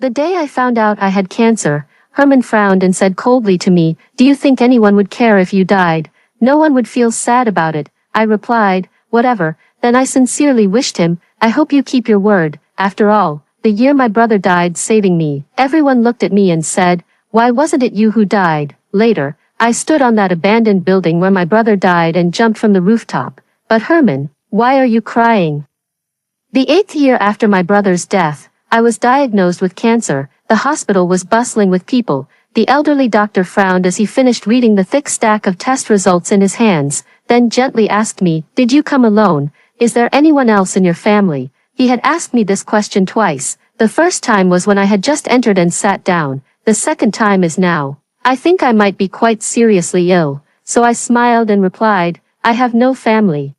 The day I found out I had cancer, Herman frowned and said coldly to me, "Do you think anyone would care if you died? No one would feel sad about it." I replied, "Whatever." Then I sincerely wished him, "I hope you keep your word. After all, the year my brother died saving me." Everyone looked at me and said, "Why wasn't it you who died?" Later, I stood on that abandoned building where my brother died and jumped from the rooftop. "But Herman, why are you crying?" The 8th year after my brother's death, I was diagnosed with cancer. The hospital was bustling with people. The elderly doctor frowned as he finished reading the thick stack of test results in his hands, then gently asked me, "Did you come alone? Is there anyone else in your family?" He had asked me this question twice. The first time was when I had just entered and sat down. The second time is now. I think I might be quite seriously ill, so I smiled and replied, "I have no family."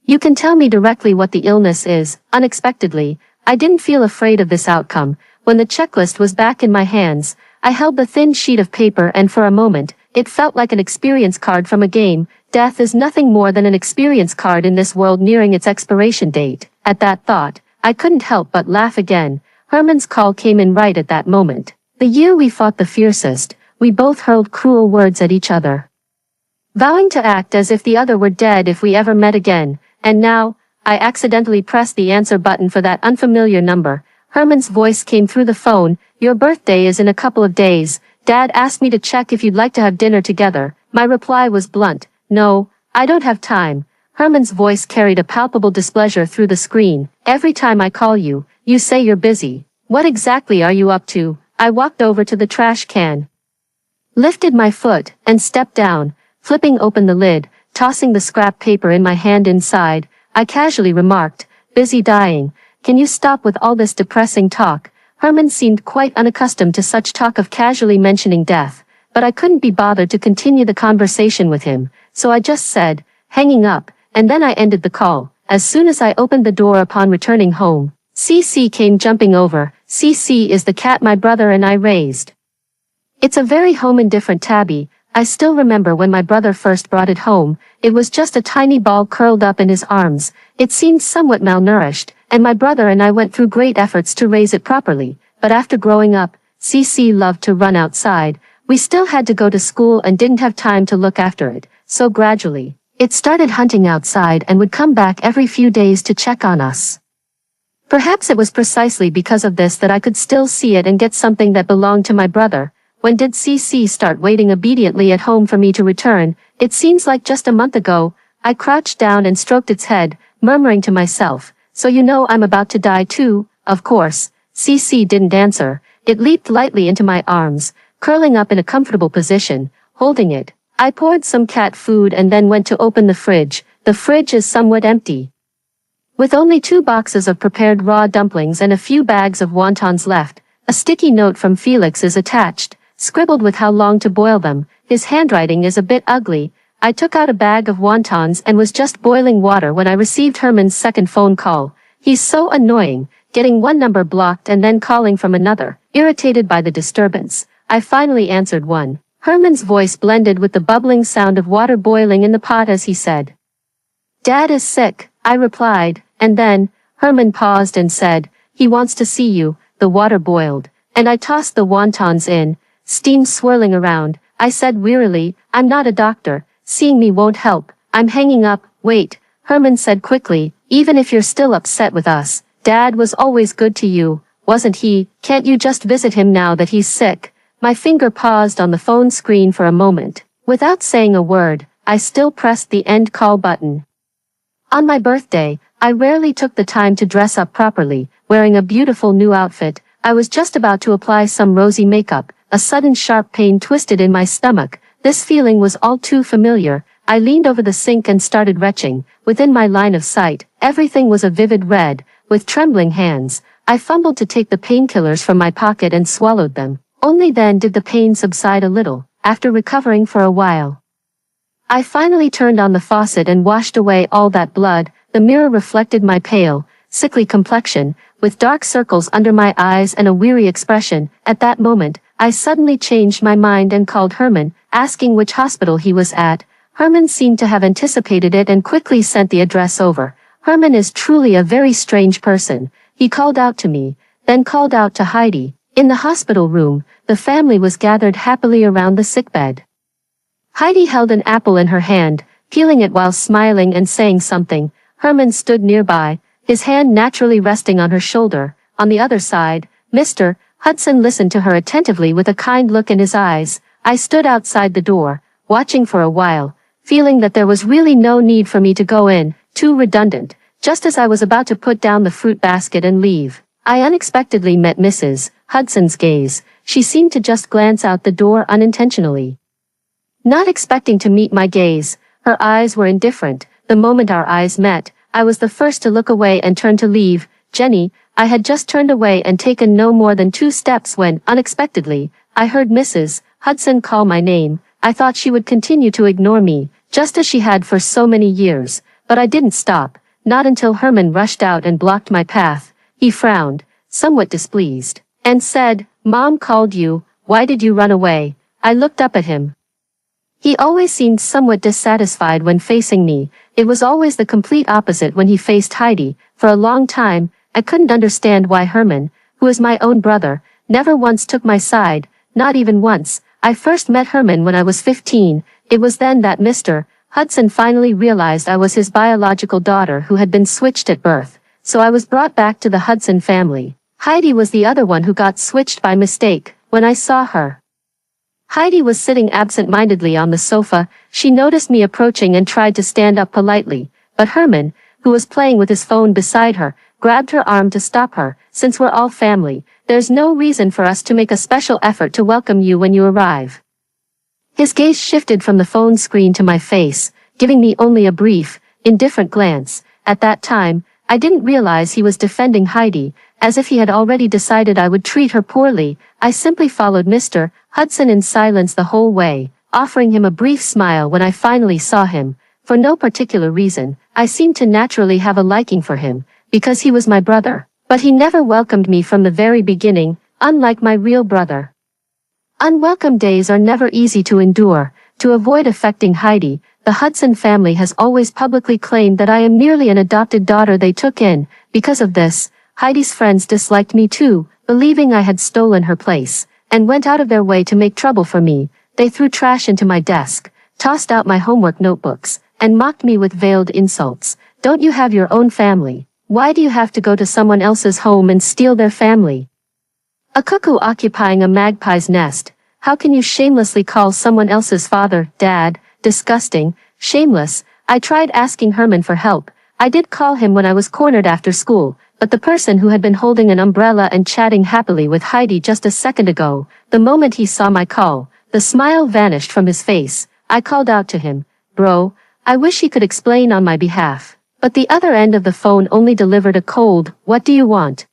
"You can tell me directly what the illness is." Unexpectedly, I didn't feel afraid of this outcome. When the checklist was back in my hands, I held the thin sheet of paper and for a moment, it felt like an experience card from a game. Death is nothing more than an experience card in this world nearing its expiration date. At that thought, I couldn't help but laugh again. Herman's call came in right at that moment. The year we fought the fiercest, we both hurled cruel words at each other, vowing to act as if the other were dead if we ever met again. And now, I accidentally pressed the answer button for that unfamiliar number. Herman's voice came through the phone. "Your birthday is in a couple of days. Dad asked me to check if you'd like to have dinner together." My reply was blunt, "No, I don't have time." Herman's voice carried a palpable displeasure through the screen. "Every time I call you, you say you're busy. What exactly are you up to?" I walked over to the trash can, lifted my foot, and stepped down, flipping open the lid, tossing the scrap paper in my hand inside. I casually remarked, "Busy dying. Can you stop with all this depressing talk?" Herman seemed quite unaccustomed to such talk of casually mentioning death, but I couldn't be bothered to continue the conversation with him, so I just said, hanging up, and then I ended the call. As soon as I opened the door upon returning home, CC came jumping over. CC is the cat my brother and I raised. It's a very home-indifferent tabby. I still remember when my brother first brought it home. It was just a tiny ball curled up in his arms. It seemed somewhat malnourished, and my brother and I went through great efforts to raise it properly. But after growing up, CC loved to run outside. We still had to go to school and didn't have time to look after it, so gradually, it started hunting outside and would come back every few days to check on us. Perhaps it was precisely because of this that I could still see it and get something that belonged to my brother. When did CC start waiting obediently at home for me to return? It seems like just a month ago. I crouched down and stroked its head, murmuring to myself, "So you know I'm about to die too?" Of course, CC didn't answer. It leaped lightly into my arms, curling up in a comfortable position, holding it. I poured some cat food and then went to open the fridge. The fridge is somewhat empty, with only 2 boxes of prepared raw dumplings and a few bags of wontons left. A sticky note from Felix is attached, scribbled with how long to boil them. His handwriting is a bit ugly. I took out a bag of wontons and was just boiling water when I received Herman's second phone call. He's so annoying, getting one number blocked and then calling from another. Irritated by the disturbance, I finally answered one. Herman's voice blended with the bubbling sound of water boiling in the pot as he said, "Dad is sick," I replied, and then, Herman paused and said, "He wants to see you." The water boiled, and I tossed the wontons in, steam swirling around. I said wearily, "I'm not a doctor. Seeing me won't help. I'm hanging up." "Wait," Herman said quickly, "even if you're still upset with us, Dad was always good to you, wasn't he? Can't you just visit him now that he's sick?" My finger paused on the phone screen for a moment. Without saying a word, I still pressed the end call button. On my birthday, I rarely took the time to dress up properly. Wearing a beautiful new outfit, I was just about to apply some rosy makeup. A sudden sharp pain twisted in my stomach. This feeling was all too familiar. I leaned over the sink and started retching. Within my line of sight, everything was a vivid red. With trembling hands, I fumbled to take the painkillers from my pocket and swallowed them. Only then did the pain subside a little. After recovering for a while, I finally turned on the faucet and washed away all that blood. The mirror reflected my pale, sickly complexion, with dark circles under my eyes and a weary expression. At that moment, I suddenly changed my mind and called Herman, asking which hospital he was at. Herman seemed to have anticipated it and quickly sent the address over. Herman is truly a very strange person. He called out to me, then called out to Heidi. In the hospital room, the family was gathered happily around the sickbed. Heidi held an apple in her hand, peeling it while smiling and saying something. Herman stood nearby, his hand naturally resting on her shoulder. On the other side, Mr. Hudson listened to her attentively with a kind look in his eyes. I stood outside the door, watching for a while, feeling that there was really no need for me to go in, too redundant. Just as I was about to put down the fruit basket and leave, I unexpectedly met Mrs. Hudson's gaze. She seemed to just glance out the door unintentionally. Not expecting to meet my gaze, her eyes were indifferent. The moment our eyes met, I was the first to look away and turn to leave. Jenny, I had just turned away and taken no more than 2 steps when, unexpectedly, I heard Mrs. Hudson call my name. I thought she would continue to ignore me, just as she had for so many years, but I didn't stop, not until Herman rushed out and blocked my path. He frowned, somewhat displeased, and said, "Mom called you, why did you run away?" I looked up at him. He always seemed somewhat dissatisfied when facing me. It was always the complete opposite when he faced Heidi. For a long time, I couldn't understand why Herman, who is my own brother, never once took my side, not even once. I first met Herman when I was 15. It was then that Mr. Hudson finally realized I was his biological daughter who had been switched at birth, so I was brought back to the Hudson family. Heidi was the other one who got switched by mistake. When I saw her, Heidi was sitting absent-mindedly on the sofa. She noticed me approaching and tried to stand up politely, but Herman, who was playing with his phone beside her, grabbed her arm to stop her. "Since we're all family, there's no reason for us to make a special effort to welcome you when you arrive." His gaze shifted from the phone screen to my face, giving me only a brief, indifferent glance. At that time, I didn't realize he was defending Heidi, as if he had already decided I would treat her poorly. I simply followed Mr. Hudson in silence the whole way, offering him a brief smile when I finally saw him. For no particular reason, I seemed to naturally have a liking for him, because he was my brother. But he never welcomed me from the very beginning, unlike my real brother. Unwelcome days are never easy to endure. To avoid affecting Heidi, the Hudson family has always publicly claimed that I am merely an adopted daughter they took in. Because of this, Heidi's friends disliked me too, believing I had stolen her place, and went out of their way to make trouble for me. They threw trash into my desk, tossed out my homework notebooks, and mocked me with veiled insults. "Don't you have your own family? Why do you have to go to someone else's home and steal their family? A cuckoo occupying a magpie's nest. How can you shamelessly call someone else's father, dad? Disgusting, shameless." I tried asking Herman for help. I did call him when I was cornered after school, but the person who had been holding an umbrella and chatting happily with Heidi just a second ago, the moment he saw my call, the smile vanished from his face. I called out to him, "Bro, I wish he could explain on my behalf." But the other end of the phone only delivered a cold, "What do you want?"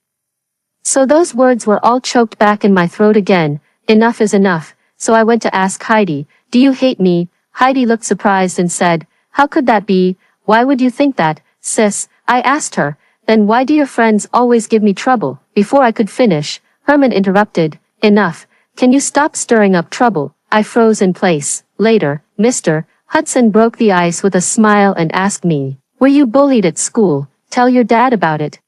So those words were all choked back in my throat again. Enough is enough. So I went to ask Heidi, "Do you hate me?" Heidi looked surprised and said, "How could that be? Why would you think that, sis?" I asked her, "Then why do your friends always give me trouble?" Before I could finish, Herman interrupted, "Enough. Can you stop stirring up trouble?" I froze in place. Later, Mr. Hudson broke the ice with a smile and asked me, "Were you bullied at school? Tell your dad about it."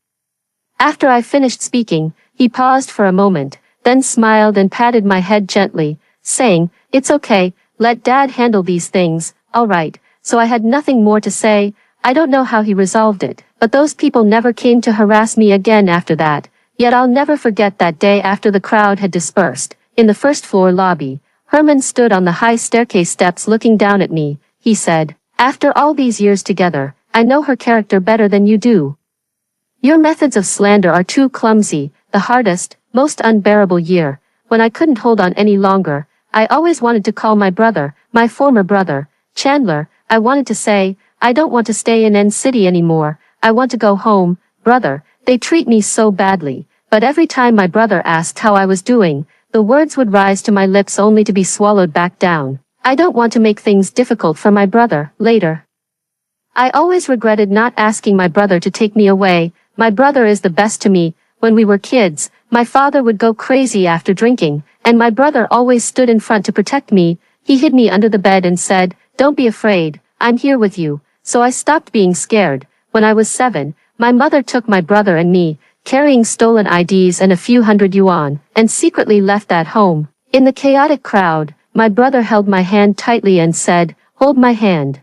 After I finished speaking, he paused for a moment, then smiled and patted my head gently, saying, "It's okay, let Dad handle these things." All right, so I had nothing more to say. I don't know how he resolved it, but those people never came to harass me again after that. Yet I'll never forget that day after the crowd had dispersed. In the first-floor lobby, Herman stood on the high staircase steps looking down at me. He said, "After all these years together, I know her character better than you do. Your methods of slander are too clumsy." The hardest, most unbearable year, when I couldn't hold on any longer, I always wanted to call my brother, my former brother, Chandler. I wanted to say, "I don't want to stay in N City anymore. I want to go home, brother. They treat me so badly." But every time my brother asked how I was doing, the words would rise to my lips only to be swallowed back down. I don't want to make things difficult for my brother. Later, I always regretted not asking my brother to take me away. My brother is the best to me. When we were kids, my father would go crazy after drinking, and my brother always stood in front to protect me. He hid me under the bed and said, "Don't be afraid, I'm here with you." So I stopped being scared. When I was 7, my mother took my brother and me, carrying stolen IDs and a few hundred yuan, and secretly left that home. In the chaotic crowd, my brother held my hand tightly and said, "Hold my hand.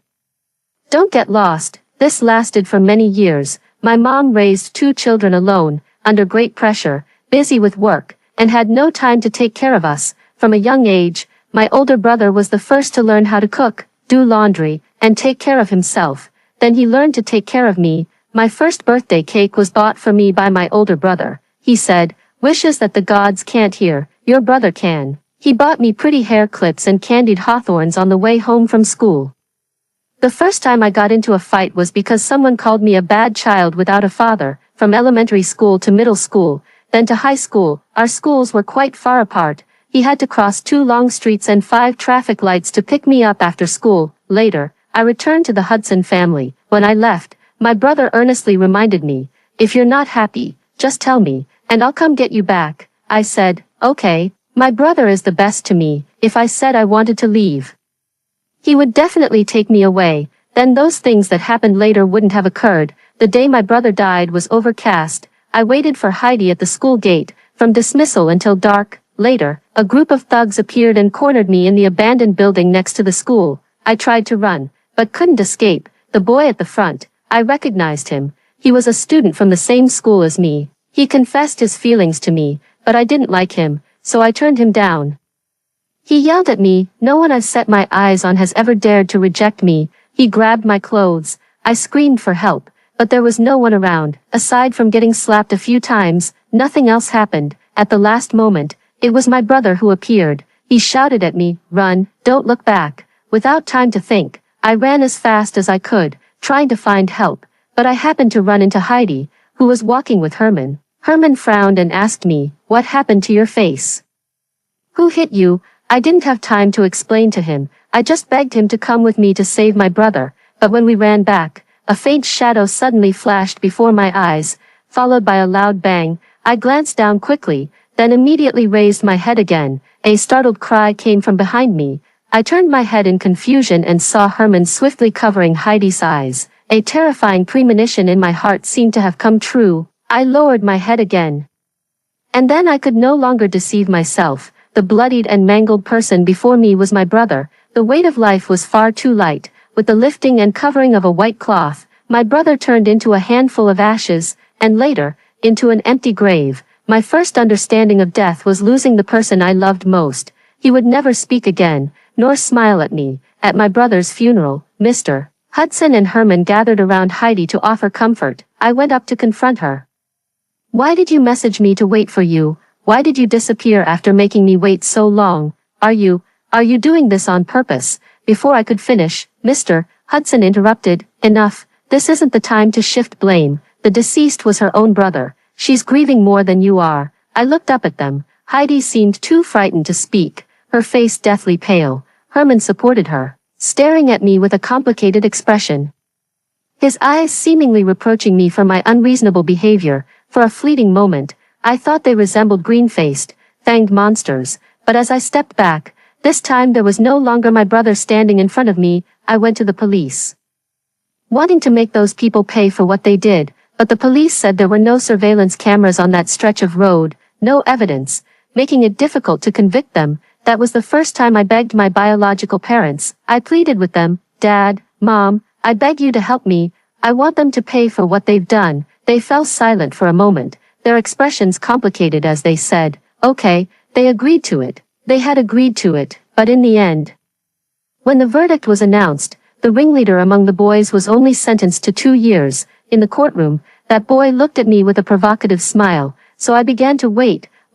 Don't get lost." This lasted for many years. My mom raised 2 children alone, under great pressure, busy with work, and had no time to take care of us. From a young age, my older brother was the first to learn how to cook, do laundry, and take care of himself. Then he learned to take care of me. My first birthday cake was bought for me by my older brother. He said, "Wishes that the gods can't hear, your brother can." He bought me pretty hair clips and candied hawthorns on the way home from school. The first time I got into a fight was because someone called me a bad child without a father. From elementary school to middle school, then to high school, our schools were quite far apart. He had to cross 2 long streets and 5 traffic lights to pick me up after school. Later, I returned to the Hudson family. When I left, my brother earnestly reminded me, "If you're not happy, just tell me, and I'll come get you back." I said, "Okay." My brother is the best to me. If I said I wanted to leave, he would definitely take me away. Then those things that happened later wouldn't have occurred. The day my brother died was overcast. I waited for Heidi at the school gate, from dismissal until dark. Later, a group of thugs appeared and cornered me in the abandoned building next to the school. I tried to run, but couldn't escape. The boy at the front, I recognized him. He was a student from the same school as me. He confessed his feelings to me, but I didn't like him, so I turned him down. He yelled at me, "No one I've set my eyes on has ever dared to reject me." He grabbed my clothes. I screamed for help, but there was no one around. Aside from getting slapped a few times, nothing else happened. At the last moment, it was my brother who appeared. He shouted at me, "Run, don't look back." Without time to think, I ran as fast as I could, trying to find help, but I happened to run into Heidi, who was walking with Herman. Herman frowned and asked me, "What happened to your face? Who hit you?" I didn't have time to explain to him. I just begged him to come with me to save my brother, but when we ran back, a faint shadow suddenly flashed before my eyes, followed by a loud bang. I glanced down quickly, then immediately raised my head again. A startled cry came from behind me. I turned my head in confusion and saw Herman swiftly covering Heidi's eyes. A terrifying premonition in my heart seemed to have come true. I lowered my head again. And then I could no longer deceive myself. The bloodied and mangled person before me was my brother. The weight of life was far too light. With the lifting and covering of a white cloth, my brother turned into a handful of ashes, and later, into an empty grave. My first understanding of death was losing the person I loved most. He would never speak again, nor smile at me. At my brother's funeral, Mr. Hudson and Herman gathered around Heidi to offer comfort. I went up to confront her. "Why did you message me to wait for you? Why did you disappear after making me wait so long? Are you doing this on purpose?" Before I could finish, Mr. Hudson interrupted, "Enough, this isn't the time to shift blame. The deceased was her own brother. She's grieving more than you are." I looked up at them. Heidi seemed too frightened to speak, her face deathly pale. Herman supported her, staring at me with a complicated expression, his eyes seemingly reproaching me for my unreasonable behavior. For a fleeting moment, I thought they resembled green-faced, fanged monsters, but as I stepped back, this time there was no longer my brother standing in front of me. I went to the police, wanting to make those people pay for what they did, but the police said there were no surveillance cameras on that stretch of road, no evidence, making it difficult to convict them. That was the first time I begged my biological parents. I pleaded with them, "Dad, Mom, I beg you to help me. I want them to pay for what they've done." They fell silent for a moment, their expressions complicated as they said, "Okay." They agreed to it. They had agreed to it, but in the end, when the verdict was announced, the ringleader among the boys was only sentenced to 2 years. In the courtroom, that boy looked at me with a provocative smile, so I began to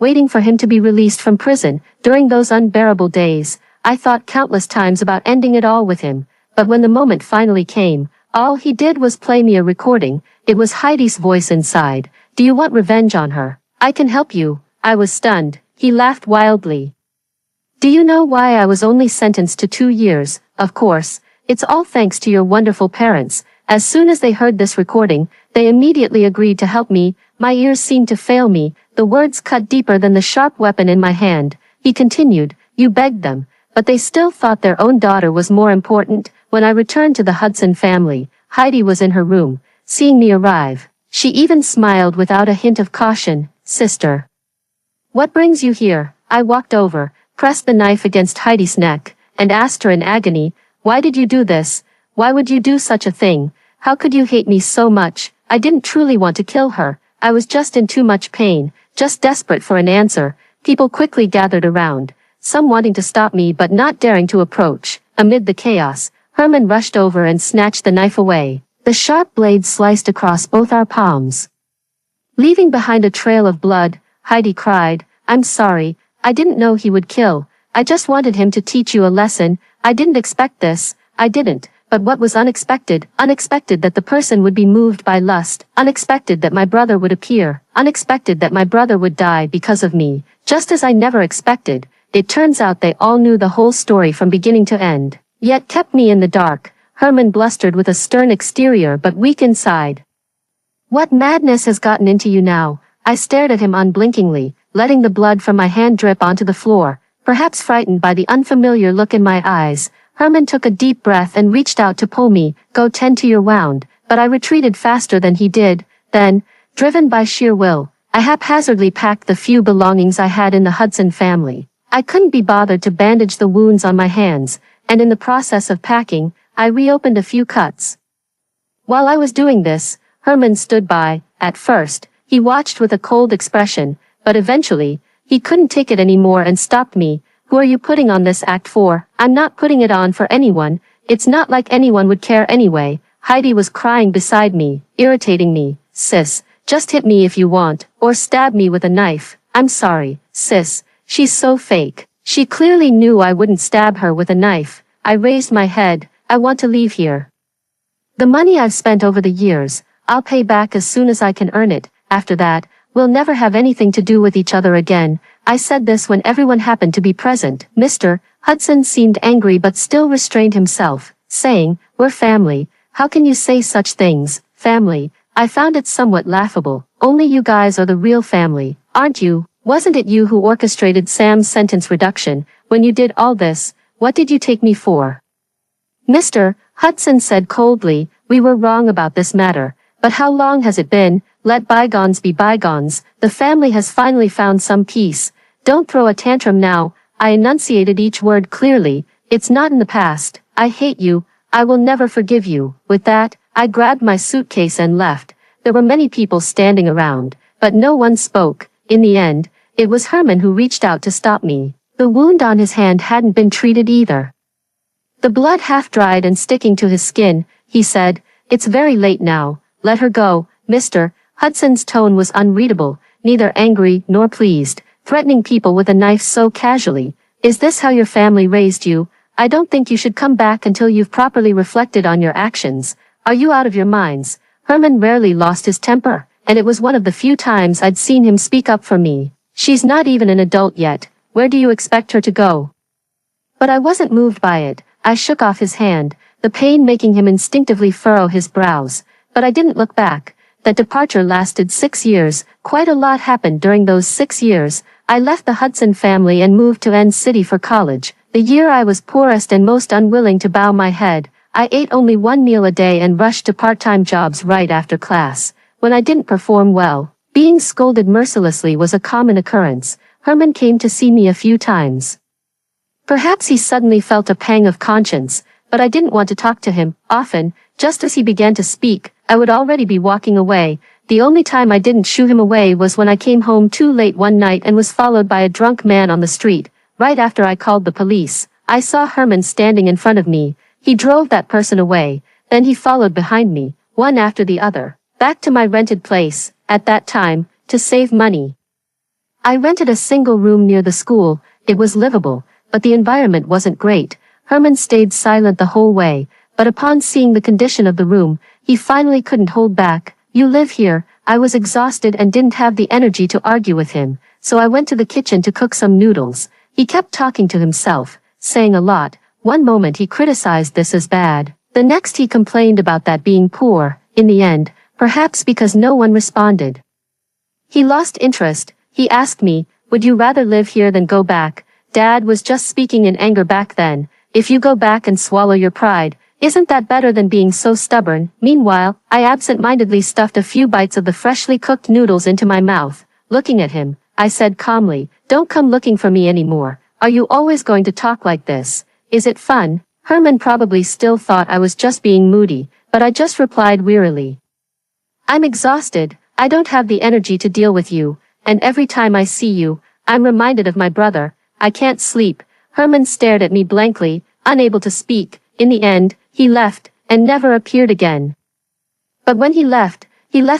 waiting for him to be released from prison. During those unbearable days, I thought countless times about ending it all with him, but when the moment finally came, all he did was play me a recording. It was Heidi's voice inside. "Do you want revenge on her? I can help you." I was stunned. He laughed wildly. "Do you know why I was only sentenced to 2 years? Of course, it's all thanks to your wonderful parents." As soon as they heard this recording, they immediately agreed to help me. My ears seemed to fail me. The words cut deeper than the sharp weapon in my hand. He continued, "You begged them, but they still thought their own daughter was more important." When I returned to the Hudson family, Heidi was in her room. Seeing me arrive, She even smiled without a hint of caution. Sister. What brings you here? I walked over, pressed the knife against Heidi's neck, and asked her in agony, why did you do this? Why would you do such a thing? How could you hate me so much? I didn't truly want to kill her. I was just in too much pain, just desperate for an answer. People quickly gathered around, some wanting to stop me but not daring to approach. Amid the chaos, Herman rushed over and snatched the knife away. The sharp blade sliced across both our palms, leaving behind a trail of blood. Heidi cried, I'm sorry, I didn't know he would kill. I just wanted him to teach you a lesson. I didn't expect this. I didn't. But what was unexpected? Unexpected that the person would be moved by lust. Unexpected that my brother would appear. Unexpected that my brother would die because of me. Just as I never expected. It turns out they all knew the whole story from beginning to end, yet kept me in the dark. Herman blustered with a stern exterior but weak inside. What madness has gotten into you now? I stared at him unblinkingly, letting the blood from my hand drip onto the floor. Perhaps frightened by the unfamiliar look in my eyes, Herman took a deep breath and reached out to pull me. Go tend to your wound. But I retreated faster than he did. Then, driven by sheer will, I haphazardly packed the few belongings I had in the Hudson family. I couldn't be bothered to bandage the wounds on my hands, and in the process of packing, I reopened a few cuts. While I was doing this, Herman stood by. At first, he watched with a cold expression, but eventually, he couldn't take it anymore and stopped me. Who are you putting on this act for? I'm not putting it on for anyone. It's not like anyone would care anyway. Heidi was crying beside me, irritating me. Sis, just hit me if you want, or stab me with a knife. I'm sorry, sis. She's so fake. She clearly knew I wouldn't stab her with a knife. I raised my head. I want to leave here. The money I've spent over the years, I'll pay back as soon as I can earn it. After that, we'll never have anything to do with each other again. I said this when everyone happened to be present. Mr. Hudson seemed angry but still restrained himself, saying, we're family. How can you say such things? Family. I found it somewhat laughable. Only you guys are the real family, aren't you? Wasn't it you who orchestrated Sam's sentence reduction? When you did all this, what did you take me for? Mr. Hudson said coldly, we were wrong about this matter. But how long has it been? Let bygones be bygones. The family has finally found some peace. Don't throw a tantrum now. I enunciated each word clearly. It's not in the past. I hate you. I will never forgive you. With that, I grabbed my suitcase and left. There were many people standing around, but no one spoke. In the end, it was Herman who reached out to stop me. The wound on his hand hadn't been treated either. The blood half-dried and sticking to his skin. He said, it's very late now. Let her go, Mr. Hudson's tone was unreadable, neither angry nor pleased, threatening people with a knife so casually. Is this how your family raised you? I don't think you should come back until you've properly reflected on your actions. Are you out of your minds? Herman rarely lost his temper, and it was one of the few times I'd seen him speak up for me. She's not even an adult yet. Where do you expect her to go? But I wasn't moved by it. I shook off his hand, the pain making him instinctively furrow his brows. But I didn't look back. That departure lasted 6 years. Quite a lot happened during those 6 years. I left the Hudson family and moved to N City for college. The year I was poorest and most unwilling to bow my head. I ate only one meal a day and rushed to part-time jobs right after class. When I didn't perform well, being scolded mercilessly was a common occurrence. Herman came to see me a few times. Perhaps he suddenly felt a pang of conscience, but I didn't want to talk to him. Often, just as he began to speak, I would already be walking away. The only time I didn't shoo him away was when I came home too late one night and was followed by a drunk man on the street. Right after I called the police, I saw Herman standing in front of me. He drove that person away, then he followed behind me, one after the other, back to my rented place. At that time, to save money, I rented a single room near the school. It was livable, but the environment wasn't great. Herman stayed silent the whole way, but upon seeing the condition of the room, he finally couldn't hold back. You live here. I was exhausted and didn't have the energy to argue with him, so I went to the kitchen to cook some noodles. He kept talking to himself, saying a lot. One moment he criticized this as bad. The next he complained about that being poor. In the end, perhaps because no one responded, he lost interest. He asked me, would you rather live here than go back? Dad was just speaking in anger back then. If you go back and swallow your pride, Isn't that better than being so stubborn? Meanwhile, I absent-mindedly stuffed a few bites of the freshly cooked noodles into my mouth. Looking at him, I said calmly, "Don't come looking for me anymore. Are you always going to talk like this? Is it fun?" Herman probably still thought I was just being moody, but I just replied wearily, "I'm exhausted. I don't have the energy to deal with you, and every time I see you, I'm reminded of my brother. I can't sleep." Herman stared at me blankly, unable to speak. In the end, he left, and never appeared again. But when he left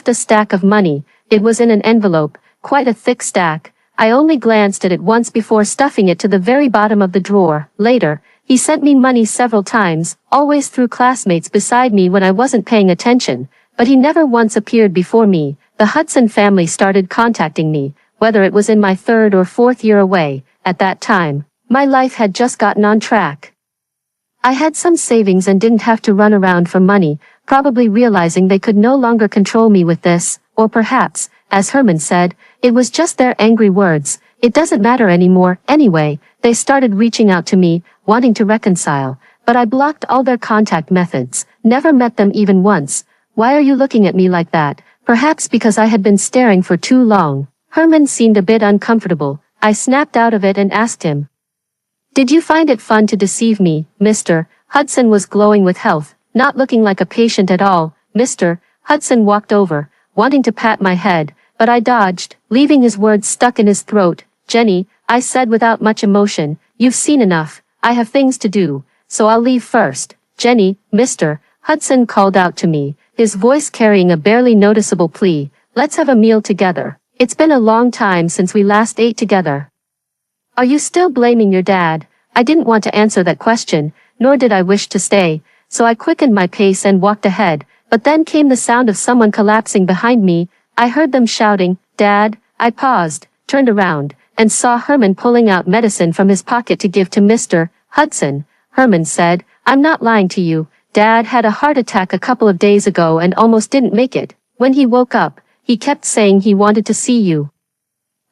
a stack of money. It was in an envelope, quite a thick stack. I only glanced at it once before stuffing it to the very bottom of the drawer. Later, he sent me money several times, always through classmates beside me when I wasn't paying attention, but he never once appeared before me. The Hudson family started contacting me, whether it was in my 3rd or 4th year away. At that time, my life had just gotten on track. I had some savings and didn't have to run around for money, probably realizing they could no longer control me with this, or perhaps, as Herman said, it was just their angry words. It doesn't matter anymore. Anyway, they started reaching out to me, wanting to reconcile, but I blocked all their contact methods, never met them even once. "Why are you looking at me like that?" Perhaps because I had been staring for too long. Herman seemed a bit uncomfortable. I snapped out of it and asked him, "Did you find it fun to deceive me, Mr. Hudson?" Was glowing with health, not looking like a patient at all. Mr. Hudson walked over, wanting to pat my head, but I dodged, leaving his words stuck in his throat. "Jenny," I said without much emotion, "you've seen enough. I have things to do, so I'll leave first." "Jenny," Mr. Hudson called out to me, his voice carrying a barely noticeable plea, "let's have a meal together. It's been a long time since we last ate together." "Are you still blaming your dad?" I didn't want to answer that question, nor did I wish to stay, so I quickened my pace and walked ahead, but then came the sound of someone collapsing behind me. I heard them shouting, "Dad!" I paused, turned around, and saw Herman pulling out medicine from his pocket to give to Mr. Hudson. Herman said, "I'm not lying to you. Dad had a heart attack a couple of days ago and almost didn't make it. When he woke up, he kept saying he wanted to see you.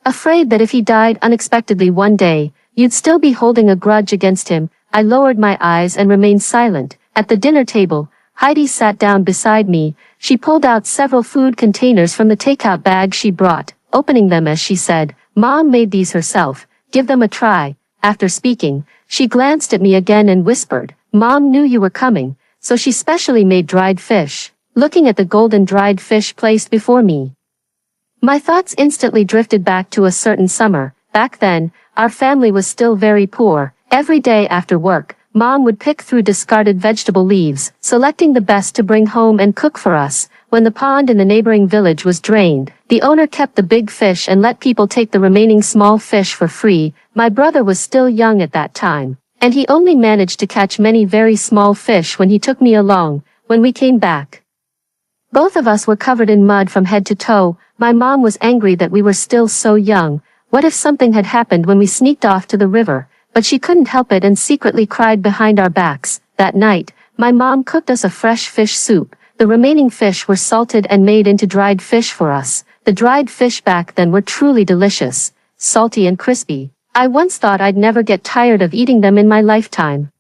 Afraid that if he died unexpectedly one day, you'd still be holding a grudge against him." I lowered my eyes and remained silent. At the dinner table, Heidi sat down beside me. She pulled out several food containers from the takeout bag she brought, opening them as she said, "Mom made these herself. Give them a try." After speaking, she glanced at me again and whispered, "Mom knew you were coming, so she specially made dried fish." Looking at the golden dried fish placed before me, my thoughts instantly drifted back to a certain summer. Back then, our family was still very poor. Every day after work, Mom would pick through discarded vegetable leaves, selecting the best to bring home and cook for us. When the pond in the neighboring village was drained, the owner kept the big fish and let people take the remaining small fish for free. My brother was still young at that time, and he only managed to catch many very small fish when he took me along. When we came back, both of us were covered in mud from head to toe. My mom was angry that we were still so young. What if something had happened when we sneaked off to the river? But she couldn't help it and secretly cried behind our backs. That night, my mom cooked us a fresh fish soup. The remaining fish were salted and made into dried fish for us. The dried fish back then were truly delicious, salty and crispy. I once thought I'd never get tired of eating them in my lifetime.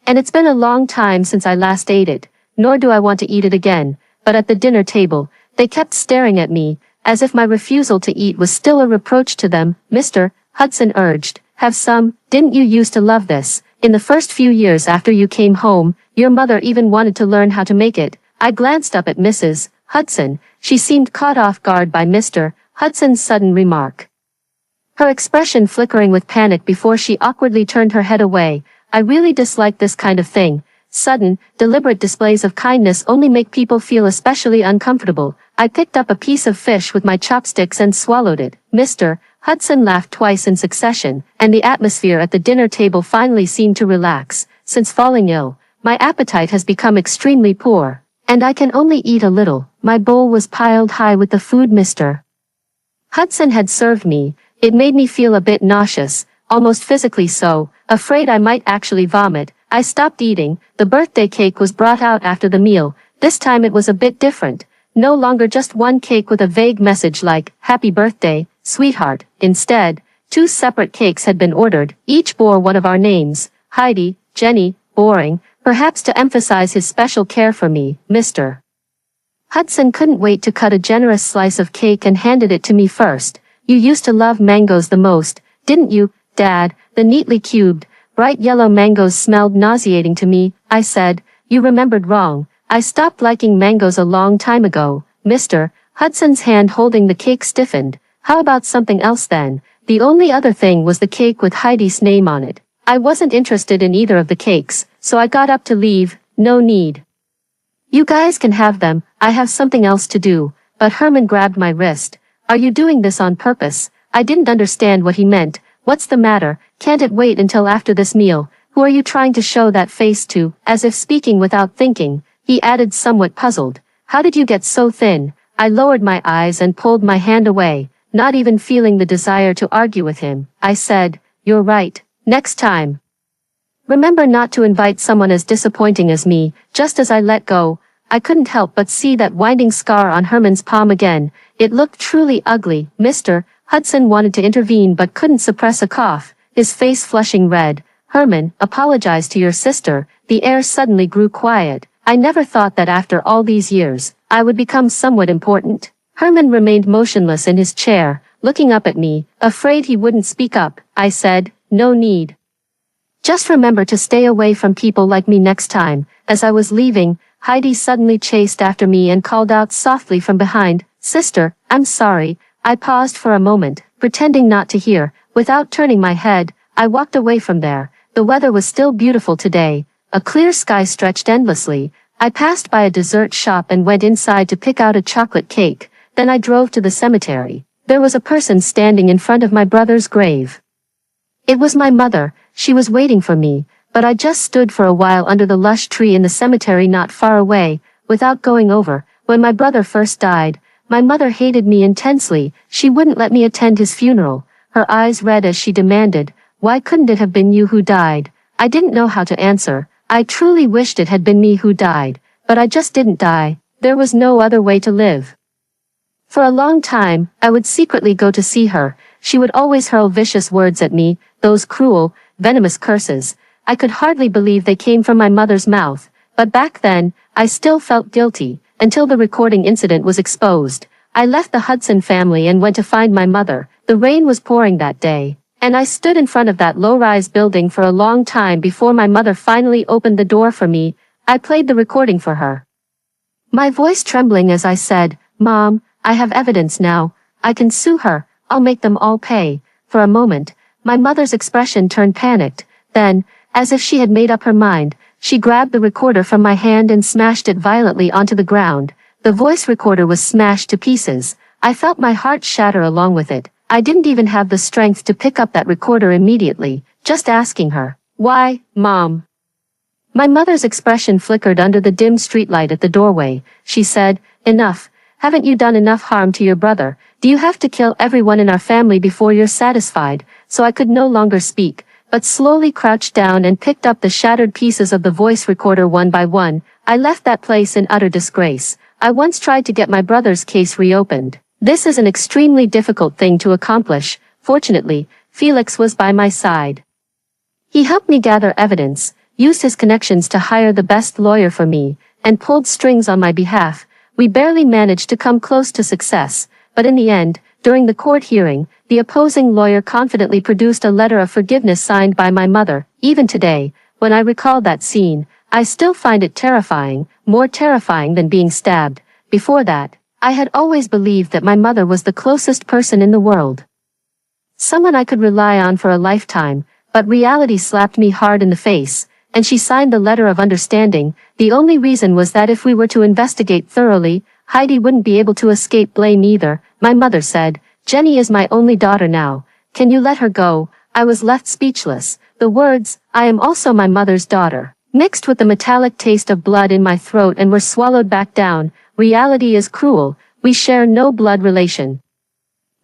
And it's been a long time since I last ate it, nor do I want to eat it again. But at the dinner table, they kept staring at me, as if my refusal to eat was still a reproach to them. Mr. Hudson urged, "Have some. Didn't you used to love this? In the first few years after you came home, your mother even wanted to learn how to make it." I glanced up at Mrs. Hudson. She seemed caught off guard by Mr. Hudson's sudden remark, her expression flickering with panic before she awkwardly turned her head away. I really dislike this kind of thing. Sudden, deliberate displays of kindness only make people feel especially uncomfortable. I picked up a piece of fish with my chopsticks and swallowed it. Mr. Hudson laughed twice in succession, and the atmosphere at the dinner table finally seemed to relax. Since falling ill, my appetite has become extremely poor, and I can only eat a little. My bowl was piled high with the food Mr. Hudson had served me. It made me feel a bit nauseous, almost physically so, afraid I might actually vomit. I stopped eating. The birthday cake was brought out after the meal. This time it was a bit different. No longer just one cake with a vague message like, "Happy birthday, sweetheart." Instead, 2 separate cakes had been ordered. Each bore one of our names. Heidi, Jenny, boring. Perhaps to emphasize his special care for me, Mr. Hudson couldn't wait to cut a generous slice of cake and handed it to me first. You used to love mangoes the most, didn't you, Dad? The neatly cubed, bright yellow mangoes smelled nauseating to me, I said. You remembered wrong. I stopped liking mangoes a long time ago, Mr. Hudson's hand holding the cake stiffened. How about something else then? The only other thing was the cake with Heidi's name on it. I wasn't interested in either of the cakes, so I got up to leave. No need. You guys can have them, I have something else to do. But Herman grabbed my wrist. Are you doing this on purpose? I didn't understand what he meant. What's the matter? Can't it wait until after this meal? Who are you trying to show that face to? As if speaking without thinking, he added somewhat puzzled. How did you get so thin? I lowered my eyes and pulled my hand away, not even feeling the desire to argue with him. I said, you're right. Next time, remember not to invite someone as disappointing as me. Just as I let go, I couldn't help but see that winding scar on Herman's palm again. It looked truly ugly. Mr. Hudson wanted to intervene but couldn't suppress a cough, his face flushing red. Herman, apologize to your sister. The air suddenly grew quiet. I never thought that after all these years, I would become somewhat important. Herman remained motionless in his chair, looking up at me, afraid he wouldn't speak up. I said, no need. Just remember to stay away from people like me next time. As I was leaving, Heidi suddenly chased after me and called out softly from behind, Sister, I'm sorry. I paused for a moment, pretending not to hear. Without turning my head, I walked away from there. The weather was still beautiful today. A clear sky stretched endlessly. I passed by a dessert shop and went inside to pick out a chocolate cake. Then I drove to the cemetery. There was a person standing in front of my brother's grave. It was my mother. She was waiting for me, but I just stood for a while under the lush tree in the cemetery not far away, without going over. When my brother first died, my mother hated me intensely. She wouldn't let me attend his funeral. Her eyes red as she demanded, why couldn't it have been you who died? I didn't know how to answer. I truly wished it had been me who died, but I just didn't die. There was no other way to live. For a long time, I would secretly go to see her. She would always hurl vicious words at me, those cruel, venomous curses. I could hardly believe they came from my mother's mouth, but back then, I still felt guilty, until the recording incident was exposed. I left the Hudson family and went to find my mother. The rain was pouring that day, and I stood in front of that low-rise building for a long time before my mother finally opened the door for me. I played the recording for her, my voice trembling as I said, Mom, I have evidence now. I can sue her. I'll make them all pay. For a moment, my mother's expression turned panicked. Then, as if she had made up her mind, she grabbed the recorder from my hand and smashed it violently onto the ground. The voice recorder was smashed to pieces. I felt my heart shatter along with it. I didn't even have the strength to pick up that recorder immediately, just asking her, why, Mom? My mother's expression flickered under the dim streetlight at the doorway. She said, enough. Haven't you done enough harm to your brother? Do you have to kill everyone in our family before you're satisfied? So I could no longer speak, but slowly crouched down and picked up the shattered pieces of the voice recorder one by one. I left that place in utter disgrace. I once tried to get my brother's case reopened. This is an extremely difficult thing to accomplish. Fortunately, Felix was by my side. He helped me gather evidence, used his connections to hire the best lawyer for me, and pulled strings on my behalf. We barely managed to come close to success, but in the end, during the court hearing, the opposing lawyer confidently produced a letter of forgiveness signed by my mother. Even today, when I recall that scene, I still find it terrifying, more terrifying than being stabbed. Before that, I had always believed that my mother was the closest person in the world, someone I could rely on for a lifetime, but reality slapped me hard in the face, and she signed the letter of understanding. The only reason was that if we were to investigate thoroughly, Heidi wouldn't be able to escape blame either. My mother said, Jenny is my only daughter now. Can you let her go? I was left speechless. The words, I am also my mother's daughter, mixed with the metallic taste of blood in my throat and were swallowed back down. Reality is cruel. We share no blood relation.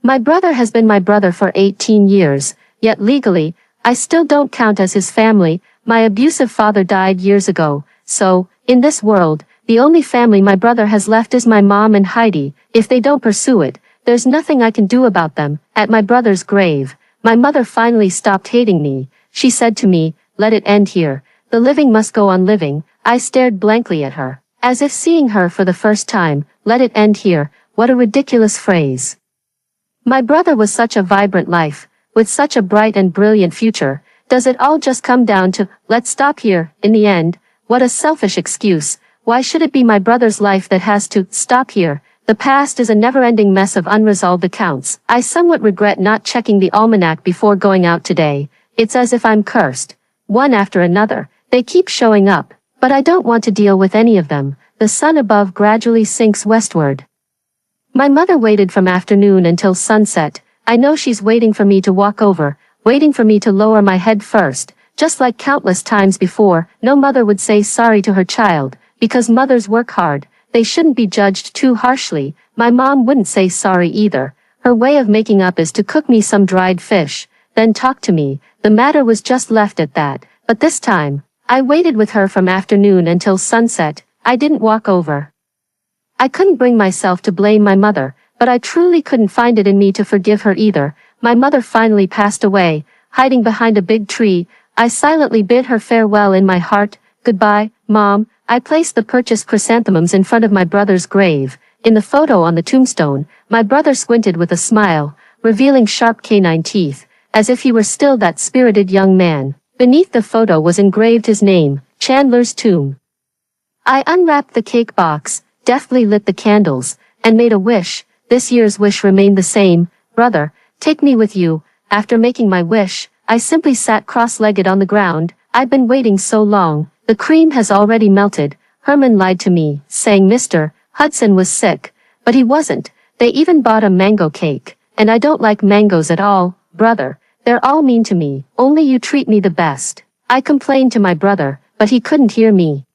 My brother has been my brother for 18 years, yet legally, I still don't count as his family. My abusive father died years ago, so, in this world, the only family my brother has left is my mom and Heidi. If they don't pursue it, there's nothing I can do about them. At my brother's grave, my mother finally stopped hating me. She said to me, let it end here. The living must go on living. I stared blankly at her, as if seeing her for the first time. Let it end here. What a ridiculous phrase. My brother was such a vibrant life, with such a bright and brilliant future. Does it all just come down to, let's stop here, in the end? What a selfish excuse. Why should it be my brother's life that has to stop here? The past is a never-ending mess of unresolved accounts. I somewhat regret not checking the almanac before going out today. It's as if I'm cursed. One after another, they keep showing up, but I don't want to deal with any of them. The sun above gradually sinks westward. My mother waited from afternoon until sunset. I know she's waiting for me to walk over, waiting for me to lower my head first. Just like countless times before, no mother would say sorry to her child, because mothers work hard. They shouldn't be judged too harshly. My mom wouldn't say sorry either. Her way of making up is to cook me some dried fish, then talk to me. The matter was just left at that. But this time, I waited with her from afternoon until sunset. I didn't walk over. I couldn't bring myself to blame my mother, but I truly couldn't find it in me to forgive her either. My mother finally passed away, hiding behind a big tree. I silently bid her farewell in my heart. Goodbye, Mom. I placed the purchased chrysanthemums in front of my brother's grave. In the photo on the tombstone, my brother squinted with a smile, revealing sharp canine teeth, as if he were still that spirited young man. Beneath the photo was engraved his name, Chandler's Tomb. I unwrapped the cake box, deftly lit the candles, and made a wish. This year's wish remained the same. Brother, take me with you. After making my wish, I simply sat cross-legged on the ground. I'd been waiting so long. The cream has already melted. Herman lied to me, saying Mr. Hudson was sick, but he wasn't. They even bought a mango cake, and I don't like mangoes at all. Brother, they're all mean to me. Only you treat me the best. I complained to my brother, but he couldn't hear me.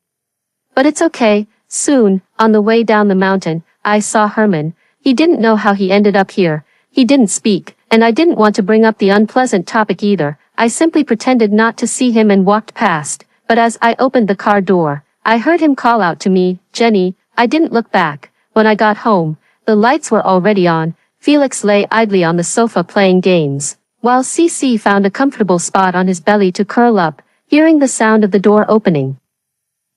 But it's okay. Soon, on the way down the mountain, I saw Herman. He didn't know how he ended up here. He didn't speak, and I didn't want to bring up the unpleasant topic either. I simply pretended not to see him and walked past. But as I opened the car door, I heard him call out to me, Jenny. I didn't look back. When I got home, the lights were already on. Felix lay idly on the sofa playing games, while CC found a comfortable spot on his belly to curl up, hearing the sound of the door opening.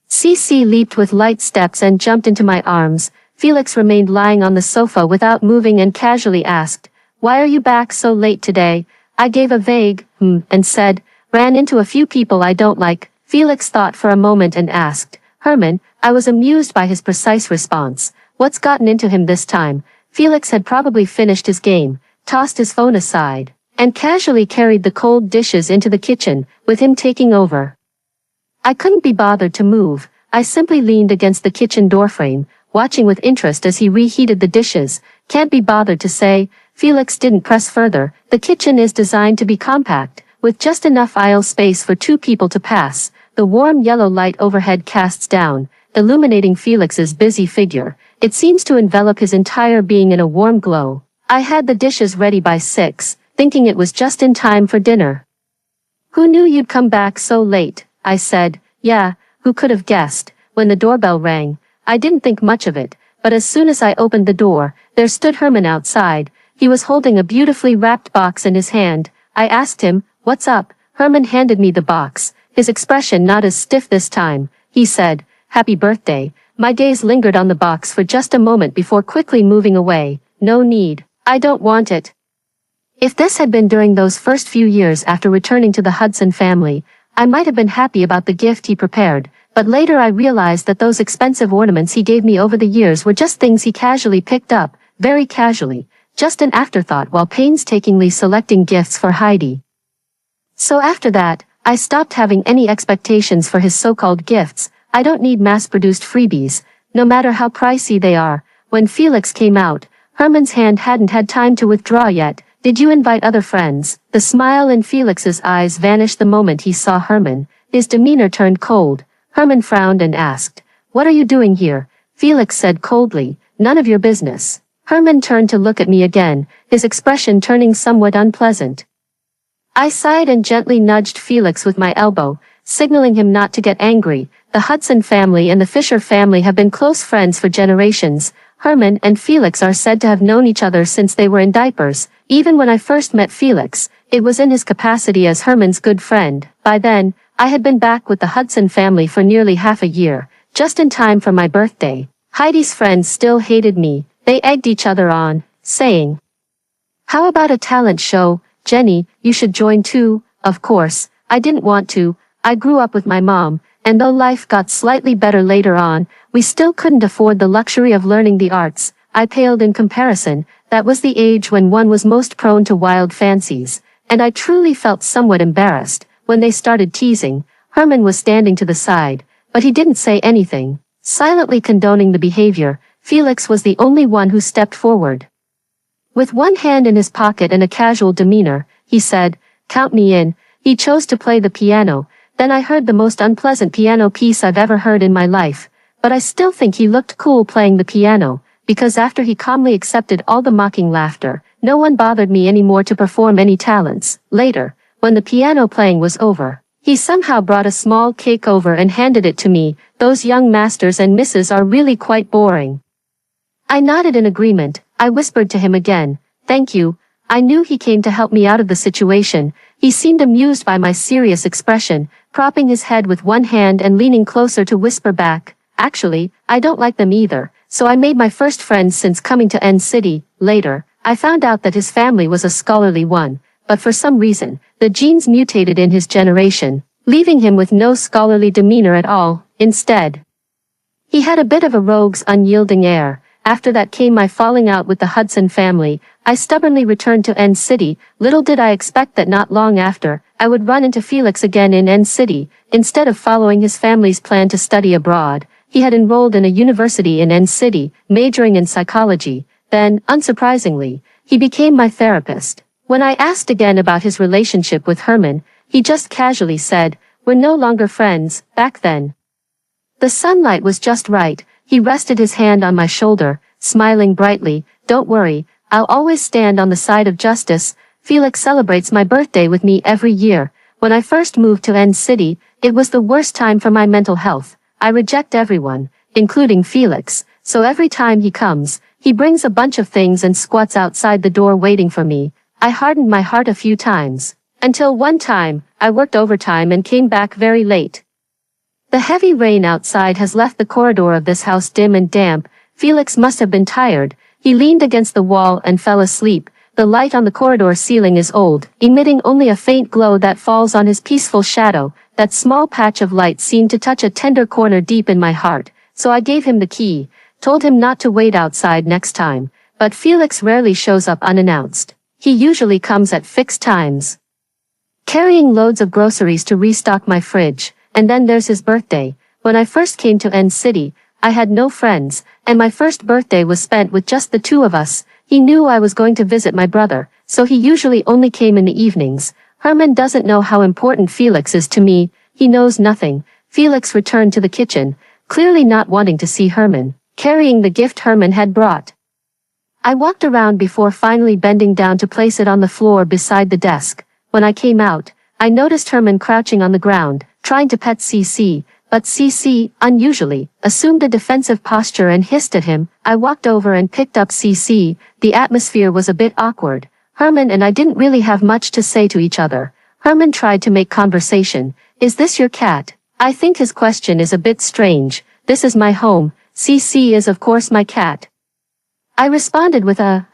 CC leaped with light steps and jumped into my arms. Felix remained lying on the sofa without moving and casually asked, "Why are you back so late today?" I gave a vague, and said, "Ran into a few people I don't like." Felix thought for a moment and asked, "Herman?" I was amused by his precise response. What's gotten into him this time? Felix had probably finished his game, tossed his phone aside, and casually carried the cold dishes into the kitchen, with him taking over. I couldn't be bothered to move. I simply leaned against the kitchen doorframe, watching with interest as he reheated the dishes. Can't be bothered to say. Felix didn't press further. The kitchen is designed to be compact, with just enough aisle space for two people to pass. The warm yellow light overhead casts down, illuminating Felix's busy figure. It seems to envelop his entire being in a warm glow. I had the dishes ready by 6, thinking it was just in time for dinner. "Who knew you'd come back so late?" I said. "Yeah, who could have guessed?" When the doorbell rang, I didn't think much of it, but as soon as I opened the door, there stood Herman outside. He was holding a beautifully wrapped box in his hand. I asked him, "What's up?" Herman handed me the box, his expression not as stiff this time. He said, "Happy birthday." My gaze lingered on the box for just a moment before quickly moving away. "No need. I don't want it." If this had been during those first few years after returning to the Hudson family, I might have been happy about the gift he prepared, but later I realized that those expensive ornaments he gave me over the years were just things he casually picked up, very casually, just an afterthought while painstakingly selecting gifts for Heidi. So after that, I stopped having any expectations for his so-called gifts. I don't need mass-produced freebies, no matter how pricey they are. When Felix came out, Herman's hand hadn't had time to withdraw yet. "Did you invite other friends?" The smile in Felix's eyes vanished the moment he saw Herman. His demeanor turned cold. Herman frowned and asked, "What are you doing here?" Felix said coldly, "None of your business." Herman turned to look at me again, his expression turning somewhat unpleasant. I sighed and gently nudged Felix with my elbow, signaling him not to get angry. The Hudson family and the Fisher family have been close friends for generations. Herman and Felix are said to have known each other since they were in diapers. Even when I first met Felix, it was in his capacity as Herman's good friend. By then, I had been back with the Hudson family for nearly half a year, just in time for my birthday. Heidi's friends still hated me. They egged each other on, saying, "How about a talent show, Jenny, you should join too." Of course, I didn't want to. I grew up with my mom, and though life got slightly better later on, we still couldn't afford the luxury of learning the arts. I paled in comparison. That was the age when one was most prone to wild fancies, and I truly felt somewhat embarrassed when they started teasing. Herman was standing to the side, but he didn't say anything. Silently condoning the behavior, Felix was the only one who stepped forward. With one hand in his pocket and a casual demeanor, he said, "Count me in." He chose to play the piano. Then I heard the most unpleasant piano piece I've ever heard in my life, but I still think he looked cool playing the piano, because after he calmly accepted all the mocking laughter, no one bothered me anymore to perform any talents. Later, when the piano playing was over, he somehow brought a small cake over and handed it to me. "Those young masters and misses are really quite boring." I nodded in agreement. I whispered to him again, "Thank you." I knew he came to help me out of the situation. He seemed amused by my serious expression, propping his head with one hand and leaning closer to whisper back, "Actually, I don't like them either." So I made my first friends since coming to N City. Later, I found out that his family was a scholarly one, but for some reason, the genes mutated in his generation, leaving him with no scholarly demeanor at all. Instead, he had a bit of a rogue's unyielding air. After that came my falling out with the Hudson family. I stubbornly returned to N City. Little did I expect that not long after, I would run into Felix again in N City. Instead of following his family's plan to study abroad, he had enrolled in a university in N City, majoring in psychology. Then, unsurprisingly, he became my therapist. When I asked again about his relationship with Herman, he just casually said, "We're no longer friends." Back then, the sunlight was just right. He rested his hand on my shoulder, smiling brightly. "Don't worry, I'll always stand on the side of justice." Felix celebrates my birthday with me every year. When I first moved to N City, it was the worst time for my mental health. I reject everyone, including Felix, so every time he comes, he brings a bunch of things and squats outside the door waiting for me. I hardened my heart a few times, until one time, I worked overtime and came back very late. The heavy rain outside has left the corridor of this house dim and damp. Felix must have been tired. He leaned against the wall and fell asleep. The light on the corridor ceiling is old, emitting only a faint glow that falls on his peaceful shadow. That small patch of light seemed to touch a tender corner deep in my heart, so I gave him the key, told him not to wait outside next time. But Felix rarely shows up unannounced. He usually comes at fixed times, carrying loads of groceries to restock my fridge. And then there's his birthday. When I first came to N City, I had no friends, and my first birthday was spent with just the two of us. He knew I was going to visit my brother, so he usually only came in the evenings. Herman doesn't know how important Felix is to me. He knows nothing. Felix returned to the kitchen, clearly not wanting to see Herman, carrying the gift Herman had brought. I walked around before finally bending down to place it on the floor beside the desk. When I came out, I noticed Herman crouching on the ground, trying to pet CC, but CC, unusually, assumed a defensive posture and hissed at him. I walked over and picked up CC. The atmosphere was a bit awkward. Herman and I didn't really have much to say to each other. Herman tried to make conversation. "Is this your cat?" I think his question is a bit strange. "This is my home. CC is of course my cat." I responded with a,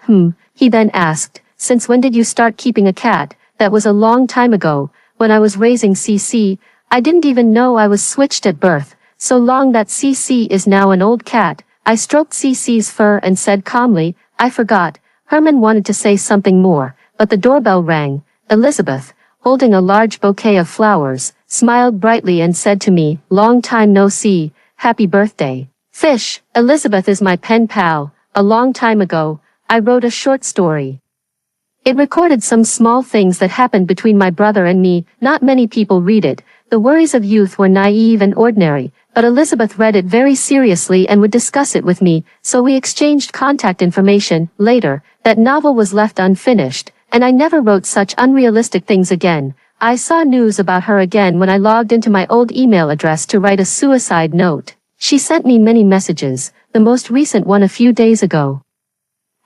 He then asked, "Since when did you start keeping a cat?" "That was a long time ago, when I was raising CC. I didn't even know I was switched at birth, so long that CC is now an old cat." I stroked CC's fur and said calmly, "I forgot." Herman wanted to say something more, but the doorbell rang. Elizabeth, holding a large bouquet of flowers, smiled brightly and said to me, "Long time no see, happy birthday." Fish, Elizabeth is my pen pal. A long time ago, I wrote a short story. It recorded some small things that happened between my brother and me. Not many people read it. The worries of youth were naive and ordinary, but Elizabeth read it very seriously and would discuss it with me, so we exchanged contact information. Later, that novel was left unfinished, and I never wrote such unrealistic things again. I saw news about her again when I logged into my old email address to write a suicide note. She sent me many messages, the most recent one a few days ago,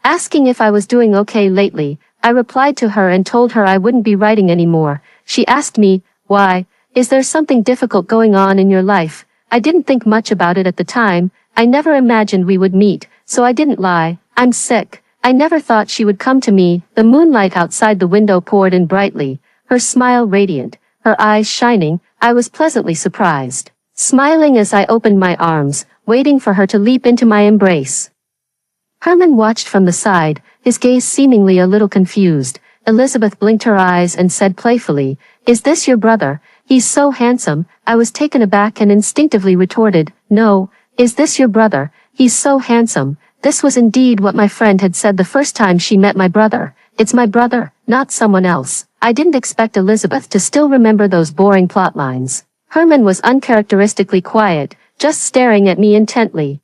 asking if I was doing okay lately. I replied to her and told her I wouldn't be writing anymore. She asked me, why? Is there something difficult going on in your life? I didn't think much about it at the time. I never imagined we would meet, so I didn't lie. I'm sick. I never thought she would come to me. The moonlight outside the window poured in brightly, her smile radiant, her eyes shining. I was pleasantly surprised, smiling as I opened my arms, waiting for her to leap into my embrace. Herman watched from the side, his gaze seemingly a little confused. Elizabeth blinked her eyes and said playfully, "Is this your brother? He's so handsome." I was taken aback and instinctively retorted, "No, is this your brother? He's so handsome." This was indeed what my friend had said the first time she met my brother. It's my brother, not someone else. I didn't expect Elizabeth to still remember those boring plot lines. Herman was uncharacteristically quiet, just staring at me intently.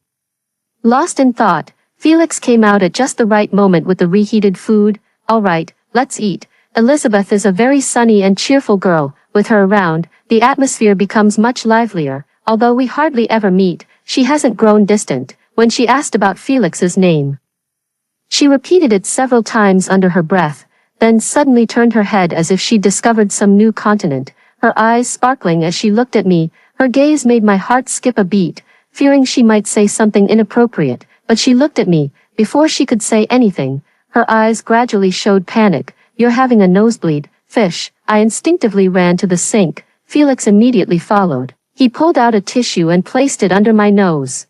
Lost in thought, Felix came out at just the right moment with the reheated food. "All right, let's eat." Elizabeth is a very sunny and cheerful girl. With her around, the atmosphere becomes much livelier. Although we hardly ever meet, she hasn't grown distant. When she asked about Felix's name, she repeated it several times under her breath, then suddenly turned her head as if she'd discovered some new continent, her eyes sparkling as she looked at me. Her gaze made my heart skip a beat, fearing she might say something inappropriate, but she looked at me. Before she could say anything, her eyes gradually showed panic. "You're having a nosebleed, fish." I instinctively ran to the sink. Felix immediately followed. He pulled out a tissue and placed it under my nose.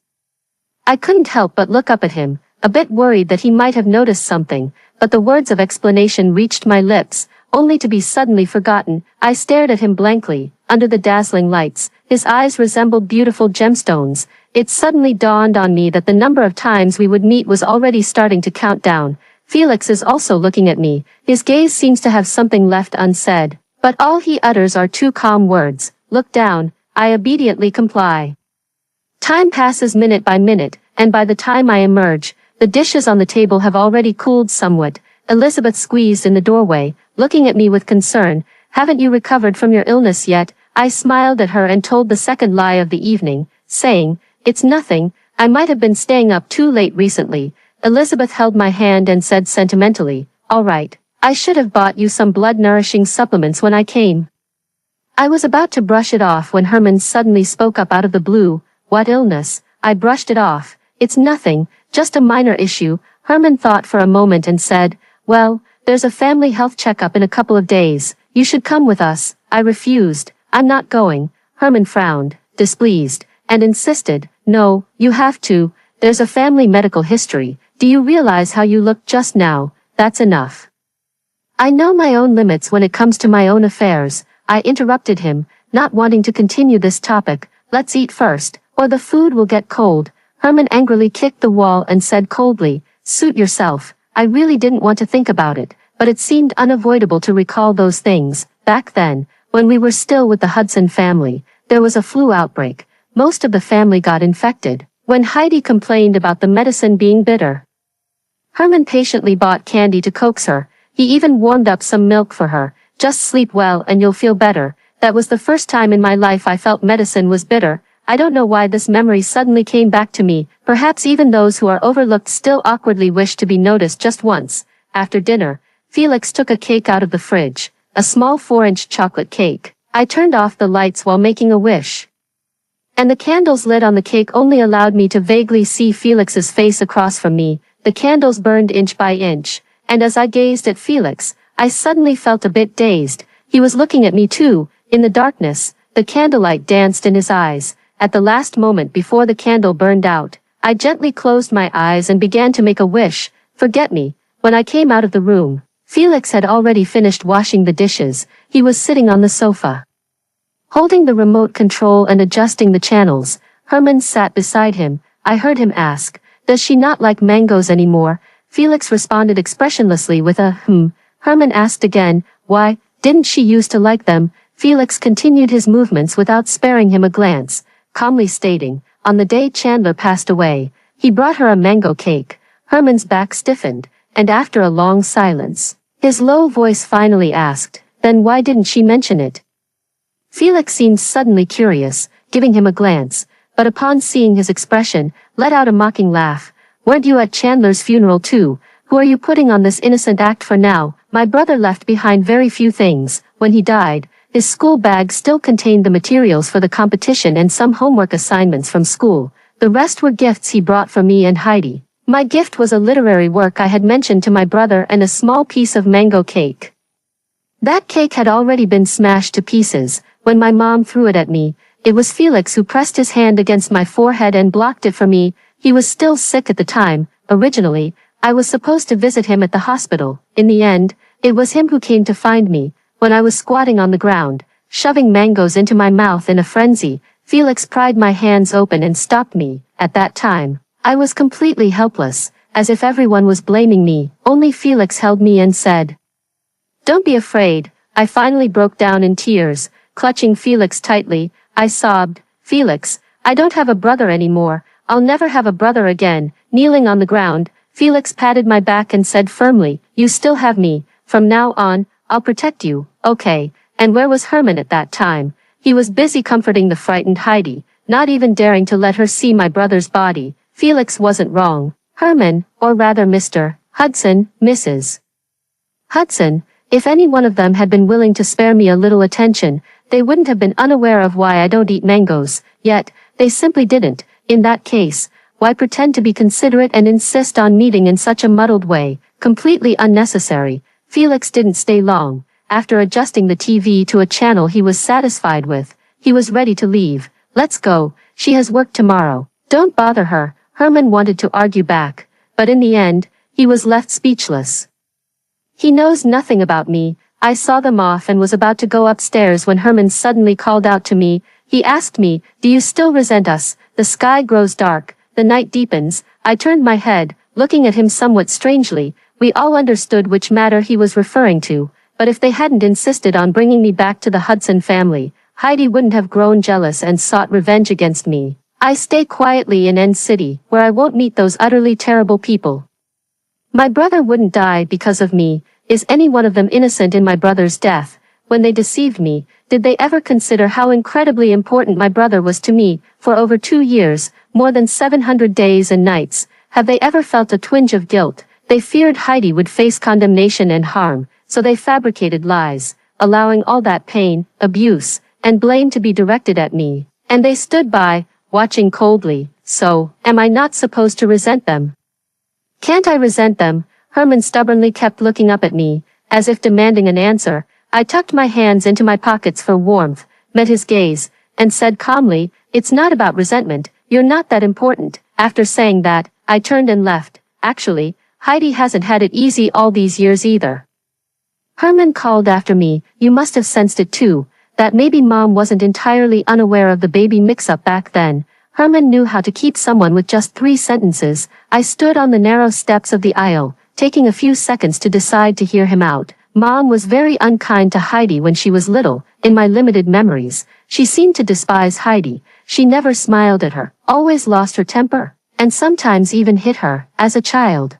I couldn't help but look up at him, a bit worried that he might have noticed something, but the words of explanation reached my lips, only to be suddenly forgotten. I stared at him blankly. Under the dazzling lights, his eyes resembled beautiful gemstones. It suddenly dawned on me that the number of times we would meet was already starting to count down. Felix is also looking at me. His gaze seems to have something left unsaid, but all he utters are two calm words, "Look down." I obediently comply. Time passes minute by minute, and by the time I emerge, the dishes on the table have already cooled somewhat. Elizabeth squeezed in the doorway, looking at me with concern. "Haven't you recovered from your illness yet?" I smiled at her and told the second lie of the evening, saying, "It's nothing. I might have been staying up too late recently." Elizabeth held my hand and said sentimentally, "All right, I should have bought you some blood-nourishing supplements when I came." I was about to brush it off when Herman suddenly spoke up out of the blue. "What illness?" I brushed it off. "It's nothing, just a minor issue." Herman thought for a moment and said, "Well, there's a family health checkup in a couple of days. You should come with us." I refused. "I'm not going." Herman frowned, displeased, and insisted, "No, you have to. There's a family medical history. Do you realize how you looked just now? That's enough." I know my own limits when it comes to my own affairs. I interrupted him, not wanting to continue this topic. "Let's eat first, or the food will get cold." Herman angrily kicked the wall and said coldly, "Suit yourself." I really didn't want to think about it, but it seemed unavoidable to recall those things. Back then, when we were still with the Hudson family, there was a flu outbreak. Most of the family got infected. When Heidi complained about the medicine being bitter, Herman patiently bought candy to coax her. He even warmed up some milk for her. "Just sleep well and you'll feel better." That was the first time in my life I felt medicine was bitter. I don't know why this memory suddenly came back to me. Perhaps even those who are overlooked still awkwardly wish to be noticed just once. After dinner, Felix took a cake out of the fridge, a small 4-inch chocolate cake. I turned off the lights while making a wish, and the candles lit on the cake only allowed me to vaguely see Felix's face across from me. The candles burned inch by inch, and as I gazed at Felix, I suddenly felt a bit dazed. He was looking at me too. In the darkness, the candlelight danced in his eyes. At the last moment before the candle burned out, I gently closed my eyes and began to make a wish. "Forget me." When I came out of the room, Felix had already finished washing the dishes. He was sitting on the sofa, holding the remote control and adjusting the channels. Herman sat beside him. I heard him ask, "Does she not like mangoes anymore?" Felix responded expressionlessly with a Herman asked again, "Why, didn't she used to like them?" Felix continued his movements without sparing him a glance, calmly stating, "On the day Chandler passed away, he brought her a mango cake." Herman's back stiffened, and after a long silence, his low voice finally asked, "Then why didn't she mention it?" Felix seemed suddenly curious, giving him a glance, but upon seeing his expression, let out a mocking laugh. "Weren't you at Chandler's funeral too? Who are you putting on this innocent act for now? My brother left behind very few things. When he died, His school bag still contained the materials for the competition and some homework assignments from school. The rest were gifts he brought for me and Heidi. My gift was a literary work I had mentioned to my brother and a small piece of mango cake. That cake had already been smashed to pieces when my mom threw it at me. It was Felix who pressed his hand against my forehead and blocked it for me. He was still sick at the time. Originally, I was supposed to visit him at the hospital. In the end, it was him who came to find me. When I was squatting on the ground, shoving mangoes into my mouth in a frenzy, Felix pried my hands open and stopped me. At that time, I was completely helpless, as if everyone was blaming me. Only Felix held me and said, "Don't be afraid." I finally broke down in tears, clutching Felix tightly. I sobbed, "Felix, I don't have a brother anymore. I'll never have a brother again." Kneeling on the ground, Felix patted my back and said firmly, "You still have me. From now on, I'll protect you, okay?" And where was Herman at that time? He was busy comforting the frightened Heidi, not even daring to let her see my brother's body. Felix wasn't wrong. Herman, or rather Mr. Hudson, Mrs. Hudson, if any one of them had been willing to spare me a little attention, they wouldn't have been unaware of why I don't eat mangoes. Yet, they simply didn't. In that case, why pretend to be considerate and insist on meeting in such a muddled way? Completely unnecessary. Felix didn't stay long. After adjusting the TV to a channel he was satisfied with, he was ready to leave. "Let's go. She has work tomorrow." "Don't bother her." Herman wanted to argue back, but in the end, he was left speechless. "He knows nothing about me." I saw them off and was about to go upstairs when Herman suddenly called out to me. He asked me, "Do you still resent us?" The sky grows dark, the night deepens. I turned my head, looking at him somewhat strangely. We all understood which matter he was referring to, but if they hadn't insisted on bringing me back to the Hudson family, Heidi wouldn't have grown jealous and sought revenge against me. I stay quietly in N City, where I won't meet those utterly terrible people. My brother wouldn't die because of me. Is any one of them innocent in my brother's death? When they deceived me, did they ever consider how incredibly important my brother was to me? For over 2 years, more than 700 days and nights, have they ever felt a twinge of guilt? They feared Heidi would face condemnation and harm, so they fabricated lies, allowing all that pain, abuse, and blame to be directed at me. And they stood by, watching coldly. So, am I not supposed to resent them? Can't I resent them? Herman stubbornly kept looking up at me, as if demanding an answer. I tucked my hands into my pockets for warmth, met his gaze, and said calmly, "It's not about resentment, you're not that important." After saying that, I turned and left. Actually, Heidi hasn't had it easy all these years either. Herman called after me, "You must have sensed it too, that maybe Mom wasn't entirely unaware of the baby mix-up back then." Herman knew how to keep someone with just 3 sentences. I stood on the narrow steps of the aisle, taking a few seconds to decide to hear him out. Mom was very unkind to Heidi when she was little. In my limited memories, she seemed to despise Heidi. She never smiled at her, always lost her temper, and sometimes even hit her, as a child.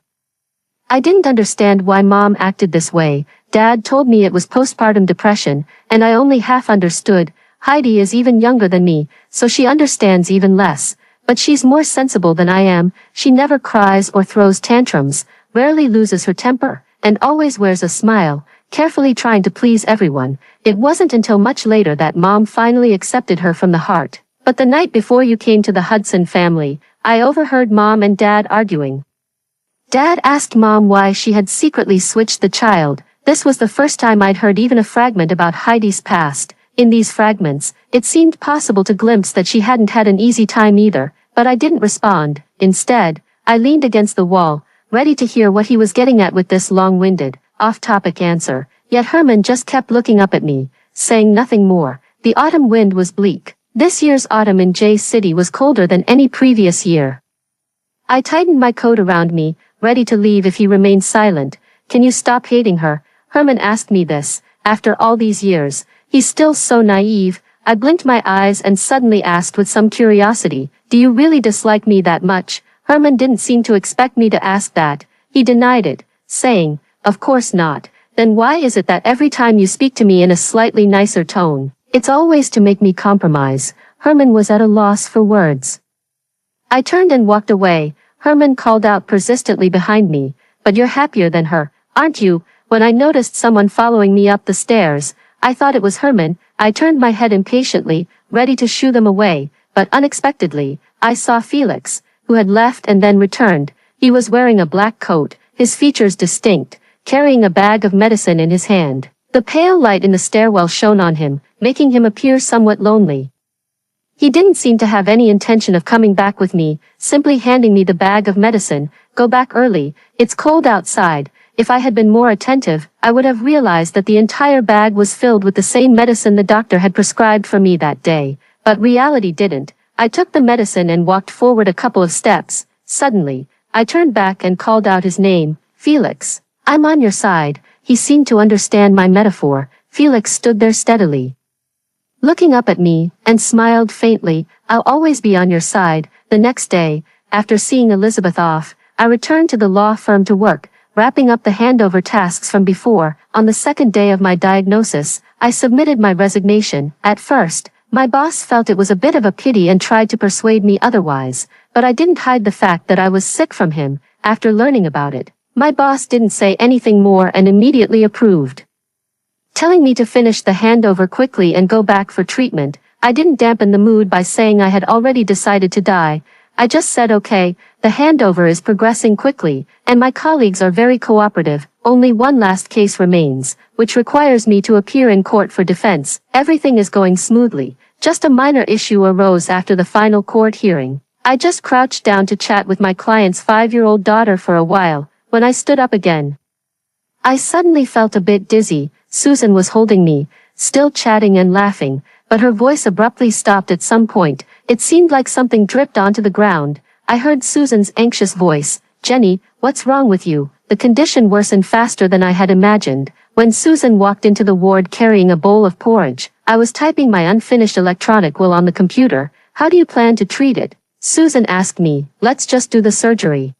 I didn't understand why Mom acted this way. Dad told me it was postpartum depression, and I only half understood. Heidi is even younger than me, so she understands even less. But she's more sensible than I am. She never cries or throws tantrums, rarely loses her temper, and always wears a smile, carefully trying to please everyone. It wasn't until much later that Mom finally accepted her from the heart. But the night before you came to the Hudson family, I overheard Mom and Dad arguing. Dad asked Mom why she had secretly switched the child. This was the first time I'd heard even a fragment about Heidi's past. In these fragments, it seemed possible to glimpse that she hadn't had an easy time either, but I didn't respond. Instead, I leaned against the wall, ready to hear what he was getting at with this long-winded, off-topic answer. Yet Herman just kept looking up at me, saying nothing more. The autumn wind was bleak. This year's autumn in J City was colder than any previous year. I tightened my coat around me, ready to leave if he remained silent. "Can you stop hating her?" Herman asked me this. After all these years, he's still so naive. I blinked my eyes and suddenly asked with some curiosity, "Do you really dislike me that much?" Herman didn't seem to expect me to ask that. He denied it, saying, "Of course not." "Then why is it that every time you speak to me in a slightly nicer tone, it's always to make me compromise?" Herman was at a loss for words. I turned and walked away. Herman called out persistently behind me, "But you're happier than her, aren't you?" When I noticed someone following me up the stairs, I thought it was Herman. I turned my head impatiently, ready to shoo them away, but unexpectedly, I saw Felix, who had left and then returned. He was wearing a black coat, his features distinct, carrying a bag of medicine in his hand. The pale light in the stairwell shone on him, making him appear somewhat lonely. He didn't seem to have any intention of coming back with me, simply handing me the bag of medicine. Go back early, it's cold outside. If I had been more attentive, I would have realized that the entire bag was filled with the same medicine the doctor had prescribed for me that day. But reality didn't. I took the medicine and walked forward a couple of steps. Suddenly, I turned back and called out his name, Felix. I'm on your side. He seemed to understand my metaphor. Felix stood there steadily, looking up at me, and smiled faintly. I'll always be on your side. The next day, after seeing Elizabeth off, I returned to the law firm to work, wrapping up the handover tasks from before. On the second day of my diagnosis, I submitted my resignation. At first, my boss felt it was a bit of a pity and tried to persuade me otherwise, but I didn't hide the fact that I was sick from him. After learning about it, my boss didn't say anything more and immediately approved, telling me to finish the handover quickly and go back for treatment. I didn't dampen the mood by saying I had already decided to die. I just said okay, the handover is progressing quickly, and my colleagues are very cooperative. Only one last case remains, which requires me to appear in court for defense. Everything is going smoothly. Just a minor issue arose after the final court hearing. I just crouched down to chat with my client's 5-year-old daughter for a while. When I stood up again, I suddenly felt a bit dizzy. Susan was holding me, still chatting and laughing, but her voice abruptly stopped at some point. It seemed like something dripped onto the ground. I heard Susan's anxious voice, "Jenny, what's wrong with you?" The condition worsened faster than I had imagined. When Susan walked into the ward carrying a bowl of porridge, I was typing my unfinished electronic will on the computer. "How do you plan to treat it?" Susan asked me. "Let's just do the surgery.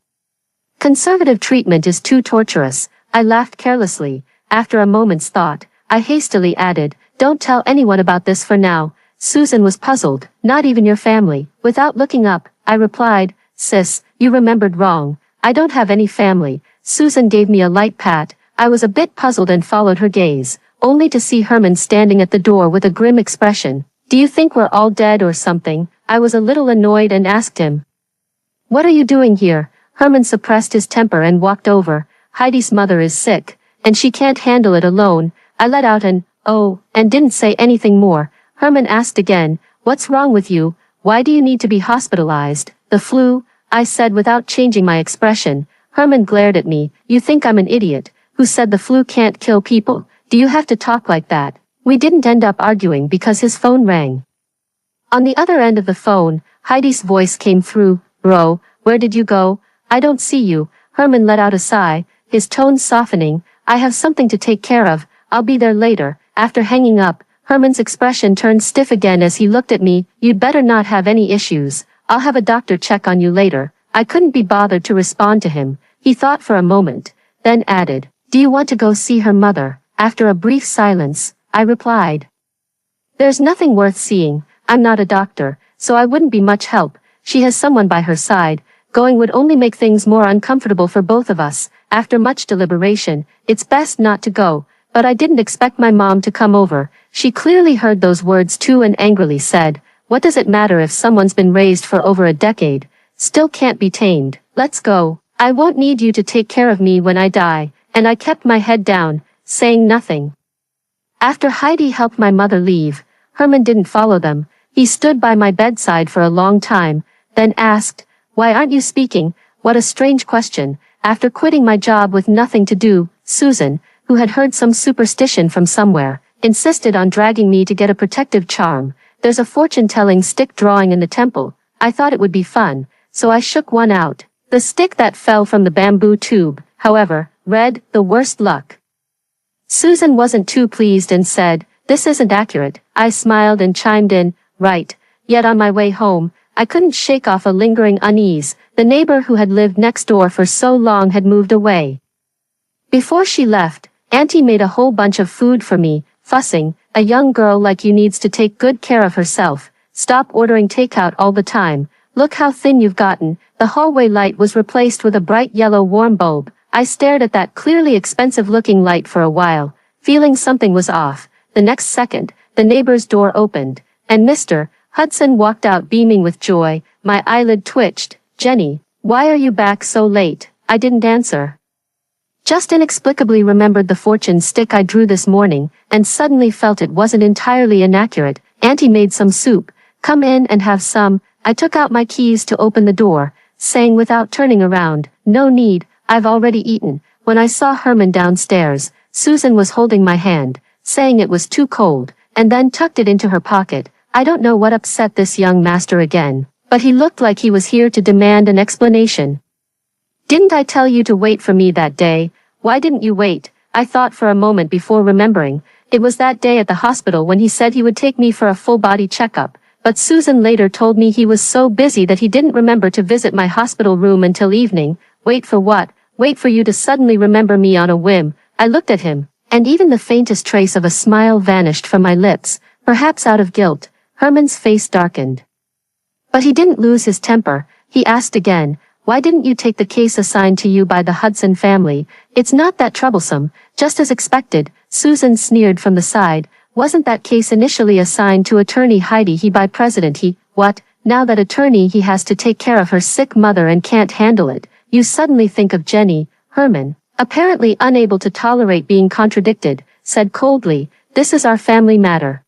Conservative treatment is too torturous." I laughed carelessly. After a moment's thought, I hastily added, "Don't tell anyone about this for now." Susan was puzzled. "Not even your family?" Without looking up, I replied, "Sis, you remembered wrong. I don't have any family." Susan gave me a light pat. I was a bit puzzled and followed her gaze, only to see Herman standing at the door with a grim expression. "Do you think we're all dead or something?" I was a little annoyed and asked him, "What are you doing here?" Herman suppressed his temper and walked over. "Heidi's mother is sick, and she can't handle it alone." I let out an, "Oh," and didn't say anything more. Herman asked again, "What's wrong with you? Why do you need to be hospitalized?" "The flu," I said without changing my expression. Herman glared at me. "You think I'm an idiot? Who said the flu can't kill people? Do you have to talk like that?" We didn't end up arguing because his phone rang. On the other end of the phone, Heidi's voice came through. "Bro, where did you go? I don't see you." Herman let out a sigh, his tone softening. "I have something to take care of. I'll be there later." After hanging up, Herman's expression turned stiff again as he looked at me. "You'd better not have any issues. I'll have a doctor check on you later." I couldn't be bothered to respond to him. He thought for a moment, then added, "Do you want to go see her mother?" After a brief silence, I replied, "There's nothing worth seeing. I'm not a doctor, so I wouldn't be much help. She has someone by her side. Going would only make things more uncomfortable for both of us." After much deliberation, it's best not to go, but I didn't expect my mom to come over. She clearly heard those words too and angrily said, "What does it matter if someone's been raised for over a decade? Still can't be tamed. Let's go. I won't need you to take care of me when I die." And I kept my head down, saying nothing. After Heidi helped my mother leave, Herman didn't follow them. He stood by my bedside for a long time, then asked, "Why aren't you speaking?" What a strange question. After quitting my job with nothing to do, Susan, who had heard some superstition from somewhere, insisted on dragging me to get a protective charm. There's a fortune-telling stick drawing in the temple. I thought it would be fun, so I shook one out. The stick that fell from the bamboo tube, however, read, "The worst luck." Susan wasn't too pleased and said, "This isn't accurate." I smiled and chimed in, "Right." Yet on my way home, I couldn't shake off a lingering unease. The neighbor who had lived next door for so long had moved away. Before she left, Auntie made a whole bunch of food for me, fussing, "A young girl like you needs to take good care of herself. Stop ordering takeout all the time. Look how thin you've gotten." The hallway light was replaced with a bright yellow warm bulb. I stared at that clearly expensive-looking light for a while, feeling something was off. The next second, the neighbor's door opened, and Mr. Hudson walked out beaming with joy. My eyelid twitched. "Jenny, why are you back so late?" I didn't answer. Just inexplicably remembered the fortune stick I drew this morning, and suddenly felt it wasn't entirely inaccurate. "Auntie made some soup. Come in and have some." I took out my keys to open the door, saying without turning around, "No need, I've already eaten." When I saw Herman downstairs, Susan was holding my hand, saying it was too cold, and then tucked it into her pocket. I don't know what upset this young master again, but he looked like he was here to demand an explanation. "Didn't I tell you to wait for me that day? Why didn't you wait?" I thought for a moment before remembering. It was that day at the hospital when he said he would take me for a full-body checkup, but Susan later told me he was so busy that he didn't remember to visit my hospital room until evening. Wait for what? Wait for you to suddenly remember me on a whim. I looked at him, and even the faintest trace of a smile vanished from my lips, perhaps out of guilt. Herman's face darkened. But he didn't lose his temper. He asked again, "Why didn't you take the case assigned to you by the Hudson family? It's not that troublesome." Just as expected, Susan sneered from the side. "Wasn't that case initially assigned to attorney Heidi he by President he? What, now that attorney he has to take care of her sick mother and can't handle it? You suddenly think of Jenny." Herman, apparently unable to tolerate being contradicted, said coldly, "This is our family matter.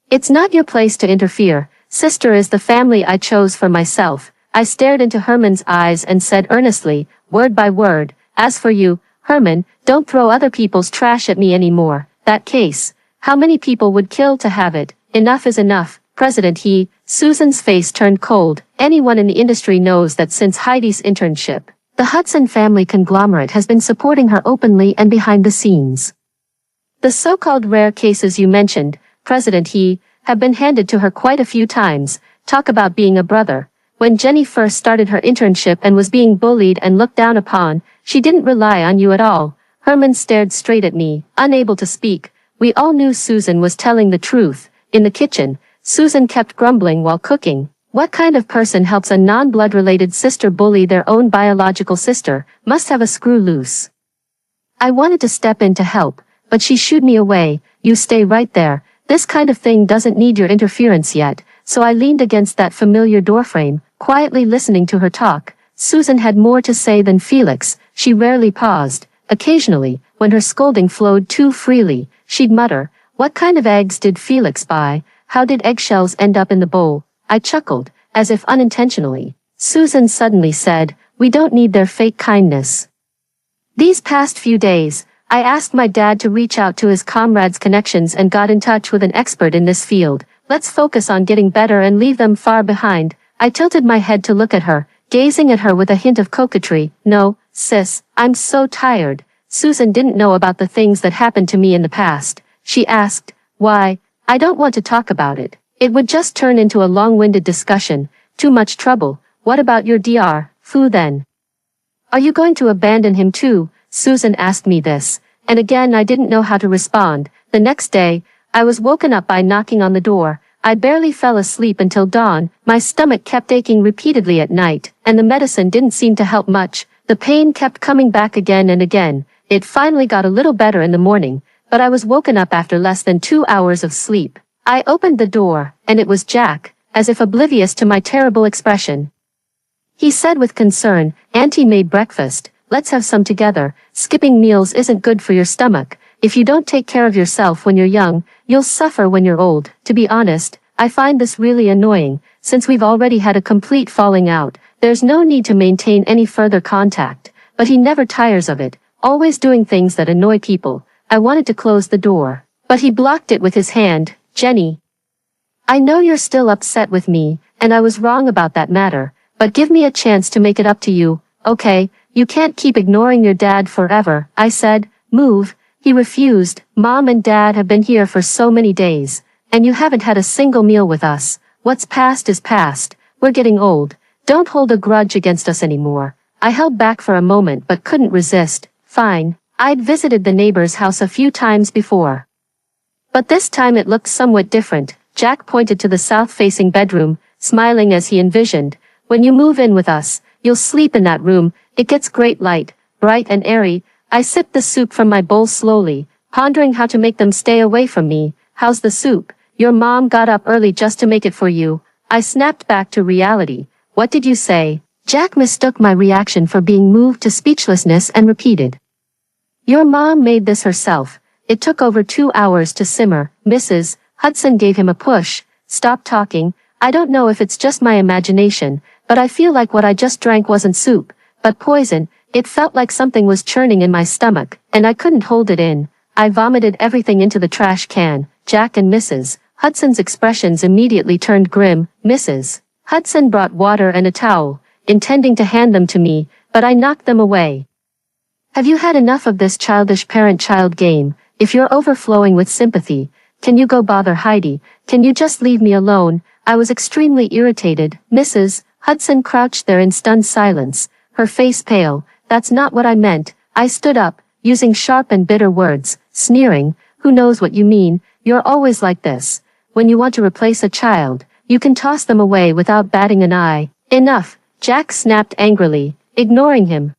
It's not your place to interfere. Sister is the family I chose for myself." I stared into Herman's eyes and said earnestly, word by word, "As for you, Herman, don't throw other people's trash at me anymore. That case, how many people would kill to have it? Enough is enough." President he, Susan's face turned cold. Anyone in the industry knows that since Heidi's internship, the Hudson family conglomerate has been supporting her openly and behind the scenes. The so-called rare cases you mentioned, President he, have been handed to her quite a few times. Talk about being a brother. When Jenny first started her internship and was being bullied and looked down upon, she didn't rely on you at all. Herman stared straight at me, unable to speak. We all knew Susan was telling the truth. In the kitchen, Susan kept grumbling while cooking. What kind of person helps a non-blood related sister bully their own biological sister? Must have a screw loose. I wanted to step in to help, but she shooed me away. "You stay right there. This kind of thing doesn't need your interference yet." So I leaned against that familiar doorframe, quietly listening to her talk. Susan had more to say than Felix. She rarely paused. Occasionally, when her scolding flowed too freely, she'd mutter, "What kind of eggs did Felix buy? How did eggshells end up in the bowl?" I chuckled, as if unintentionally. Susan suddenly said, "We don't need their fake kindness." These past few days, I asked my dad to reach out to his comrades' connections and got in touch with an expert in this field. Let's focus on getting better and leave them far behind. I tilted my head to look at her, gazing at her with a hint of coquetry. "No, sis, I'm so tired." Susan didn't know about the things that happened to me in the past. She asked, "Why?" "I don't want to talk about it. It would just turn into a long-winded discussion. Too much trouble." "What about your Dr. Fu then? Are you going to abandon him too?" Susan asked me this, and again I didn't know how to respond. The next day, I was woken up by knocking on the door. I barely fell asleep until dawn. My stomach kept aching repeatedly at night, and the medicine didn't seem to help much. The pain kept coming back again and again. It finally got a little better in the morning, but I was woken up after less than 2 hours of sleep. I opened the door, and it was Jack, as if oblivious to my terrible expression. He said with concern, "Auntie made breakfast. Let's have some together. Skipping meals isn't good for your stomach. If you don't take care of yourself when you're young, you'll suffer when you're old." To be honest, I find this really annoying. Since we've already had a complete falling out, there's no need to maintain any further contact. But he never tires of it, always doing things that annoy people. I wanted to close the door, but he blocked it with his hand. "Jenny, I know you're still upset with me, and I was wrong about that matter, but give me a chance to make it up to you, okay? You can't keep ignoring your dad forever." I said, "Move." He refused. "Mom and Dad have been here for so many days, and you haven't had a single meal with us. What's past is past. We're getting old. Don't hold a grudge against us anymore." I held back for a moment but couldn't resist. Fine. I'd visited the neighbor's house a few times before, but this time it looked somewhat different. Jack pointed to the south-facing bedroom, smiling as he envisioned. "When you move in with us, you'll sleep in that room. It gets great light, bright and airy." I sipped the soup from my bowl slowly. pondering how to make them stay away from me. How's the soup? Your mom got up early just to make it for you. I snapped back to reality. What did you say? Jack mistook my reaction for being moved to speechlessness and repeated. Your mom made this herself. It took over 2 hours to simmer. Mrs. Hudson gave him a push. Stop talking. I don't know if it's just my imagination, but I feel like what I just drank wasn't soup, but poison. It felt like something was churning in my stomach, and I couldn't hold it in. I vomited everything into the trash can. Jack and Mrs. Hudson's expressions immediately turned grim. Mrs. Hudson brought water and a towel, intending to hand them to me, but I knocked them away. Have you had enough of this childish parent-child game? If you're overflowing with sympathy, can you go bother Heidi? Can you just leave me alone? I was extremely irritated. Mrs. Hudson crouched there in stunned silence, her face pale. That's not what I meant. I stood up, using sharp and bitter words, sneering. Who knows what you mean? You're always like this. When you want to replace a child, you can toss them away without batting an eye. Enough, Jack snapped angrily, ignoring him.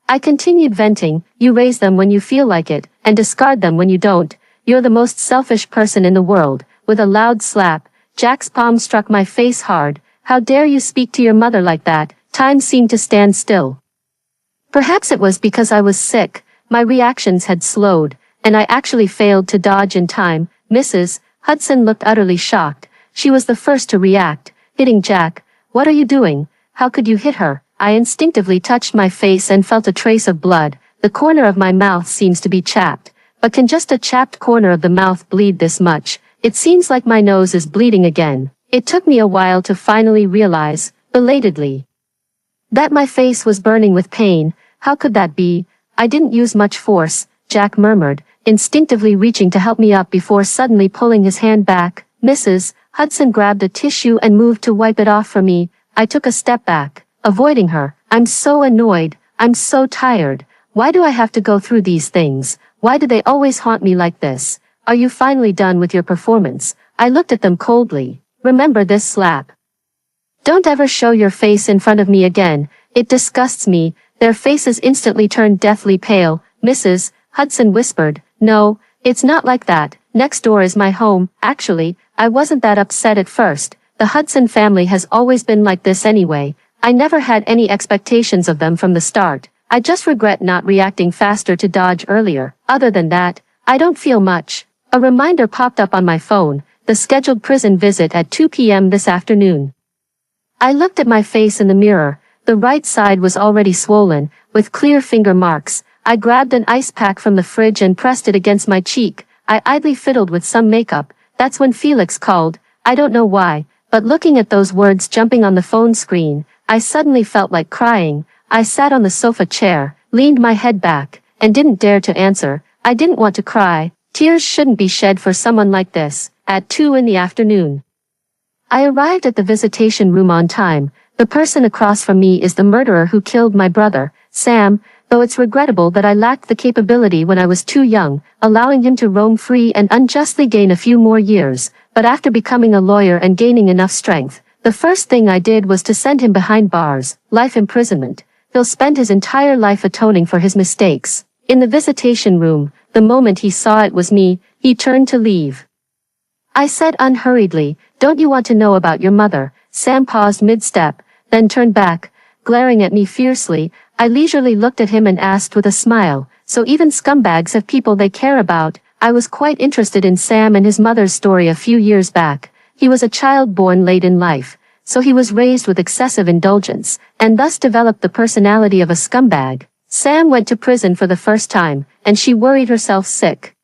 I continued venting. You raise them when you feel like it, and discard them when you don't. You're the most selfish person in the world. With a loud slap, Jack's palm struck my face hard. How dare you speak to your mother like that? Time seemed to stand still. Perhaps it was because I was sick. My reactions had slowed, and I actually failed to dodge in time. Mrs. Hudson looked utterly shocked. She was the first to react, hitting Jack. What are you doing? How could you hit her? I instinctively touched my face and felt a trace of blood. The corner of my mouth seems to be chapped. But can just a chapped corner of the mouth bleed this much? It seems like my nose is bleeding again. It took me a while to finally realize, belatedly, that my face was burning with pain. How could that be? I didn't use much force, Jack murmured, instinctively reaching to help me up before suddenly pulling his hand back. Mrs. Hudson grabbed a tissue and moved to wipe it off for me. I took a step back, avoiding her. I'm so annoyed. I'm so tired. Why do I have to go through these things? Why do they always haunt me like this? Are you finally done with your performance? I looked at them coldly. Remember this slap. Don't ever show your face in front of me again. It disgusts me. Their faces instantly turned deathly pale. Mrs. Hudson whispered, No, it's not like that. Next door is my home. Actually, I wasn't that upset at first. The Hudson family has always been like this anyway. I never had any expectations of them from the start. I just regret not reacting faster to dodge earlier. Other than that, I don't feel much. A reminder popped up on my phone, the scheduled prison visit at 2 p.m. this afternoon. I looked at my face in the mirror. The right side was already swollen, with clear finger marks. I grabbed an ice pack from the fridge and pressed it against my cheek. I idly fiddled with some makeup. That's when Felix called. I don't know why, but looking at those words jumping on the phone screen, I suddenly felt like crying. I sat on the sofa chair, leaned my head back, and didn't dare to answer. I didn't want to cry. Tears shouldn't be shed for someone like this. At 2 in the afternoon. I arrived at the visitation room on time. The person across from me is the murderer who killed my brother, Sam, though it's regrettable that I lacked the capability when I was too young, allowing him to roam free and unjustly gain a few more years. But after becoming a lawyer and gaining enough strength, the first thing I did was to send him behind bars, life imprisonment. He'll spend his entire life atoning for his mistakes. In the visitation room, the moment he saw it was me, he turned to leave. I said unhurriedly, Don't you want to know about your mother? Sam paused mid-step, then turned back, glaring at me fiercely. I leisurely looked at him and asked with a smile, So even scumbags have people they care about? I was quite interested in Sam and his mother's story a few years back. He was a child born late in life, so he was raised with excessive indulgence, and thus developed the personality of a scumbag. Sam went to prison for the first time, and she worried herself sick.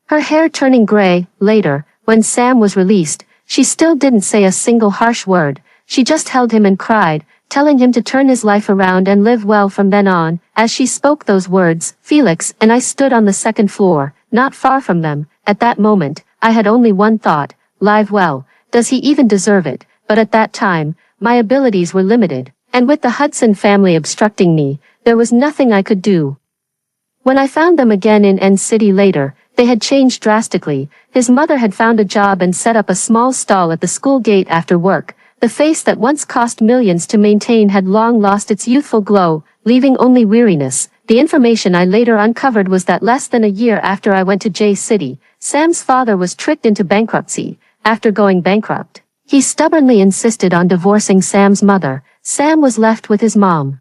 Her hair turning gray. Later, when Sam was released, she still didn't say a single harsh word. She just held him and cried, telling him to turn his life around and live well from then on. As she spoke those words, Felix and I stood on the second floor, not far from them. At that moment, I had only one thought, live well. Does he even deserve it? But at that time, my abilities were limited, and with the Hudson family obstructing me, there was nothing I could do. When I found them again in N City later, they had changed drastically. His mother had found a job and set up a small stall at the school gate after work. The face that once cost millions to maintain had long lost its youthful glow, leaving only weariness. The information I later uncovered was that less than a year after I went to J City, Sam's father was tricked into bankruptcy. After going bankrupt, he stubbornly insisted on divorcing Sam's mother. Sam was left with his mom.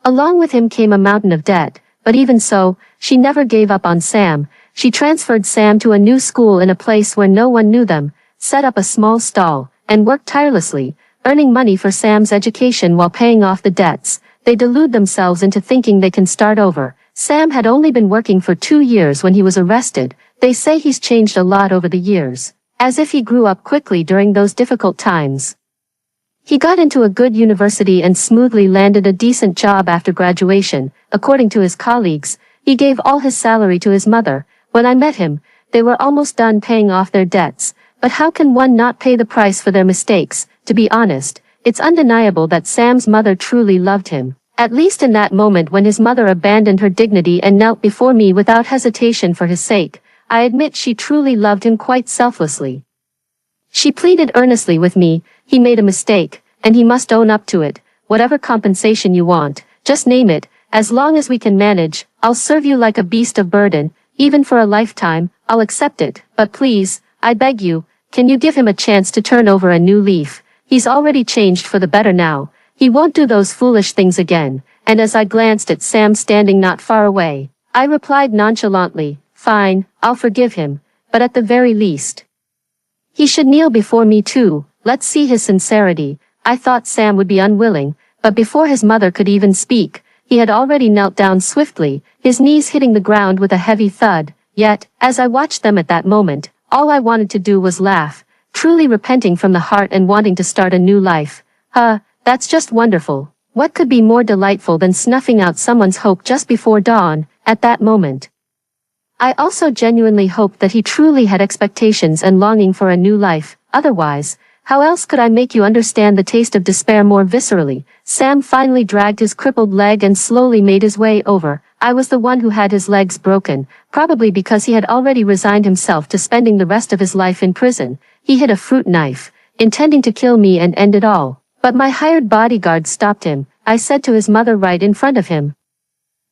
Along with him came a mountain of debt, but even so, she never gave up on Sam. She transferred Sam to a new school in a place where no one knew them, set up a small stall, and worked tirelessly, earning money for Sam's education while paying off the debts. They delude themselves into thinking they can start over. Sam had only been working for 2 years when he was arrested. They say he's changed a lot over the years, as if he grew up quickly during those difficult times. He got into a good university and smoothly landed a decent job after graduation. According to his colleagues, he gave all his salary to his mother. When I met him, they were almost done paying off their debts. But how can one not pay the price for their mistakes? To be honest, it's undeniable that Sam's mother truly loved him. At least in that moment when his mother abandoned her dignity and knelt before me without hesitation for his sake, I admit she truly loved him quite selflessly. She pleaded earnestly with me. He made a mistake, and he must own up to it. Whatever compensation you want, just name it. As long as we can manage, I'll serve you like a beast of burden. Even for a lifetime, I'll accept it. But please, I beg you, can you give him a chance to turn over a new leaf? He's already changed for the better now. He won't do those foolish things again. And as I glanced at Sam standing not far away, I replied nonchalantly, fine, I'll forgive him. But at the very least, he should kneel before me too. Let's see his sincerity. I thought Sam would be unwilling, but before his mother could even speak, he had already knelt down swiftly, his knees hitting the ground with a heavy thud. Yet, as I watched them at that moment, all I wanted to do was laugh, truly repenting from the heart and wanting to start a new life. That's just wonderful. What could be more delightful than snuffing out someone's hope just before dawn, at that moment? I also genuinely hoped that he truly had expectations and longing for a new life. Otherwise, how else could I make you understand the taste of despair more viscerally? Sam finally dragged his crippled leg and slowly made his way over. I was the one who had his legs broken, probably because he had already resigned himself to spending the rest of his life in prison. He hid a fruit knife, intending to kill me and end it all. But my hired bodyguard stopped him. I said to his mother right in front of him,